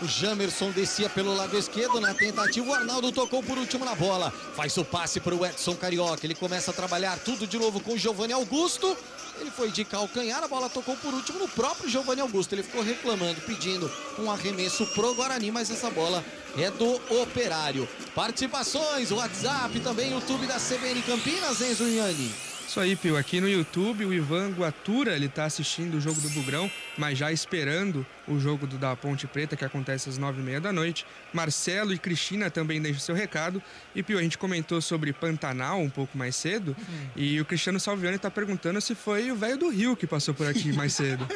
O Jamerson descia pelo lado esquerdo na tentativa, o Arnaldo tocou por último na bola, faz o passe para o Edson Carioca, ele começa a trabalhar tudo de novo com o Giovanni Augusto, ele foi de calcanhar, a bola tocou por último no próprio Giovanni Augusto, ele ficou reclamando, pedindo um arremesso pro Guarani, mas essa bola é do Operário. Participações, WhatsApp, também YouTube da CBN Campinas, Enzo Iani. Isso aí, Pio. Aqui no YouTube, o Ivan Guatura, ele tá assistindo o jogo do Bugrão, mas já esperando o jogo da Ponte Preta, que acontece às 9h30 da noite. Marcelo e Cristina também deixam seu recado. E, Pio, a gente comentou sobre Pantanal um pouco mais cedo, e o Cristiano Salviani tá perguntando se foi o velho do Rio que passou por aqui mais cedo.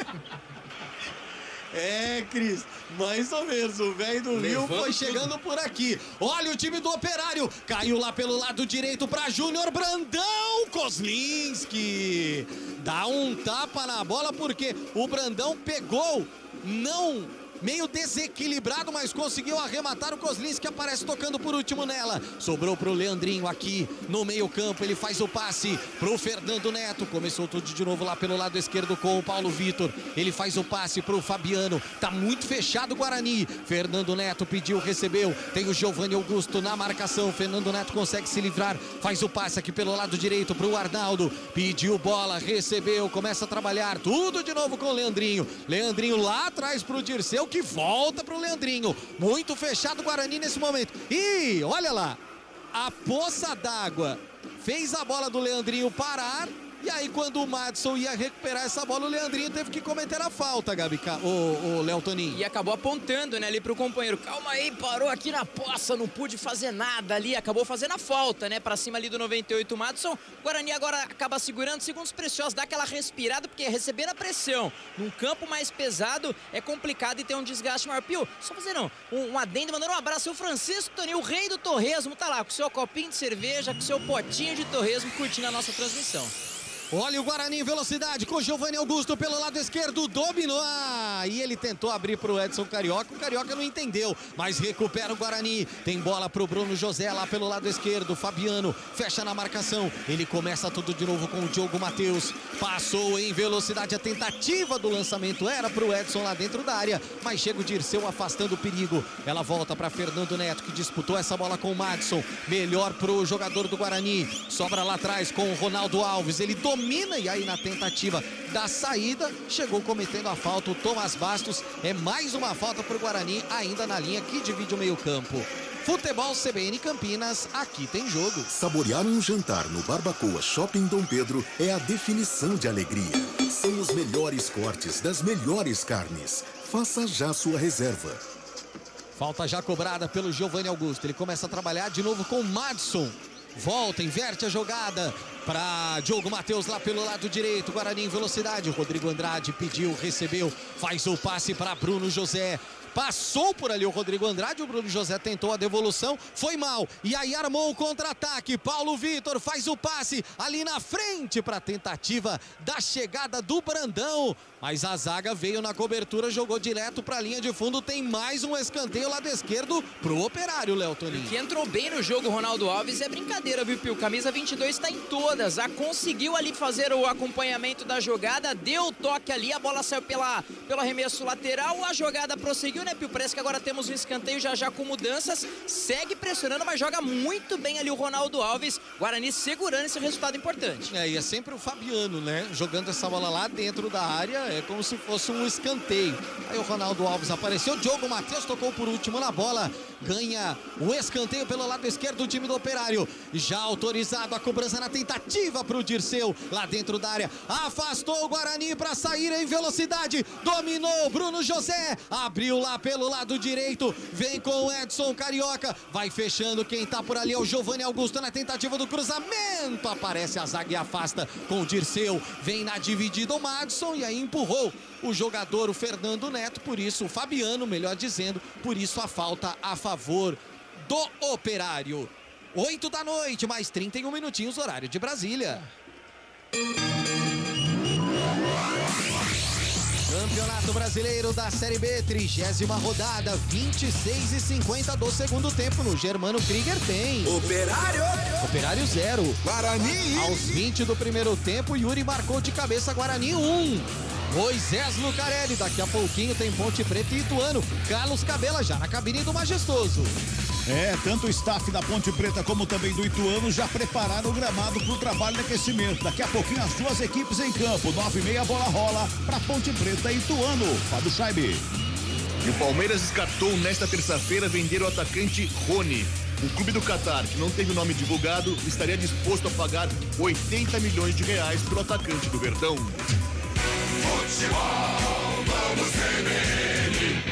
É, Cris, mais ou menos, o velho do Rio foi chegando por aqui. Olha o time do Operário, caiu lá pelo lado direito para Júnior Brandão. Kozlinski dá um tapa na bola porque o Brandão pegou, não... meio desequilibrado, mas conseguiu arrematar. O Kozlinski aparece tocando por último nela. Sobrou pro Leandrinho aqui no meio campo. Ele faz o passe pro Fernando Neto. Começou tudo de novo lá pelo lado esquerdo com o Paulo Vitor. Ele faz o passe pro Fabiano. Tá muito fechado o Guarani. Fernando Neto pediu, recebeu. Tem o Giovanni Augusto na marcação. Fernando Neto consegue se livrar. Faz o passe aqui pelo lado direito pro Arnaldo. Pediu bola, recebeu. Começa a trabalhar. Tudo de novo com o Leandrinho. Leandrinho lá atrás pro Dirceu, que volta pro Leandrinho. Muito fechado o Guarani nesse momento. E olha lá, a poça d'água fez a bola do Leandrinho parar. E aí, quando o Madison ia recuperar essa bola, o Leandrinho teve que cometer a falta, Gabi, o Léo Toninho. E acabou apontando, né, ali pro companheiro. Calma aí, parou aqui na poça, não pude fazer nada ali. Acabou fazendo a falta, né, pra cima ali do 98, o Madison. O Guarani agora acaba segurando, segundos preciosos, dá aquela respirada, porque receber a pressão num campo mais pesado é complicado e tem um desgaste maior. Pio, só fazendo um adendo, mandando um abraço ao Francisco Toninho, o rei do torresmo, tá lá com o seu copinho de cerveja, com o seu potinho de torresmo, curtindo a nossa transmissão. Olha o Guarani em velocidade com o Giovanni Augusto pelo lado esquerdo, dominou. E ele tentou abrir para o Edson Carioca, o Carioca não entendeu, mas recupera o Guarani. Tem bola para o Bruno José lá pelo lado esquerdo, Fabiano fecha na marcação. Ele começa tudo de novo com o Diogo Matheus. Passou em velocidade, a tentativa do lançamento era para o Edson lá dentro da área, mas chega o Dirceu afastando o perigo. Ela volta para Fernando Neto, que disputou essa bola com o Madison. Melhor para o jogador do Guarani. Sobra lá atrás com o Ronaldo Alves. Ele domina e aí na tentativa da saída chegou cometendo a falta o Thomas Bastos. É mais uma falta para o Guarani ainda na linha que divide o meio campo. Futebol CBN Campinas, aqui tem jogo. Saborear um jantar no Barbacoa Shopping Dom Pedro é a definição de alegria. São os melhores cortes das melhores carnes. Faça já sua reserva. Falta já cobrada pelo Giovanni Augusto. Ele começa a trabalhar de novo com o Madison. Volta, inverte a jogada para Diogo Matheus lá pelo lado direito. Guarani em velocidade. Rodrigo Andrade pediu, recebeu, faz o passe para Bruno José. Passou por ali o Rodrigo Andrade, o Bruno José tentou a devolução, foi mal. E aí armou o contra-ataque. Paulo Vitor faz o passe ali na frente para a tentativa da chegada do Brandão. Mas a zaga veio na cobertura, jogou direto para a linha de fundo. Tem mais um escanteio lado esquerdo pro Operário, Léo Toninho. Que entrou bem no jogo, Ronaldo Alves, é brincadeira, viu, Pio? Camisa 22 está em todas. Conseguiu ali fazer o acompanhamento da jogada, deu o toque ali, a bola saiu pelo arremesso lateral, a jogada prosseguiu, né, Pio? Parece que agora temos um escanteio já com mudanças. Segue pressionando, mas joga muito bem ali o Ronaldo Alves. Guarani segurando esse resultado importante. E é sempre o Fabiano, né? Jogando essa bola lá dentro da área, é como se fosse um escanteio. Aí o Ronaldo Alves apareceu, Diogo Matheus tocou por último na bola, ganha o escanteio pelo lado esquerdo do time do Operário. Já autorizado a cobrança na tentativa pro Dirceu, lá dentro da área. Afastou o Guarani para sair em velocidade. Dominou Bruno José, abriu lá pelo lado direito, vem com o Edson Carioca, vai fechando, quem tá por ali é o Giovanni Augusto na tentativa do cruzamento, aparece a zaga e afasta com o Dirceu, vem na dividida o Madison e aí empurrou o jogador, o Fernando Neto, por isso o Fabiano, melhor dizendo, por isso a falta a favor do Operário. 8 da noite, mais 31 minutinhos, horário de Brasília. Campeonato Brasileiro da Série B, 30ª rodada, 26:50 do segundo tempo. No Germano Krieger tem Operário 0, Guarani. Aos 20 do primeiro tempo, Yuri marcou de cabeça, Guarani 1. Moisés Lucarelli, daqui a pouquinho tem Ponte Preta e Ituano. Carlos Cabela já na cabine do Majestoso. Tanto o staff da Ponte Preta como também do Ituano já prepararam o gramado para o trabalho de aquecimento. Daqui a pouquinho as duas equipes em campo. 9h30 a bola rola para Ponte Preta e Ituano. Fábio Scheibe. E o Palmeiras descartou nesta terça-feira vender o atacante Rony. O clube do Catar, que não teve o nome divulgado, estaria disposto a pagar 80 milhões de reais pelo atacante do Verdão. Futebol, vamos CBN.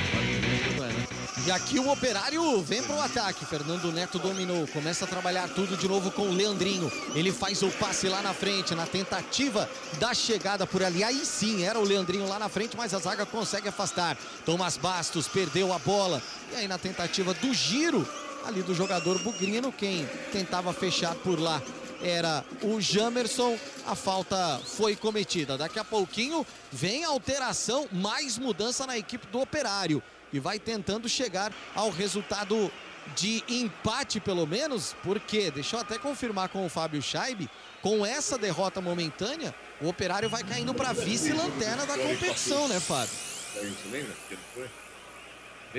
E aqui o Operário vem pro ataque. Fernando Neto dominou, começa a trabalhar tudo de novo com o Leandrinho. Ele faz o passe lá na frente, na tentativa da chegada por ali. Aí sim, era o Leandrinho lá na frente, mas a zaga consegue afastar. Tomás Bastos perdeu a bola. E aí na tentativa do giro ali do jogador bugrino, quem tentava fechar por lá era o Jamerson. A falta foi cometida. Daqui a pouquinho vem a alteração, mais mudança na equipe do Operário. E vai tentando chegar ao resultado de empate, pelo menos, porque, deixa eu até confirmar com o Fábio Scheibe, com essa derrota momentânea, o Operário vai caindo para vice-lanterna da competição, né, Fábio?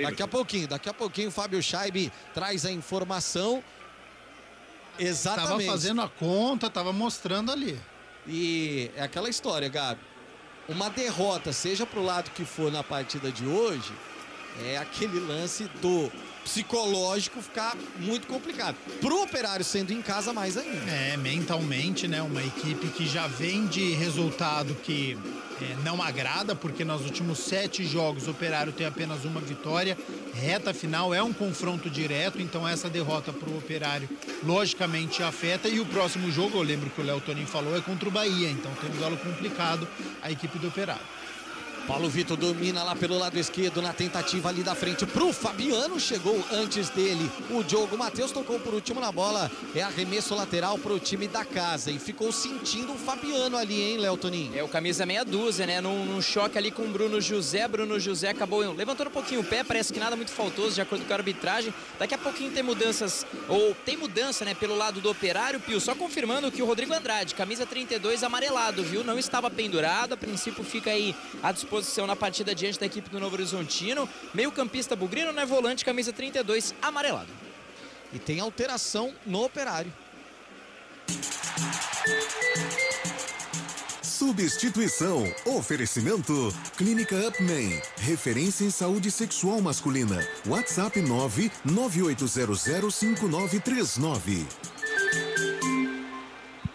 Daqui a pouquinho o Fábio Scheibe traz a informação. Exatamente. Tava fazendo a conta, tava mostrando ali. E é aquela história, Gabi. Uma derrota, seja pro lado que for na partida de hoje, é aquele lance do psicológico ficar muito complicado. Pro Operário sendo em casa, mais ainda. É, mentalmente, né? Uma equipe que já vem de resultado que não agrada, porque nos últimos 7 jogos o Operário tem apenas uma vitória. Reta final é um confronto direto, então essa derrota pro Operário logicamente afeta. E o próximo jogo, eu lembro que o Léo Tonin falou, é contra o Bahia, então tem um duelo complicado a equipe do Operário. Paulo Vitor domina lá pelo lado esquerdo na tentativa ali da frente pro Fabiano, chegou antes dele o Diogo Matheus, tocou por último na bola, é arremesso lateral pro time da casa e ficou sentindo o Fabiano ali, hein, Léo Tonin? É o camisa meia dúzia, né, num choque ali com o Bruno José acabou levantando um pouquinho o pé, parece que nada muito faltoso de acordo com a arbitragem. Daqui a pouquinho tem mudanças, ou tem mudança, né, pelo lado do Operário, Pio, só confirmando que o Rodrigo Andrade, camisa 32, amarelado, viu, não estava pendurado, a princípio fica aí à disposição na partida diante da equipe do Novo Horizontino. Meio campista bugrino, né? Volante, camisa 32, amarelado. E tem alteração no Operário. Substituição. Oferecimento. Clínica Upman. Referência em saúde sexual masculina. WhatsApp 998005939.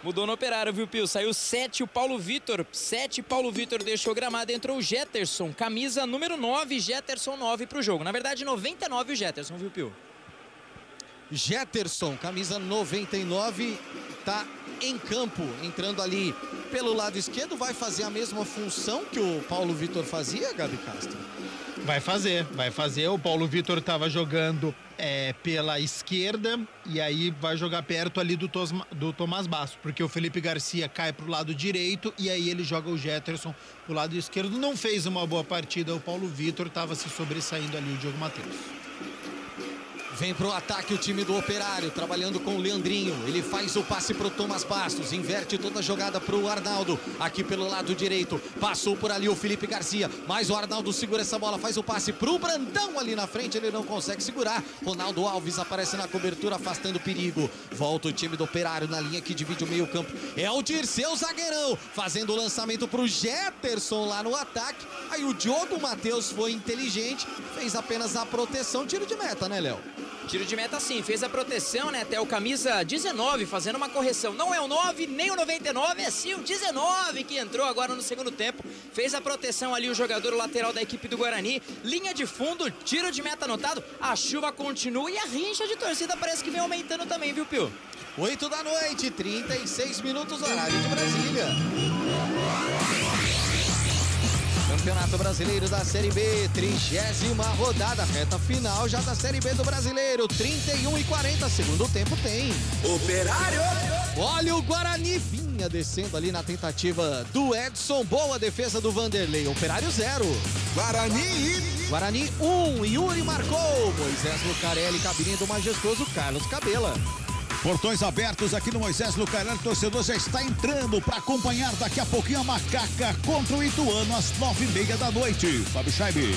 Mudou no Operário, viu, Pio? Saiu 7 o Paulo Vitor. 7 Paulo Vitor deixou gramado, entrou o Jetterson. Camisa número 9, Jetterson 9 pro jogo. Na verdade, 99 o Jetterson, viu, Pio? Jetterson, camisa 99, tá em campo, entrando ali pelo lado esquerdo. Vai fazer a mesma função que o Paulo Vitor fazia, Gabi Castro? Vai fazer. O Paulo Vitor estava jogando pela esquerda e aí vai jogar perto ali do Tomás Bastos, porque o Felipe Garcia cai pro lado direito e aí ele joga o Jetterson pro lado esquerdo. Não fez uma boa partida o Paulo Vitor, estava se sobressaindo ali o Diogo Matheus. Vem pro ataque o time do Operário, trabalhando com o Leandrinho. Ele faz o passe pro Tomás Bastos, inverte toda a jogada pro Arnaldo. Aqui pelo lado direito, passou por ali o Felipe Garcia, mas o Arnaldo segura essa bola, faz o passe pro Brandão ali na frente, ele não consegue segurar. Ronaldo Alves aparece na cobertura, afastando o perigo. Volta o time do Operário na linha que divide o meio campo. É o Dirceu zagueirão, fazendo o lançamento pro Jetterson lá no ataque. Aí o Diogo Matheus foi inteligente, fez apenas a proteção, tiro de meta, né, Léo? Tiro de meta sim, fez a proteção, né, até o camisa 19 fazendo uma correção. Não é o 9, nem o 99, é sim o 19 que entrou agora no segundo tempo. Fez a proteção ali o jogador lateral da equipe do Guarani. Linha de fundo, tiro de meta anotado. A chuva continua e a rincha de torcida parece que vem aumentando também, viu, Pio? 8 da noite, 36 minutos, horário de Brasília. Campeonato Brasileiro da Série B, 30ª rodada, reta final já da Série B do Brasileiro, 31:40, segundo tempo tem. Operário! Olha o Guarani, vinha descendo ali na tentativa do Edson, boa defesa do Vanderlei, Operário 0. Guarani 1, Yuri marcou, Moisés Lucarelli, cabine do majestoso Carlos Cabela. Portões abertos aqui no Moisés Lucarelli, torcedor já está entrando para acompanhar daqui a pouquinho a Macaca contra o Ituano às 9:30 da noite. Fábio Scheibe.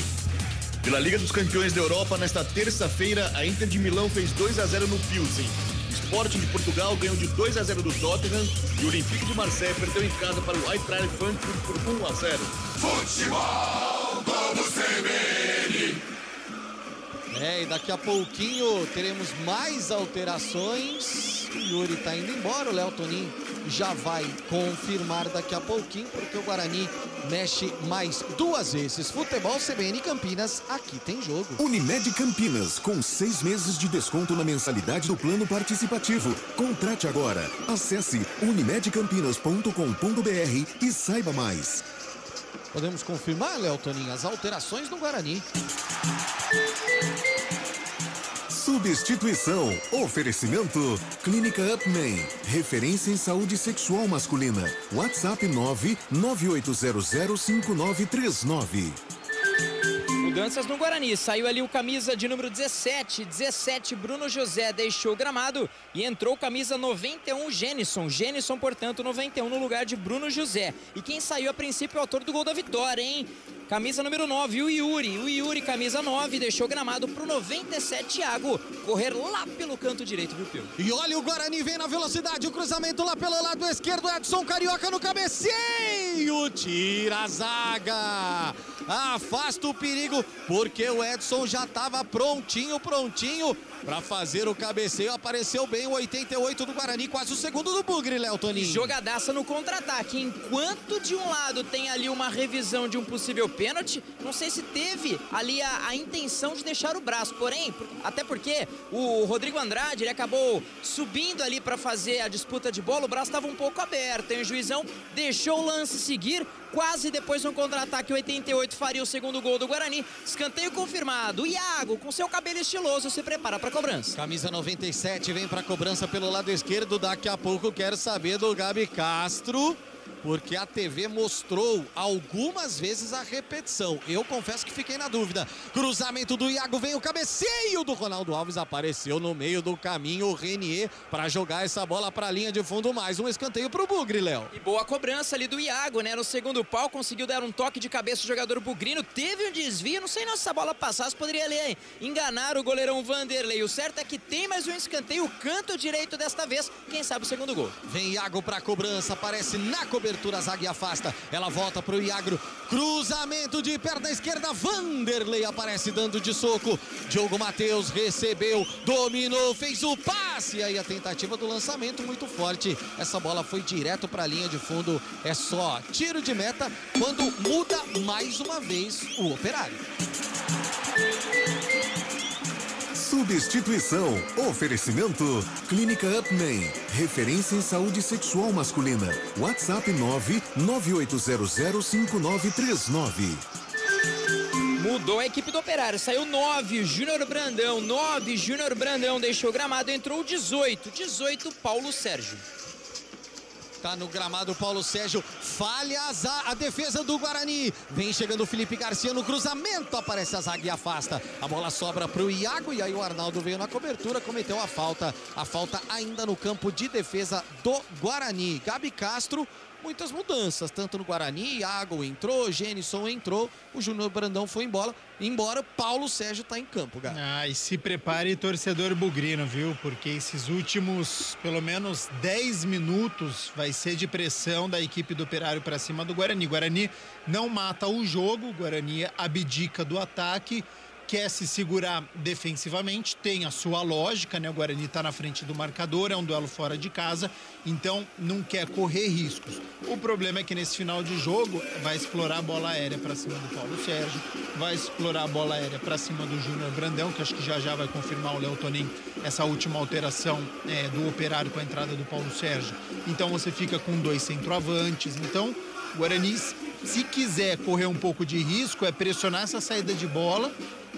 Pela Liga dos Campeões da Europa, nesta terça-feira, a Inter de Milão fez 2-0 no Pilsen. O Sporting de Portugal ganhou de 2-0 do Tottenham e o Olympique de Marseille perdeu em casa para o Eintracht Frankfurt por 1-0. Futebol, vamos CBN! E daqui a pouquinho teremos mais alterações. O Yuri tá indo embora, o Léo Tonin já vai confirmar daqui a pouquinho, porque o Guarani mexe mais 2 vezes. Futebol CBN Campinas, aqui tem jogo. Unimed Campinas, com 6 meses de desconto na mensalidade do plano participativo. Contrate agora. Acesse unimedcampinas.com.br e saiba mais. Podemos confirmar, Léo Tonin, as alterações no Guarani. Substituição. Oferecimento. Clínica Upman. Referência em saúde sexual masculina. WhatsApp 998005939. Mudanças no Guarani. Saiu ali o camisa de número 17, Bruno José deixou o gramado e entrou camisa 91, Gênison, portanto, 91 no lugar de Bruno José. E quem saiu a princípio é o autor do gol da vitória, hein? Camisa número 9, o Yuri, camisa 9, deixou o gramado pro 97, Thiago, correr lá pelo canto direito, viu, Pio? E olha, o Guarani vem na velocidade, o cruzamento lá pelo lado esquerdo, Edson Carioca no cabeceio, tira a zaga, afasta o perigo, porque o Edson já estava prontinho para fazer o cabeceio, apareceu bem o 88 do Guarani, quase o segundo do Bugre, Léo Toninho. Jogadaça no contra-ataque, enquanto de um lado tem ali uma revisão de um possível pênalti, não sei se teve ali a intenção de deixar o braço, porém, até porque o Rodrigo Andrade, ele acabou subindo ali para fazer a disputa de bola, o braço estava um pouco aberto, e o juizão deixou o lance seguir, quase depois no contra-ataque, o 88 faria o segundo gol do Guarani, escanteio confirmado, o Iago, com seu cabelo estiloso, se prepara para cobrança. Camisa 97 vem para cobrança pelo lado esquerdo, daqui a pouco quero saber do Gabi Castro, porque a TV mostrou algumas vezes a repetição. Eu confesso que fiquei na dúvida. Cruzamento do Iago, vem o cabeceio do Ronaldo Alves, apareceu no meio do caminho o Renier para jogar essa bola para a linha de fundo, mais um escanteio pro Bugre, Léo. E boa cobrança ali do Iago, né? No segundo pau, conseguiu dar um toque de cabeça o jogador bugrino, teve um desvio, não sei se essa bola passasse, poderia ali enganar o goleirão Vanderlei. O certo é que tem mais um escanteio, canto direito desta vez, quem sabe o segundo gol. Vem Iago para cobrança, aparece na cobertura, a zaga afasta, ela volta pro Iago, cruzamento de perna esquerda, Vanderlei aparece dando de soco, Diogo Matheus recebeu, dominou, fez o passe, e aí a tentativa do lançamento muito forte, essa bola foi direto para a linha de fundo, é só tiro de meta quando muda mais uma vez o Operário. Substituição. Oferecimento. Clínica Upman. Referência em saúde sexual masculina. WhatsApp 998005939. Mudou a equipe do Operário. Saiu 9, Júnior Brandão deixou o gramado, entrou o 18, Paulo Sérgio. Tá no gramado Paulo Sérgio, falha a defesa do Guarani, vem chegando o Felipe Garcia no cruzamento, aparece a zaga e afasta, a bola sobra pro Iago e aí o Arnaldo veio na cobertura, cometeu a falta ainda no campo de defesa do Guarani. Gabi Castro, muitas mudanças, tanto no Guarani, Iago entrou, Gênison entrou, o Júnior Brandão foi embora, Paulo Sérgio tá em campo, Gabi. E se prepare, torcedor bugrino, viu? Porque esses últimos, pelo menos 10 minutos, vai ser de pressão da equipe do Operário para cima do Guarani. Guarani não mata o jogo, Guarani abdica do ataque, quer se segurar defensivamente, tem a sua lógica, né? O Guarani tá na frente do marcador, é um duelo fora de casa, então não quer correr riscos. O problema é que nesse final de jogo vai explorar a bola aérea para cima do Paulo Sérgio, vai explorar a bola aérea para cima do Júnior Brandão, que acho que já vai confirmar o Léo Tonin essa última alteração do Operário com a entrada do Paulo Sérgio. Então você fica com 2 centroavantes, então o Guarani, se quiser correr um pouco de risco, é pressionar essa saída de bola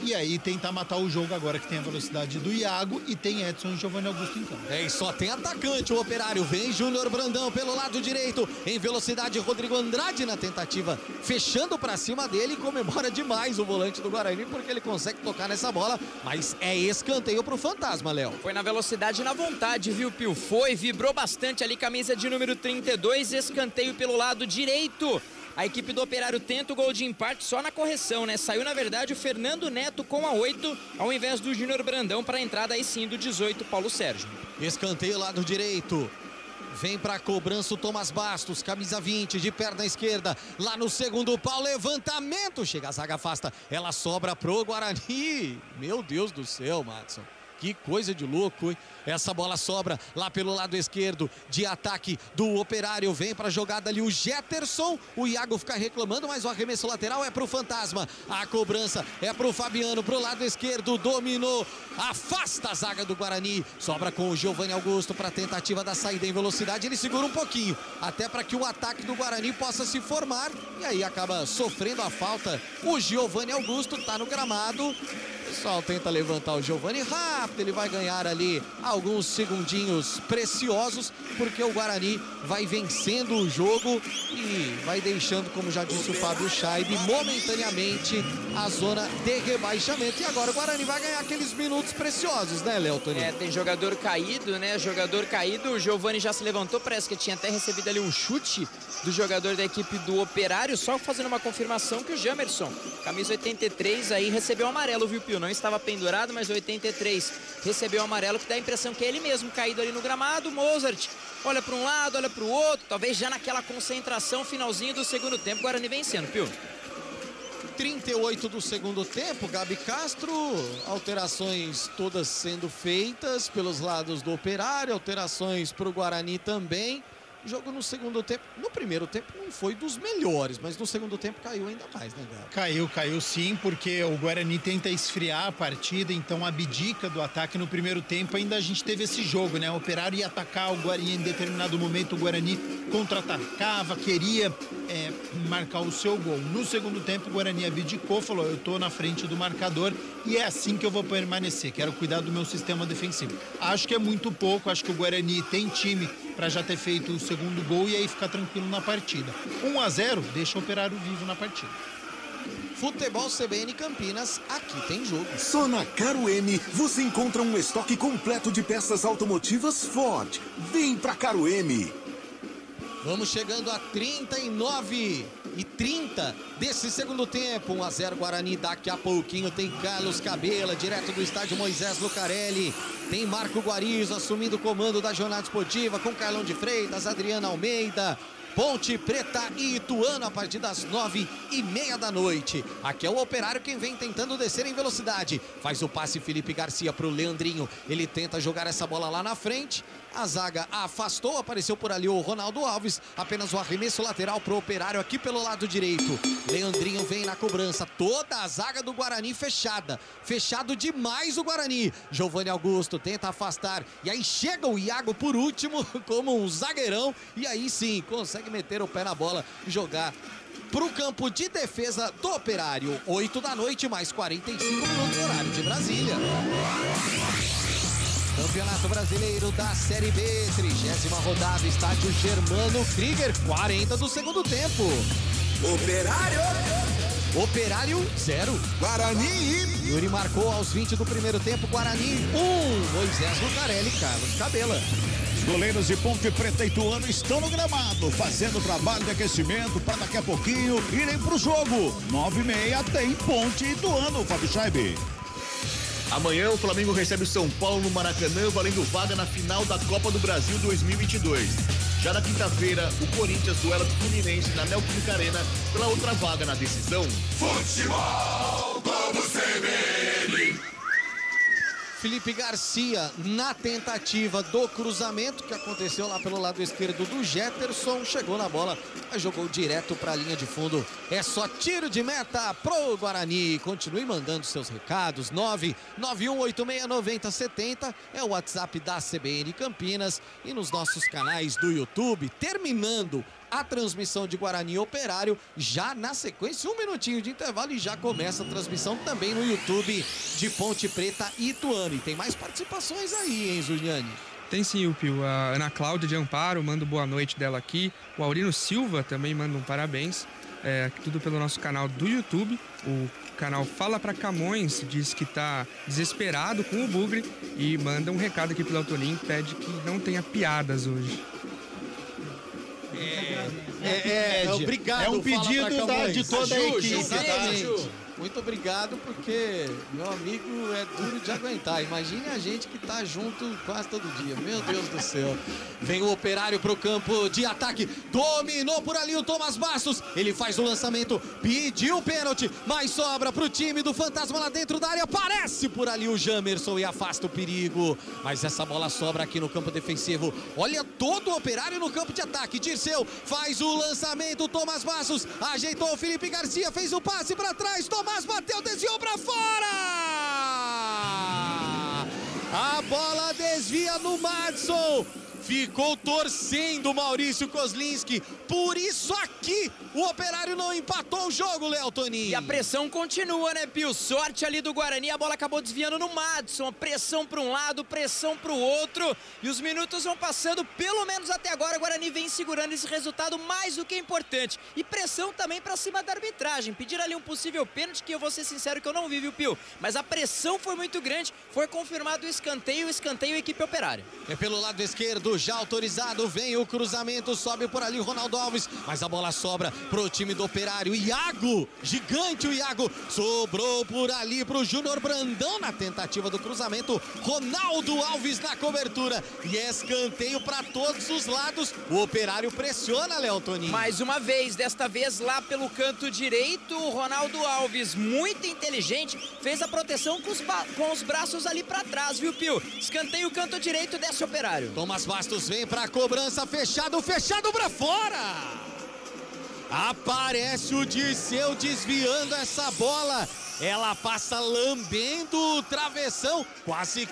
e aí tentar matar o jogo agora que tem a velocidade do Iago e tem Edson e Giovanni Augusto em campo. E só tem atacante o Operário, vem Júnior Brandão pelo lado direito, em velocidade Rodrigo Andrade na tentativa, fechando pra cima dele, comemora demais o volante do Guarani porque ele consegue tocar nessa bola, mas é escanteio pro Fantasma, Léo. Foi na velocidade e na vontade, viu, Pio? Vibrou bastante ali, camisa de número 32, escanteio pelo lado direito. A equipe do Operário tenta o gol de empate só na correção, né? Saiu, na verdade, o Fernando Neto com a 8, ao invés do Júnior Brandão, para a entrada aí sim do 18, Paulo Sérgio. Escanteio lado direito. Vem pra cobrança o Thomas Bastos, camisa 20, de perna esquerda. Lá no segundo pau, levantamento. Chega a zaga, afasta. Ela sobra pro Guarani. Meu Deus do céu, Madison. Que coisa de louco, hein? Essa bola sobra lá pelo lado esquerdo de ataque do Operário. Vem pra jogada ali o Jetterson. O Iago fica reclamando, mas o arremesso lateral é pro Fantasma. A cobrança é pro Fabiano, pro lado esquerdo. Dominou, afasta a zaga do Guarani. Sobra com o Giovanni Augusto pra tentativa da saída em velocidade. Ele segura um pouquinho, até para que o ataque do Guarani possa se formar. E aí acaba sofrendo a falta. O Giovanni Augusto tá no gramado. O pessoal tenta levantar o Giovanni rápido, ele vai ganhar ali alguns segundinhos preciosos, porque o Guarani vai vencendo o jogo e vai deixando, como já disse o Fábio Scheib, momentaneamente a zona de rebaixamento. E agora o Guarani vai ganhar aqueles minutos preciosos, né, Léo Toninho? Tem jogador caído, né? Jogador caído, o Giovanni já se levantou, parece que tinha até recebido ali um chute do jogador da equipe do Operário, só fazendo uma confirmação que o Jamerson, camisa 83, aí recebeu amarelo, viu, Pio? Não estava pendurado, mas 83 recebeu amarelo, que dá a impressão que é ele mesmo caído ali no gramado. Mozart olha para um lado, olha para o outro, talvez já naquela concentração, finalzinho do segundo tempo, Guarani vencendo, Pio. 38 do segundo tempo, Gabi Castro, alterações todas sendo feitas pelos lados do Operário, alterações para o Guarani também. O jogo no segundo tempo, no primeiro tempo não foi dos melhores, mas no segundo tempo caiu ainda mais, né, Gabi? Caiu sim, porque o Guarani tenta esfriar a partida, então abdica do ataque. No primeiro tempo ainda a gente teve esse jogo, né? O Operário ia atacar o Guarani em determinado momento, o Guarani contra-atacava, queria marcar o seu gol. No segundo tempo o Guarani abdicou, falou, eu tô na frente do marcador e é assim que eu vou permanecer, quero cuidar do meu sistema defensivo. Acho que é muito pouco, acho que o Guarani tem time para já ter feito o segundo gol e aí ficar tranquilo na partida. 1-0 deixa o Operário vivo na partida. Futebol CBN Campinas, aqui tem jogo. Só na Caro M você encontra um estoque completo de peças automotivas Ford. Vem pra Caro M. Vamos chegando a 39 e 30 desse segundo tempo. 1-0 Guarani. Daqui a pouquinho tem Carlos Cabela, direto do estádio Moisés Lucarelli. Tem Marco Guarizo assumindo o comando da jornada esportiva com Carlão de Freitas, Adriana Almeida. Ponte Preta e Ituano a partir das 9h30 da noite. Aqui é o Operário quem vem tentando descer em velocidade. Faz o passe Felipe Garcia pro Leandrinho. Ele tenta jogar essa bola lá na frente. A zaga afastou, apareceu por ali o Ronaldo Alves. Apenas o arremesso lateral pro Operário aqui pelo lado direito. Leandrinho vem na cobrança. Toda a zaga do Guarani fechada. Fechado demais o Guarani. Giovanni Augusto tenta afastar. E aí chega o Iago por último como um zagueirão. E aí sim, consegue meter o pé na bola e jogar pro campo de defesa do Operário. 8 da noite, mais 45 minutos, horário de Brasília. Campeonato Brasileiro da Série B, 30ª rodada, estádio Germano Krieger, 40 do segundo tempo. Operário 0. Guarani. Yuri marcou aos 20 do primeiro tempo, Guarani 1. Moisés Lucarelli, Carlos Cabela. Os goleiros de Ponte Preta e Ituano estão no gramado, fazendo trabalho de aquecimento para daqui a pouquinho irem pro jogo. 9h30 tem Ponte e Ituano, Fábio Scheib. Amanhã o Flamengo recebe o São Paulo no Maracanã, valendo vaga na final da Copa do Brasil 2022. Já na quinta-feira, o Corinthians duela com o Fluminense na Neoquímica Arena pela outra vaga na decisão. Futebol Globo CBN. Felipe Garcia na tentativa do cruzamento que aconteceu lá pelo lado esquerdo do Jetterson, chegou na bola, mas jogou direto para a linha de fundo. É só tiro de meta pro Guarani. Continue mandando seus recados. 991869070 é o WhatsApp da CBN Campinas e nos nossos canais do YouTube. Terminando a transmissão de Guarani e Operário, já na sequência, 1 minutinho de intervalo e já começa a transmissão também no YouTube de Ponte Preta e Ituano. E tem mais participações aí, hein, Zuliani? Tem sim, Pio. A Ana Cláudia de Amparo manda boa noite dela aqui. O Aurino Silva também manda um parabéns. Tudo pelo nosso canal do YouTube. O canal Fala Pra Camões diz que tá desesperado com o Bugre e manda um recado aqui pro Toninho, pede que não tenha piadas hoje. Obrigado. É um pedido de toda a equipe. muito obrigado, porque meu amigo é duro de aguentar. Imagine a gente que tá junto quase todo dia. Meu Deus do céu. Vem o Operário pro campo de ataque. Dominou por ali o Thomas Bastos. Ele faz o lançamento, pediu o pênalti, mas sobra pro time do Fantasma lá dentro da área. Aparece por ali o Jamerson e afasta o perigo. Mas essa bola sobra aqui no campo defensivo. Olha todo o Operário no campo de ataque. Dirceu faz o lançamento. Thomas Bastos ajeitou o Felipe Garcia, fez o passe para trás. Tomás bateu, desviou para fora. A bola desvia no Madison. Ficou torcendo o Maurício Kozlinski. Por isso aqui o Operário não empatou o jogo, Léo Toninho. E a pressão continua, né, Pio? Sorte ali do Guarani, a bola acabou desviando no Madison. Pressão para um lado, pressão para o outro. E os minutos vão passando, pelo menos até agora. O Guarani vem segurando esse resultado mais do que importante. E pressão também para cima da arbitragem. Pedir ali um possível pênalti, que eu vou ser sincero que eu não vi, viu, Pio? Mas a pressão foi muito grande. Foi confirmado o escanteio equipe Operária. É pelo lado esquerdo. Já autorizado, vem o cruzamento, sobe por ali o Ronaldo Alves, mas a bola sobra pro time do Operário. Iago, gigante o Iago, sobrou por ali pro Júnior Brandão na tentativa do cruzamento. Ronaldo Alves na cobertura e escanteio para todos os lados. O Operário pressiona, Léo Toninho. Mais uma vez, desta vez lá pelo canto direito, o Ronaldo Alves, muito inteligente, fez a proteção com os braços ali para trás, viu, Pio? Escanteio canto direito, desce o Operário. Thomas Bastos vem pra cobrança, fechado pra fora. Aparece o Dirceu desviando essa bola. Ela passa lambendo o travessão.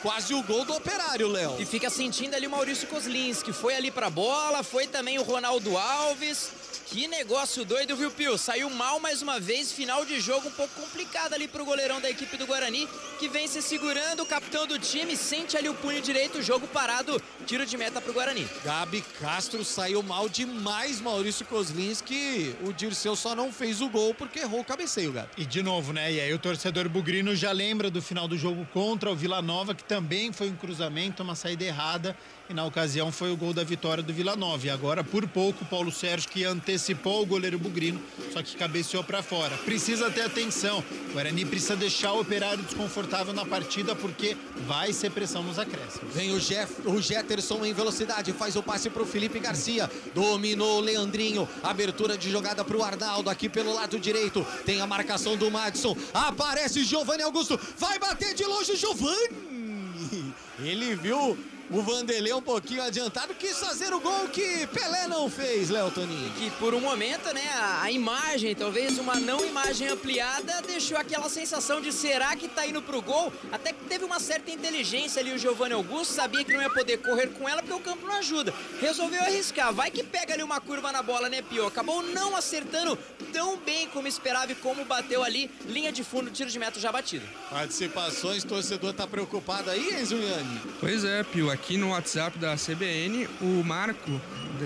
Quase o gol do Operário, Léo. E fica sentindo ali o Maurício Kozlinski. Foi ali pra bola, foi também o Ronaldo Alves. Que negócio doido, viu, Pio? Saiu mal mais uma vez, final de jogo um pouco complicado ali pro goleirão da equipe do Guarani, que vem se segurando, o capitão do time sente ali o punho direito, jogo parado, tiro de meta pro Guarani. Gabi Castro saiu mal demais, Maurício Kozlinski. O Dirceu só não fez o gol porque errou o cabeceio, Gabi. E de novo, né? E aí o torcedor bugrino já lembra do final do jogo contra o Vila Nova, que também foi um cruzamento, uma saída errada. E na ocasião foi o gol da vitória do Vila Nova. E agora, por pouco, o Paulo Sérgio que antecipou o goleiro bugrino, só que cabeceou para fora. Precisa ter atenção. O Guarani precisa deixar o Operário desconfortável na partida, porque vai ser pressão nos acréscimos. Vem o Jetterson em velocidade, faz o passe pro Felipe Garcia. Dominou o Leandrinho. Abertura de jogada pro Arnaldo aqui pelo lado direito. Tem a marcação do Madison. Aparece Giovanni Augusto. Vai bater de longe o Giovanni. Ele viu o Vanderlei um pouquinho adiantado, quis fazer o gol que Pelé não fez, Léo Toninho. Que por um momento, né, a imagem, talvez uma não imagem ampliada, deixou aquela sensação de será que tá indo pro gol? Até que teve uma certa inteligência ali o Giovanni Augusto, sabia que não ia poder correr com ela porque o campo não ajuda. Resolveu arriscar, vai que pega ali uma curva na bola, né, Pio? Acabou não acertando tão bem como esperava e como bateu ali, linha de fundo, tiro de meta já batido. Participações, torcedor tá preocupado aí, Enzo Liani? Pois é, Pio, aqui no WhatsApp da CBN, o Marco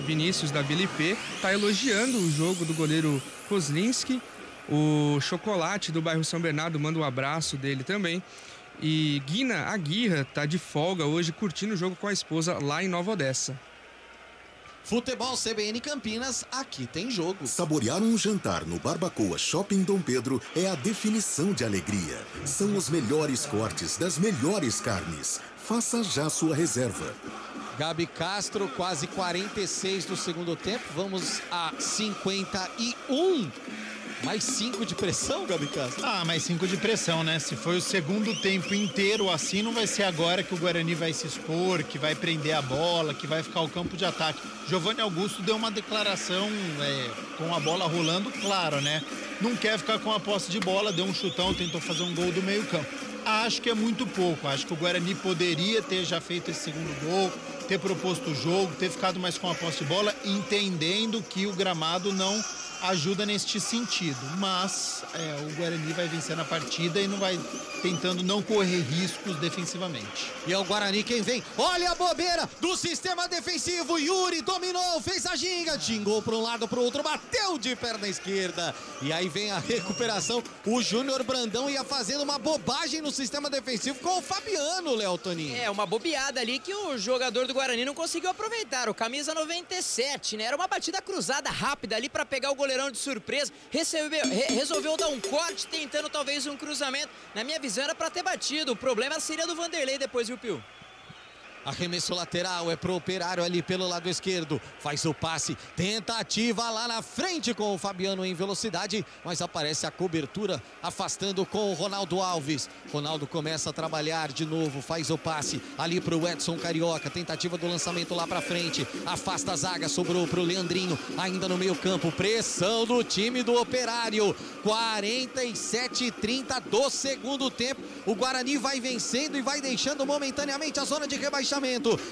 Vinícius da Vila IP tá elogiando o jogo do goleiro Kozlinski. O Chocolate do bairro São Bernardo manda um abraço dele também. E Guina Aguirra tá de folga hoje, curtindo o jogo com a esposa lá em Nova Odessa. Futebol CBN Campinas, aqui tem jogo. Saborear um jantar no Barbacoa Shopping Dom Pedro é a definição de alegria. São os melhores cortes das melhores carnes. Faça já sua reserva. Gabi Castro, quase 46 do segundo tempo. Vamos a 51. Mais 5 de pressão, Gabi Castro? Ah, mais 5 de pressão, né? Se foi o segundo tempo inteiro assim, não vai ser agora que o Guarani vai se expor, que vai prender a bola, que vai ficar o campo de ataque. Giovanni Augusto deu uma declaração com a bola rolando, claro, né? Não quer ficar com a posse de bola, deu um chutão, tentou fazer um gol do meio campo. Acho que é muito pouco, acho que o Guarani poderia ter já feito esse segundo gol, ter proposto o jogo, ter ficado mais com a posse de bola, entendendo que o gramado não ajuda neste sentido, mas o Guarani vai vencendo a partida e não vai tentando não correr riscos defensivamente. E é o Guarani quem vem, olha a bobeira do sistema defensivo, Yuri dominou, fez a ginga, xingou para um lado para o outro, bateu de perna esquerda, e aí vem a recuperação, o Júnior Brandão ia fazendo uma bobagem no sistema defensivo com o Fabiano, Léo Toninho. É, uma bobeada ali que o jogador do Guarani não conseguiu aproveitar, o camisa 97, né, era uma batida cruzada rápida ali para pegar o goleiro goleirão de surpresa, resolveu dar um corte, tentando talvez um cruzamento. Na minha visão era para ter batido, o problema seria do Vanderlei depois, viu, Pio? Arremesso lateral é pro Operário ali pelo lado esquerdo. Faz o passe, tentativa lá na frente com o Fabiano em velocidade, mas aparece a cobertura afastando com o Ronaldo Alves. Ronaldo começa a trabalhar de novo, faz o passe ali pro Edson Carioca. Tentativa do lançamento lá pra frente. Afasta a zaga, sobrou pro Leandrinho. Ainda no meio campo, pressão do time do Operário. 47:30 do segundo tempo. O Guarani vai vencendo e vai deixando momentaneamente a zona de rebaixamento.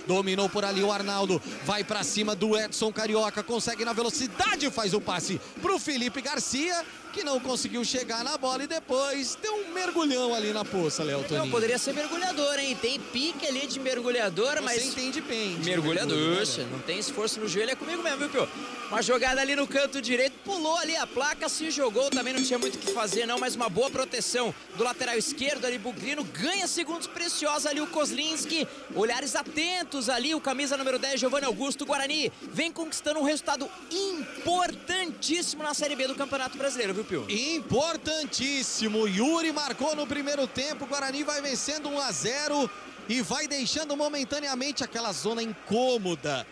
Dominou por ali o Arnaldo, vai pra cima do Edson Carioca, consegue na velocidade, faz o passe pro Felipe Garcia, que não conseguiu chegar na bola e depois deu um mergulhão ali na poça, Léo Toninho. Não, poderia ser mergulhador, hein? Tem pique ali de mergulhador, mas... Você entende bem. Mergulhador, não tem esforço no joelho, é comigo mesmo, viu, Pio? Uma jogada ali no canto direito, pulou ali a placa, se jogou, também não tinha muito o que fazer não, mas uma boa proteção do lateral esquerdo ali, Bugrino, ganha segundos preciosos ali o Kozlinski, olhares atentos ali, o camisa número 10, Giovanni Augusto. Guarani vem conquistando um resultado importantíssimo na Série B do Campeonato Brasileiro, viu, Pio? Importantíssimo, Yuri marcou no primeiro tempo, o Guarani vai vencendo 1-0 e vai deixando momentaneamente aquela zona incômoda.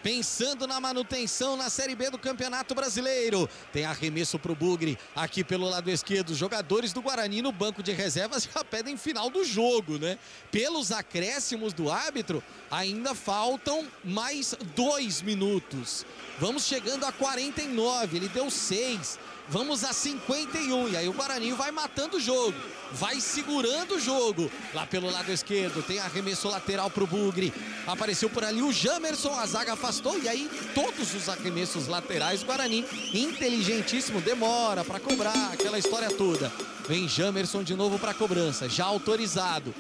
Pensando na manutenção na Série B do Campeonato Brasileiro. Tem arremesso pro Bugre aqui pelo lado esquerdo. Os jogadores do Guarani no banco de reservas já pedem final do jogo, né? Pelos acréscimos do árbitro, ainda faltam mais 2 minutos. Vamos chegando a 49, ele deu 6. Vamos a 51, e aí o Guarani vai matando o jogo, vai segurando o jogo. Lá pelo lado esquerdo tem arremesso lateral pro Bugre. Apareceu por ali o Jamerson, a zaga afastou, e aí todos os arremessos laterais, o Guarani, inteligentíssimo, demora para cobrar, aquela história toda. Vem Jamerson de novo para cobrança, já autorizado.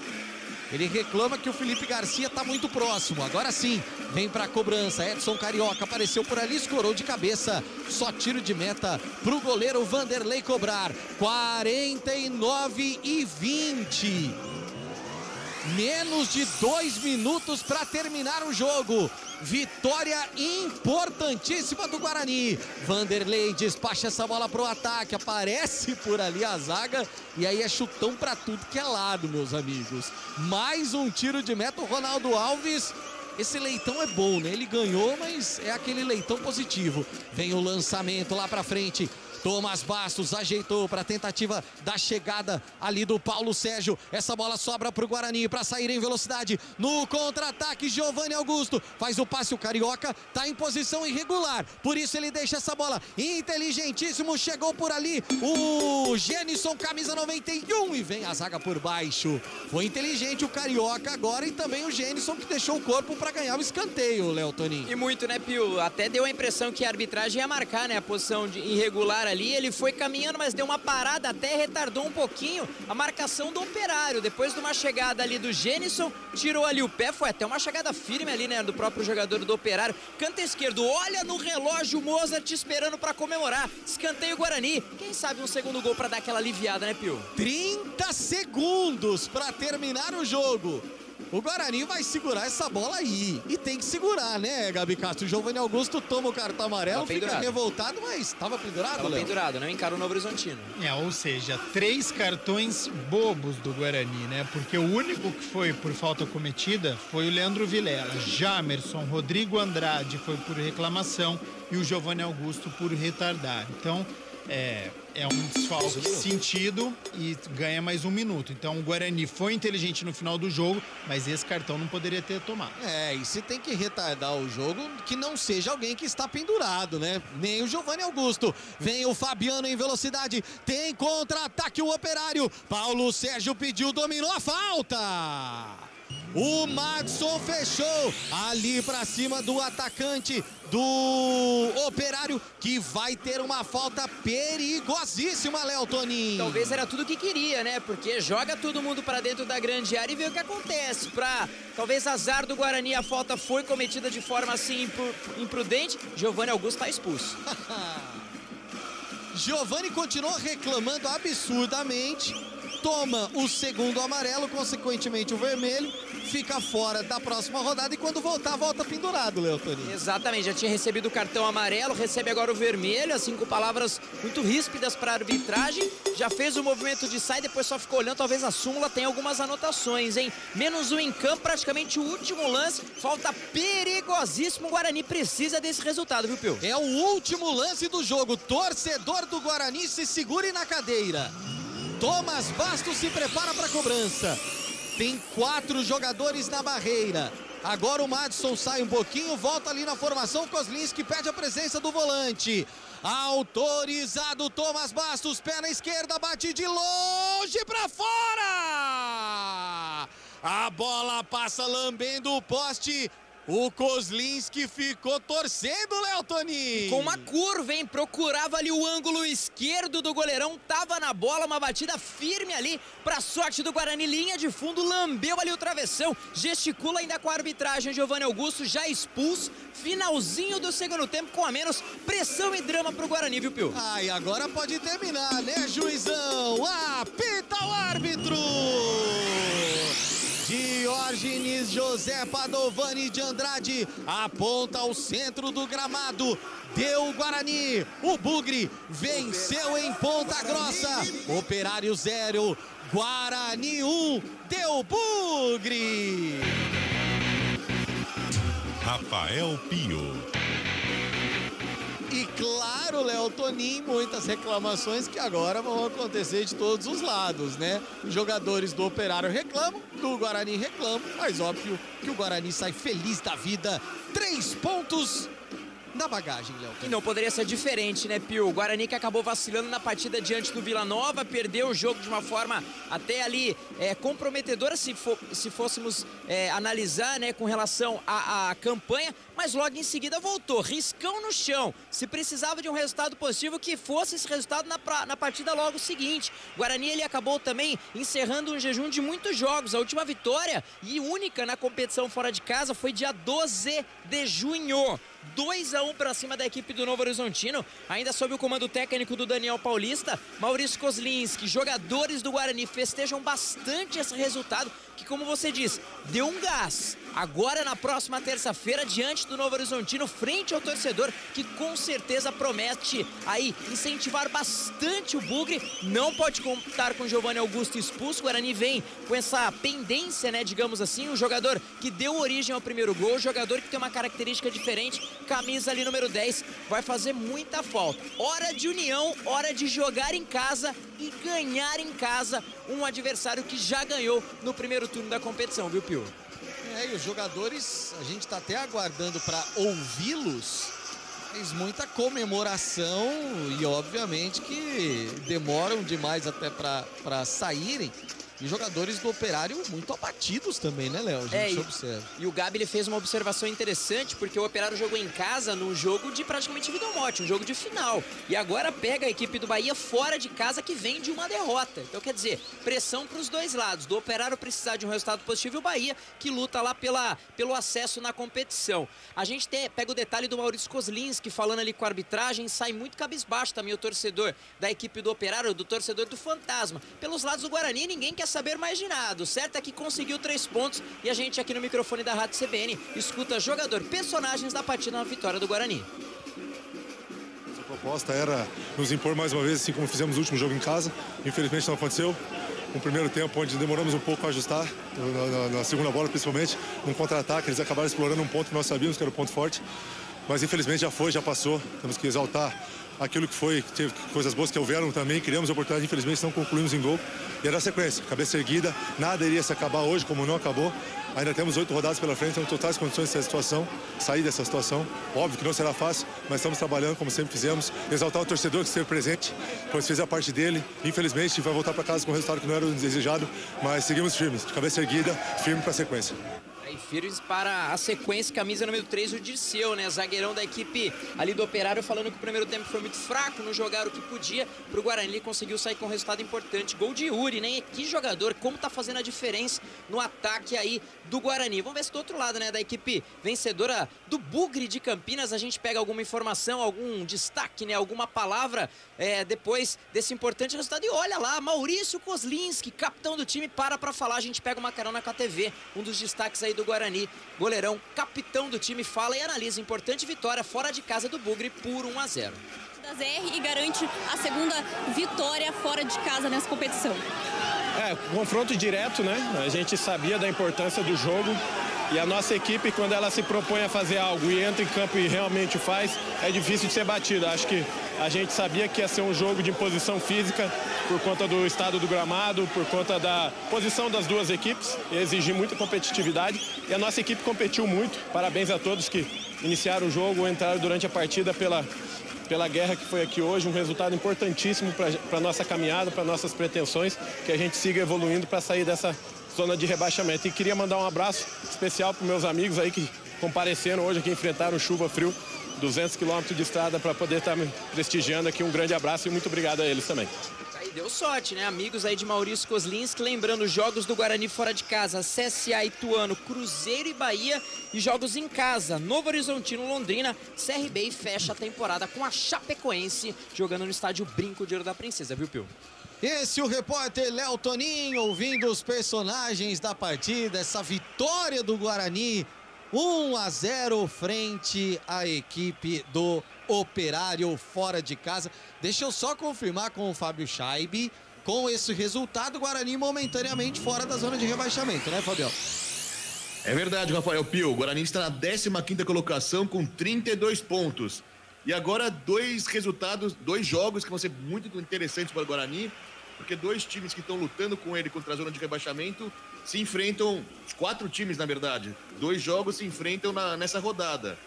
Ele reclama que o Felipe Garcia está muito próximo. Agora sim, vem para a cobrança. Edson Carioca apareceu por ali, escorou de cabeça. Só tiro de meta para o goleiro Vanderlei cobrar. 49:20. Menos de 2 minutos para terminar o jogo. Vitória importantíssima do Guarani. Vanderlei despacha essa bola pro ataque. Aparece por ali a zaga. E aí é chutão para tudo que é lado, meus amigos. Mais um tiro de meta. O Ronaldo Alves. Esse leitão é bom, né? Ele ganhou, mas é aquele leitão positivo. Vem o lançamento lá pra frente. Thomas Bastos ajeitou para a tentativa da chegada ali do Paulo Sérgio. Essa bola sobra para o Guarani para sair em velocidade. No contra-ataque, Giovanni Augusto faz o passe. O Carioca está em posição irregular, por isso ele deixa essa bola. Inteligentíssimo, chegou por ali o Genison, camisa 91, e vem a zaga por baixo. Foi inteligente o Carioca agora e também o Genison, que deixou o corpo para ganhar o escanteio, Léo Toninho. E muito, né, Pio? Até deu a impressão que a arbitragem ia marcar, né, a posição de irregular ali. Ele foi caminhando, mas deu uma parada, até retardou um pouquinho a marcação do Operário. Depois de uma chegada ali do Genison, tirou ali o pé, foi até uma chegada firme ali, né, do próprio jogador do Operário. Canto esquerdo, olha no relógio o Mozart esperando para comemorar. Escanteio Guarani. Quem sabe um segundo gol para dar aquela aliviada, né, Pio? 30 segundos para terminar o jogo. O Guarani vai segurar essa bola aí. E tem que segurar, né, Gabi Castro? O Giovanni Augusto toma o cartão amarelo, fica revoltado, mas estava pendurado, Tava pendurado, não encarou o Novo Horizontino. Ou seja, 3 cartões bobos do Guarani, né? Porque o único que foi por falta cometida foi o Leandro Vilela. Jamerson, Rodrigo Andrade foi por reclamação e o Giovanni Augusto por retardar. Então, é um desfalque sentido e ganha mais 1 minuto. Então o Guarani foi inteligente no final do jogo, mas esse cartão não poderia ter tomado. E se tem que retardar o jogo, que não seja alguém que está pendurado, né? Nem o Giovanni Augusto. Vem o Fabiano em velocidade, tem contra-ataque o Operário. Paulo Sérgio pediu, dominou a falta. O Madson fechou ali pra cima do atacante do Operário, que vai ter uma falta perigosíssima, Léo Toninho. Talvez era tudo que queria, né? Porque joga todo mundo pra dentro da grande área e vê o que acontece. Pra talvez azar do Guarani, a falta foi cometida de forma assim imprudente. Giovanni Augusto tá expulso. Giovanni continuou reclamando absurdamente. toma o segundo amarelo, consequentemente o vermelho, fica fora da próxima rodada e quando voltar, volta pendurado, Léo Toninho. Exatamente, já tinha recebido o cartão amarelo, recebe agora o vermelho, assim com palavras muito ríspidas para a arbitragem, já fez o movimento de sair, depois só ficou olhando, talvez a súmula tem algumas anotações, hein? Menos um em campo, praticamente o último lance, falta perigosíssimo, o Guarani precisa desse resultado, viu, Pio? É o último lance do jogo, torcedor do Guarani se segure na cadeira. Thomas Bastos se prepara para a cobrança. Tem 4 jogadores na barreira. Agora o Madison sai um pouquinho, volta ali na formação. Kozlinski pede a presença do volante. Autorizado Thomas Bastos, pé na esquerda, bate de longe para fora. A bola passa lambendo o poste. O Kozlinski ficou torcendo, Léo Toninho. Com uma curva, hein? Procurava ali o ângulo esquerdo do goleirão, tava na bola, uma batida firme ali, pra sorte do Guarani, linha de fundo, lambeu ali o travessão, gesticula ainda com a arbitragem, Giovanni Augusto já expulso, finalzinho do segundo tempo, com a menos, pressão e drama pro Guarani, viu, Pio? Ai, agora pode terminar, né, juizão? Apita o árbitro! Diógenes José Padovani de Andrade aponta ao centro do gramado. Deu o Guarani. O Bugre venceu em Ponta Grossa. Operário 0, Guarani 1. Deu Bugre. Rafael Pio. E claro, Léo Toninho, muitas reclamações que agora vão acontecer de todos os lados, né? Os jogadores do Operário reclamam, do Guarani reclamam, mas óbvio que o Guarani sai feliz da vida. 3 pontos na bagagem, Léo. E não poderia ser diferente, né, Pio? O Guarani que acabou vacilando na partida diante do Vila Nova, perdeu o jogo de uma forma até ali comprometedora, se fôssemos analisar, né, com relação à campanha, mas logo em seguida voltou, riscão no chão. Se precisava de um resultado positivo, que fosse esse resultado na partida logo seguinte. O Guarani, ele acabou também encerrando um jejum de muitos jogos. A última vitória e única na competição fora de casa foi dia 12 de junho. 2-1 para cima da equipe do Novo Horizontino, ainda sob o comando técnico do Daniel Paulista. Maurício Kozlinski, jogadores do Guarani festejam bastante esse resultado, que, como você diz, deu um gás. Agora, na próxima terça-feira, diante do Novo Horizontino, frente ao torcedor, que com certeza promete aí incentivar bastante o Bugre. Não pode contar com Giovanni Augusto expulso. O Guarani vem com essa pendência, né, digamos assim, um jogador que deu origem ao primeiro gol, jogador que tem uma característica diferente, camisa ali número 10, vai fazer muita falta. Hora de união, hora de jogar em casa e ganhar em casa um adversário que já ganhou no primeiro turno da competição, viu, Pio? E os jogadores, a gente está até aguardando para ouvi-los, mas muita comemoração e obviamente que demoram demais até para saírem. E jogadores do Operário muito abatidos também, né, Léo? A gente observa. E o Gabi, ele fez uma observação interessante, porque o Operário jogou em casa num jogo de praticamente vida ou morte, um jogo de final. E agora pega a equipe do Bahia fora de casa, que vem de uma derrota. Então, quer dizer, pressão para os dois lados. Do Operário precisar de um resultado positivo e o Bahia, que luta lá pelo acesso na competição. A gente pega o detalhe do Maurício Kozlinski, falando ali com a arbitragem, sai muito cabisbaixo também o torcedor da equipe do Operário, do torcedor do Fantasma. Pelos lados do Guarani, ninguém quer saber mais de nada. O certo é que conseguiu 3 pontos e a gente aqui no microfone da Rádio CBN escuta jogador, personagens da partida na vitória do Guarani. A proposta era nos impor mais uma vez, assim como fizemos no último jogo em casa. Infelizmente não aconteceu. Um primeiro tempo onde demoramos um pouco a ajustar, na segunda bola principalmente, num contra-ataque, eles acabaram explorando um ponto que nós sabíamos que era o ponto forte, mas infelizmente já foi, já passou. Temos que exaltar aquilo que foi, que teve coisas boas que houveram também, criamos oportunidade, infelizmente não concluímos em gol. E era a sequência, cabeça erguida, nada iria se acabar hoje como não acabou. Ainda temos 8 rodadas pela frente, temos totais condições dessa situação, sair dessa situação. Óbvio que não será fácil, mas estamos trabalhando como sempre fizemos. Exaltar o torcedor que esteve presente, pois fez a parte dele. Infelizmente vai voltar para casa com um resultado que não era o desejado, mas seguimos firmes, de cabeça erguida, firme para a sequência. É E firmes para a sequência, camisa número 3, o Dirceu, né? Zagueirão da equipe ali do Operário, falando que o primeiro tempo foi muito fraco, não jogaram o que podia. Pro Guarani conseguiu sair com um resultado importante. Gol de Yuri, né? E que jogador, como tá fazendo a diferença no ataque aí do Guarani. Vamos ver se do outro lado, né? Da equipe vencedora do Bugre de Campinas, a gente pega alguma informação, algum destaque, né? Alguma palavra depois desse importante resultado. E olha lá, Maurício Kozlinski, capitão do time, para falar. A gente pega uma carona com a TV, um dos destaques aí do Guarani. Goleirão, capitão do time, fala e analisa. Importante vitória fora de casa do Bugre por 1-0. Da ZR e garante a segunda vitória fora de casa nessa competição. Confronto direto, né? A gente sabia da importância do jogo e a nossa equipe, quando ela se propõe a fazer algo e entra em campo e realmente faz, é difícil de ser batida. Acho que a gente sabia que ia ser um jogo de imposição física por conta do estado do gramado, por conta da posição das duas equipes, exigir muita competitividade e a nossa equipe competiu muito. Parabéns a todos que iniciaram o jogo, entraram durante a partida pela guerra que foi aqui hoje, um resultado importantíssimo para a nossa caminhada, para nossas pretensões, que a gente siga evoluindo para sair dessa zona de rebaixamento. E queria mandar um abraço especial para meus amigos aí que compareceram hoje, que enfrentaram chuva, frio, 200 quilômetros de estrada para poder estar me prestigiando aqui. Um grande abraço e muito obrigado a eles também. Deu sorte, né? Amigos aí de Maurício Kozlinski, lembrando os jogos do Guarani fora de casa, CSA Ituano, Cruzeiro e Bahia, e jogos em casa, Novo Horizontino, Londrina, CRB, e fecha a temporada com a Chapecoense, jogando no estádio Brinco de Ouro da Princesa, viu, Pio? Esse é o repórter Léo Toninho, ouvindo os personagens da partida, essa vitória do Guarani, 1-0 frente à equipe do Operário fora de casa. Deixa eu só confirmar com o Fábio Scheibe, com esse resultado, o Guarani momentaneamente fora da zona de rebaixamento, né, Fabião? É verdade, Rafael Pio. O Guarani está na 15ª colocação com 32 pontos. E agora dois jogos que vão ser muito interessantes para o Guarani, porque dois times que estão lutando com ele contra a zona de rebaixamento se enfrentam, os 4 times na verdade, 2 jogos se enfrentam nessa rodada.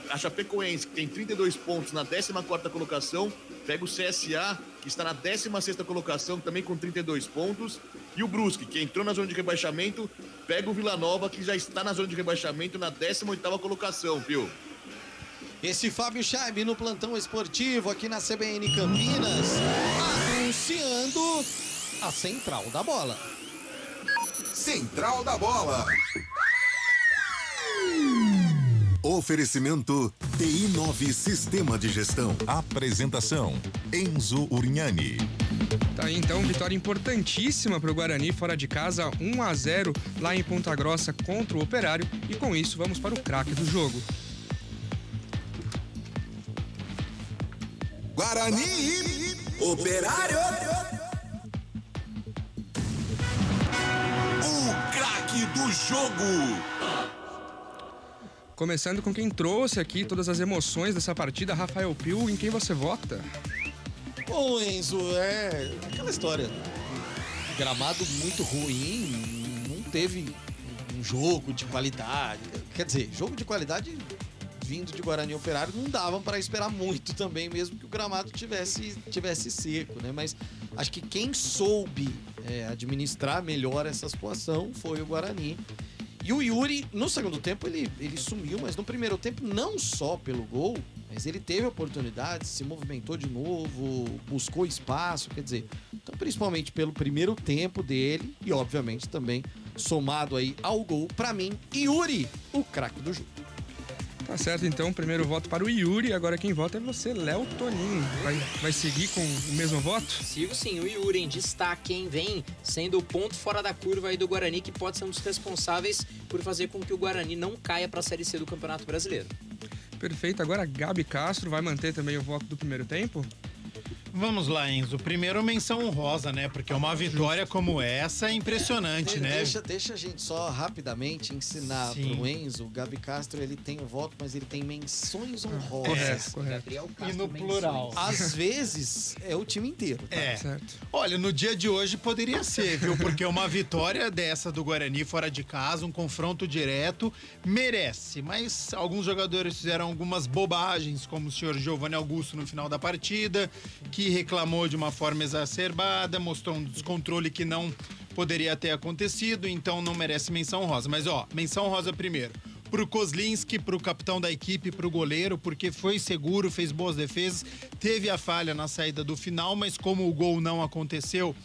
A Chapecoense, que tem 32 pontos na 14ª colocação, pega o CSA, que está na 16ª colocação, também com 32 pontos, e o Brusque, que entrou na zona de rebaixamento, pega o Vila Nova, que já está na zona de rebaixamento na 18ª colocação, viu? Esse Fábio Scheibe no plantão esportivo aqui na CBN Campinas, anunciando a Central da Bola. Central da Bola. Oferecimento TI9 Sistema de Gestão. Apresentação Enzo Urignani. Tá aí então, vitória importantíssima para o Guarani fora de casa, 1-0 lá em Ponta Grossa contra o Operário. E com isso vamos para o craque do jogo. Guarani e Operário. O craque do jogo. Começando com quem trouxe aqui todas as emoções dessa partida, Rafael Pio, em quem você vota? Bom, Enzo, é aquela história. Gramado muito ruim, não teve um jogo de qualidade. Quer dizer, jogo de qualidade vindo de Guarani e Operário não davam para esperar muito também, mesmo que o gramado tivesse seco, né? Mas acho que quem soube administrar melhor essa situação foi o Guarani. E o Yuri, no segundo tempo, ele sumiu, mas no primeiro tempo, não só pelo gol, mas ele teve oportunidade, se movimentou de novo, buscou espaço, quer dizer, então principalmente pelo primeiro tempo dele e, obviamente, também somado aí ao gol, pra mim, Yuri, o craque do jogo. Tá certo, então, primeiro voto para o Yuri, agora quem vota é você, Léo Toninho. Vai seguir com o mesmo voto? Sigo sim, o Yuri em destaque, hein? Vem sendo o ponto fora da curva aí do Guarani, que pode ser um dos responsáveis por fazer com que o Guarani não caia para a Série C do Campeonato Brasileiro. Perfeito, agora Gabi Castro vai manter também o voto do primeiro tempo? Vamos lá, Enzo. Primeiro, menção honrosa, né? Porque uma vitória como essa é impressionante, né? Deixa a gente só rapidamente ensinar pro Enzo. O Gabi Castro, ele tem o voto, mas ele tem menções honrosas. Correto. E no plural. Às vezes, é o time inteiro, tá? Certo. Olha, no dia de hoje poderia ser, viu? Porque uma vitória dessa do Guarani fora de casa, um confronto direto, merece. Mas alguns jogadores fizeram algumas bobagens, como o senhor Giovanni Augusto no final da partida, que reclamou de uma forma exacerbada, mostrou um descontrole que não poderia ter acontecido, então não merece menção rosa. Mas, menção rosa primeiro pro Kozlinski, pro capitão da equipe, pro goleiro, porque foi seguro, fez boas defesas, teve a falha na saída do final, mas como o gol não aconteceu,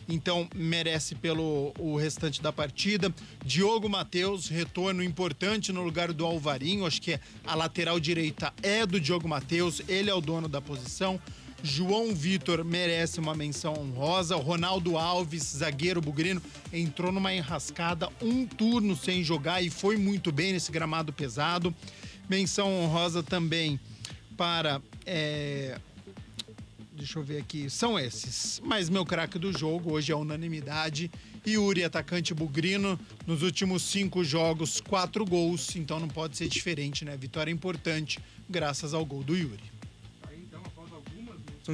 então merece pelo o restante da partida. Diogo Matheus, retorno importante no lugar do Alvarinho, acho que a lateral direita é do Diogo Matheus, ele é o dono da posição. João Vitor merece uma menção honrosa. O Ronaldo Alves, zagueiro bugrino, entrou numa enrascada, um turno sem jogar e foi muito bem nesse gramado pesado. Menção honrosa também para... Deixa eu ver aqui, são esses. Mas meu craque do jogo, hoje é unanimidade. Yuri, atacante bugrino, nos últimos 5 jogos, 4 gols, então não pode ser diferente, né? Vitória importante, graças ao gol do Yuri.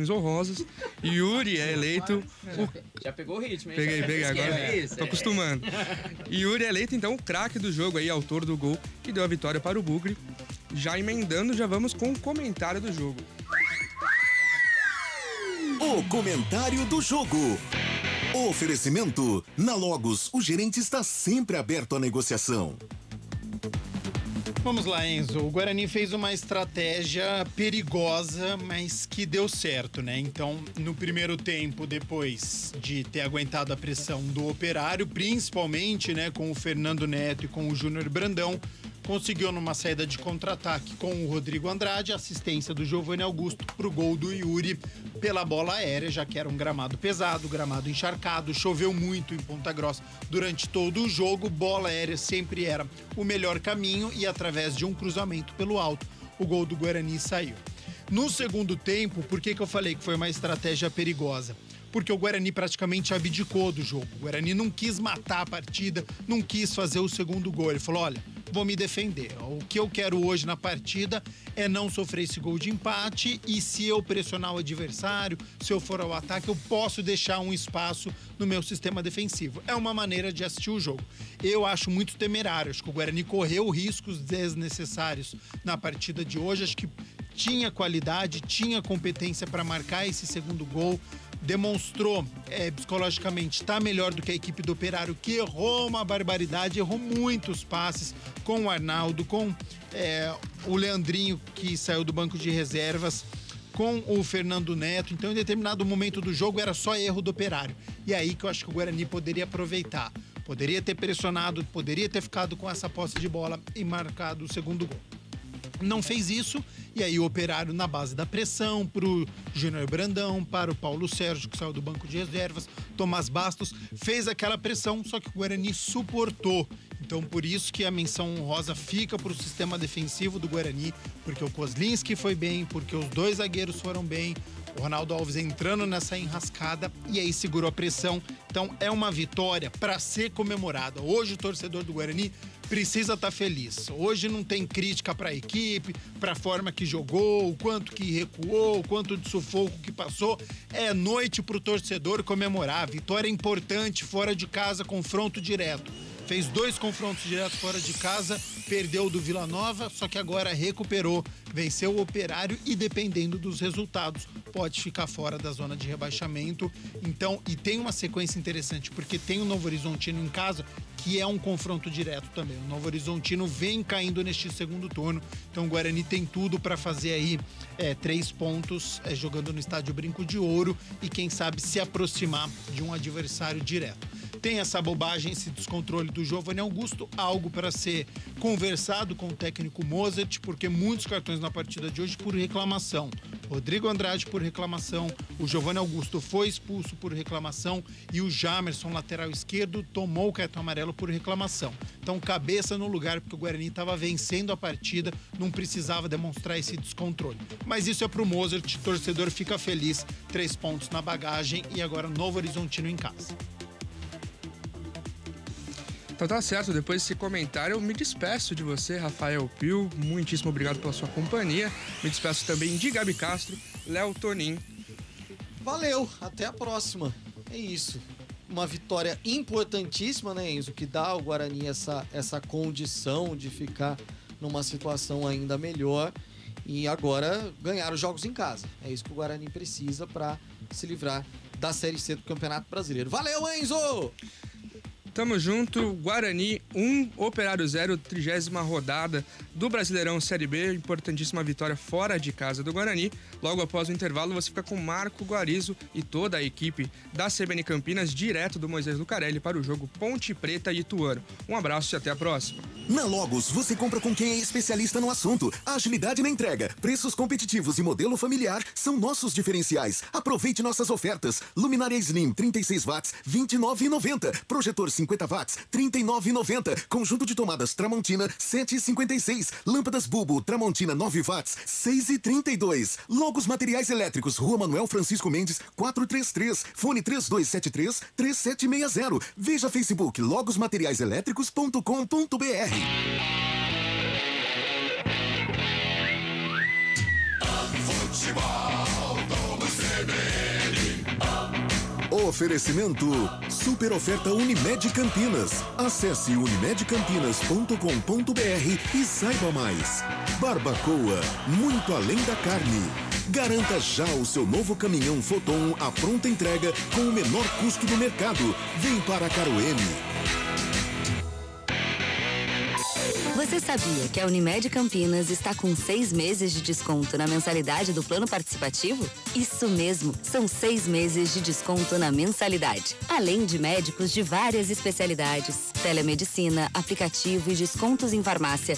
Honrosas. Yuri é eleito. Já pegou o ritmo, hein? Peguei agora. Tô acostumando. Yuri é eleito, então, o craque do jogo aí, autor do gol que deu a vitória para o Bugre. Já emendando, já vamos com o comentário do jogo. O comentário do jogo. Oferecimento. Na Logos, o gerente está sempre aberto à negociação. Vamos lá, Enzo. O Guarani fez uma estratégia perigosa, mas que deu certo, né? Então, no primeiro tempo, depois de ter aguentado a pressão do Operário, principalmente, né, com o Fernando Neto e com o Júnior Brandão, conseguiu numa saída de contra-ataque com o Rodrigo Andrade, assistência do Giovanni Augusto pro gol do Yuri pela bola aérea, já que era um gramado pesado, gramado encharcado, choveu muito em Ponta Grossa durante todo o jogo, bola aérea sempre era o melhor caminho e através de um cruzamento pelo alto, o gol do Guarani saiu. No segundo tempo, por que eu falei que foi uma estratégia perigosa? Porque o Guarani praticamente abdicou do jogo. O Guarani não quis matar a partida, não quis fazer o segundo gol. Ele falou, olha, vou me defender. O que eu quero hoje na partida é não sofrer esse gol de empate e se eu pressionar o adversário, se eu for ao ataque, eu posso deixar um espaço no meu sistema defensivo. É uma maneira de assistir o jogo. Eu acho muito temerário. Acho que o Guarani correu riscos desnecessários na partida de hoje. Acho que tinha qualidade, tinha competência para marcar esse segundo gol. Demonstrou psicologicamente está melhor do que a equipe do Operário, que errou uma barbaridade, errou muitos passes com o Arnaldo, com o Leandrinho, que saiu do banco de reservas, com o Fernando Neto. Então, em determinado momento do jogo, era só erro do Operário. E aí que eu acho que o Guarani poderia aproveitar. Poderia ter pressionado, poderia ter ficado com essa posse de bola e marcado o segundo gol. Não fez isso, e aí o Operário na base da pressão pro Júnior Brandão, para o Paulo Sérgio, que saiu do banco de reservas, Tomás Bastos, fez aquela pressão, só que o Guarani suportou. Então, por isso que a menção honrosa fica pro sistema defensivo do Guarani, porque o Kozlinski foi bem, porque os 2 zagueiros foram bem, o Ronaldo Alves entrando nessa enrascada e aí segurou a pressão. Então, é uma vitória para ser comemorada. Hoje o torcedor do Guarani precisa estar feliz. Hoje não tem crítica para a equipe, para a forma que jogou, o quanto que recuou, o quanto de sufoco que passou. É noite para o torcedor comemorar. Vitória importante, fora de casa, confronto direto. Fez 2 confrontos diretos fora de casa, perdeu do Vila Nova, só que agora recuperou, venceu o Operário e, dependendo dos resultados, pode ficar fora da zona de rebaixamento. Então, e tem uma sequência interessante, porque tem o Novo Horizontino em casa, que é um confronto direto também. O Novo Horizontino vem caindo neste segundo turno, então o Guarani tem tudo para fazer aí 3 pontos jogando no Estádio Brinco de Ouro e quem sabe se aproximar de um adversário direto. Tem essa bobagem, esse descontrole do Giovanni Augusto, algo para ser conversado com o técnico Mozart, porque muitos cartões na partida de hoje por reclamação. Rodrigo Andrade por reclamação, o Giovanni Augusto foi expulso por reclamação e o Jamerson, lateral esquerdo, tomou o cartão amarelo por reclamação. Então, cabeça no lugar, porque o Guarani estava vencendo a partida, não precisava demonstrar esse descontrole. Mas isso é pro Mozart, o torcedor fica feliz, 3 pontos na bagagem e agora Novo Horizontino em casa. Então tá certo, depois desse comentário eu me despeço de você, Rafael Pio, muitíssimo obrigado pela sua companhia, me despeço também de Gabi Castro, Léo Tonin. Valeu, até a próxima, é isso. Uma vitória importantíssima, né, Enzo, que dá ao Guarani essa condição de ficar numa situação ainda melhor e agora ganhar os jogos em casa. É isso que o Guarani precisa para se livrar da Série C do Campeonato Brasileiro. Valeu, Enzo! Tamo junto, Guarani 1, Operário 0, 30ª rodada do Brasileirão Série B, importantíssima vitória fora de casa do Guarani. Logo após o intervalo você fica com Marco Guarizo e toda a equipe da CBN Campinas, direto do Moisés Lucarelli para o jogo Ponte Preta e Ituano. Um abraço e até a próxima. Na Logos, você compra com quem é especialista no assunto. A agilidade na entrega, preços competitivos e modelo familiar são nossos diferenciais. Aproveite nossas ofertas. Luminária Slim 36 watts, R$ 29,90. Projetor 50 watts, R$ 39,90. Conjunto de tomadas Tramontina, R$ 7,56. Lâmpadas Bulbo Tramontina 9 watts, R$ 6,32. Logos Materiais Elétricos, Rua Manuel Francisco Mendes, 433. Fone 3273-3760. Veja Facebook logosmateriaiselétricos.com.br. Futebol do CBN. Oferecimento Super Oferta Unimed Campinas. Acesse unimedcampinas.com.br e saiba mais. Barbacoa, muito além da carne. Garanta já o seu novo caminhão Foton à pronta entrega com o menor custo do mercado. Vem para Caroeme. Você sabia que a Unimed Campinas está com 6 meses de desconto na mensalidade do plano participativo? Isso mesmo, são 6 meses de desconto na mensalidade. Além de médicos de várias especialidades, telemedicina, aplicativo e descontos em farmácia.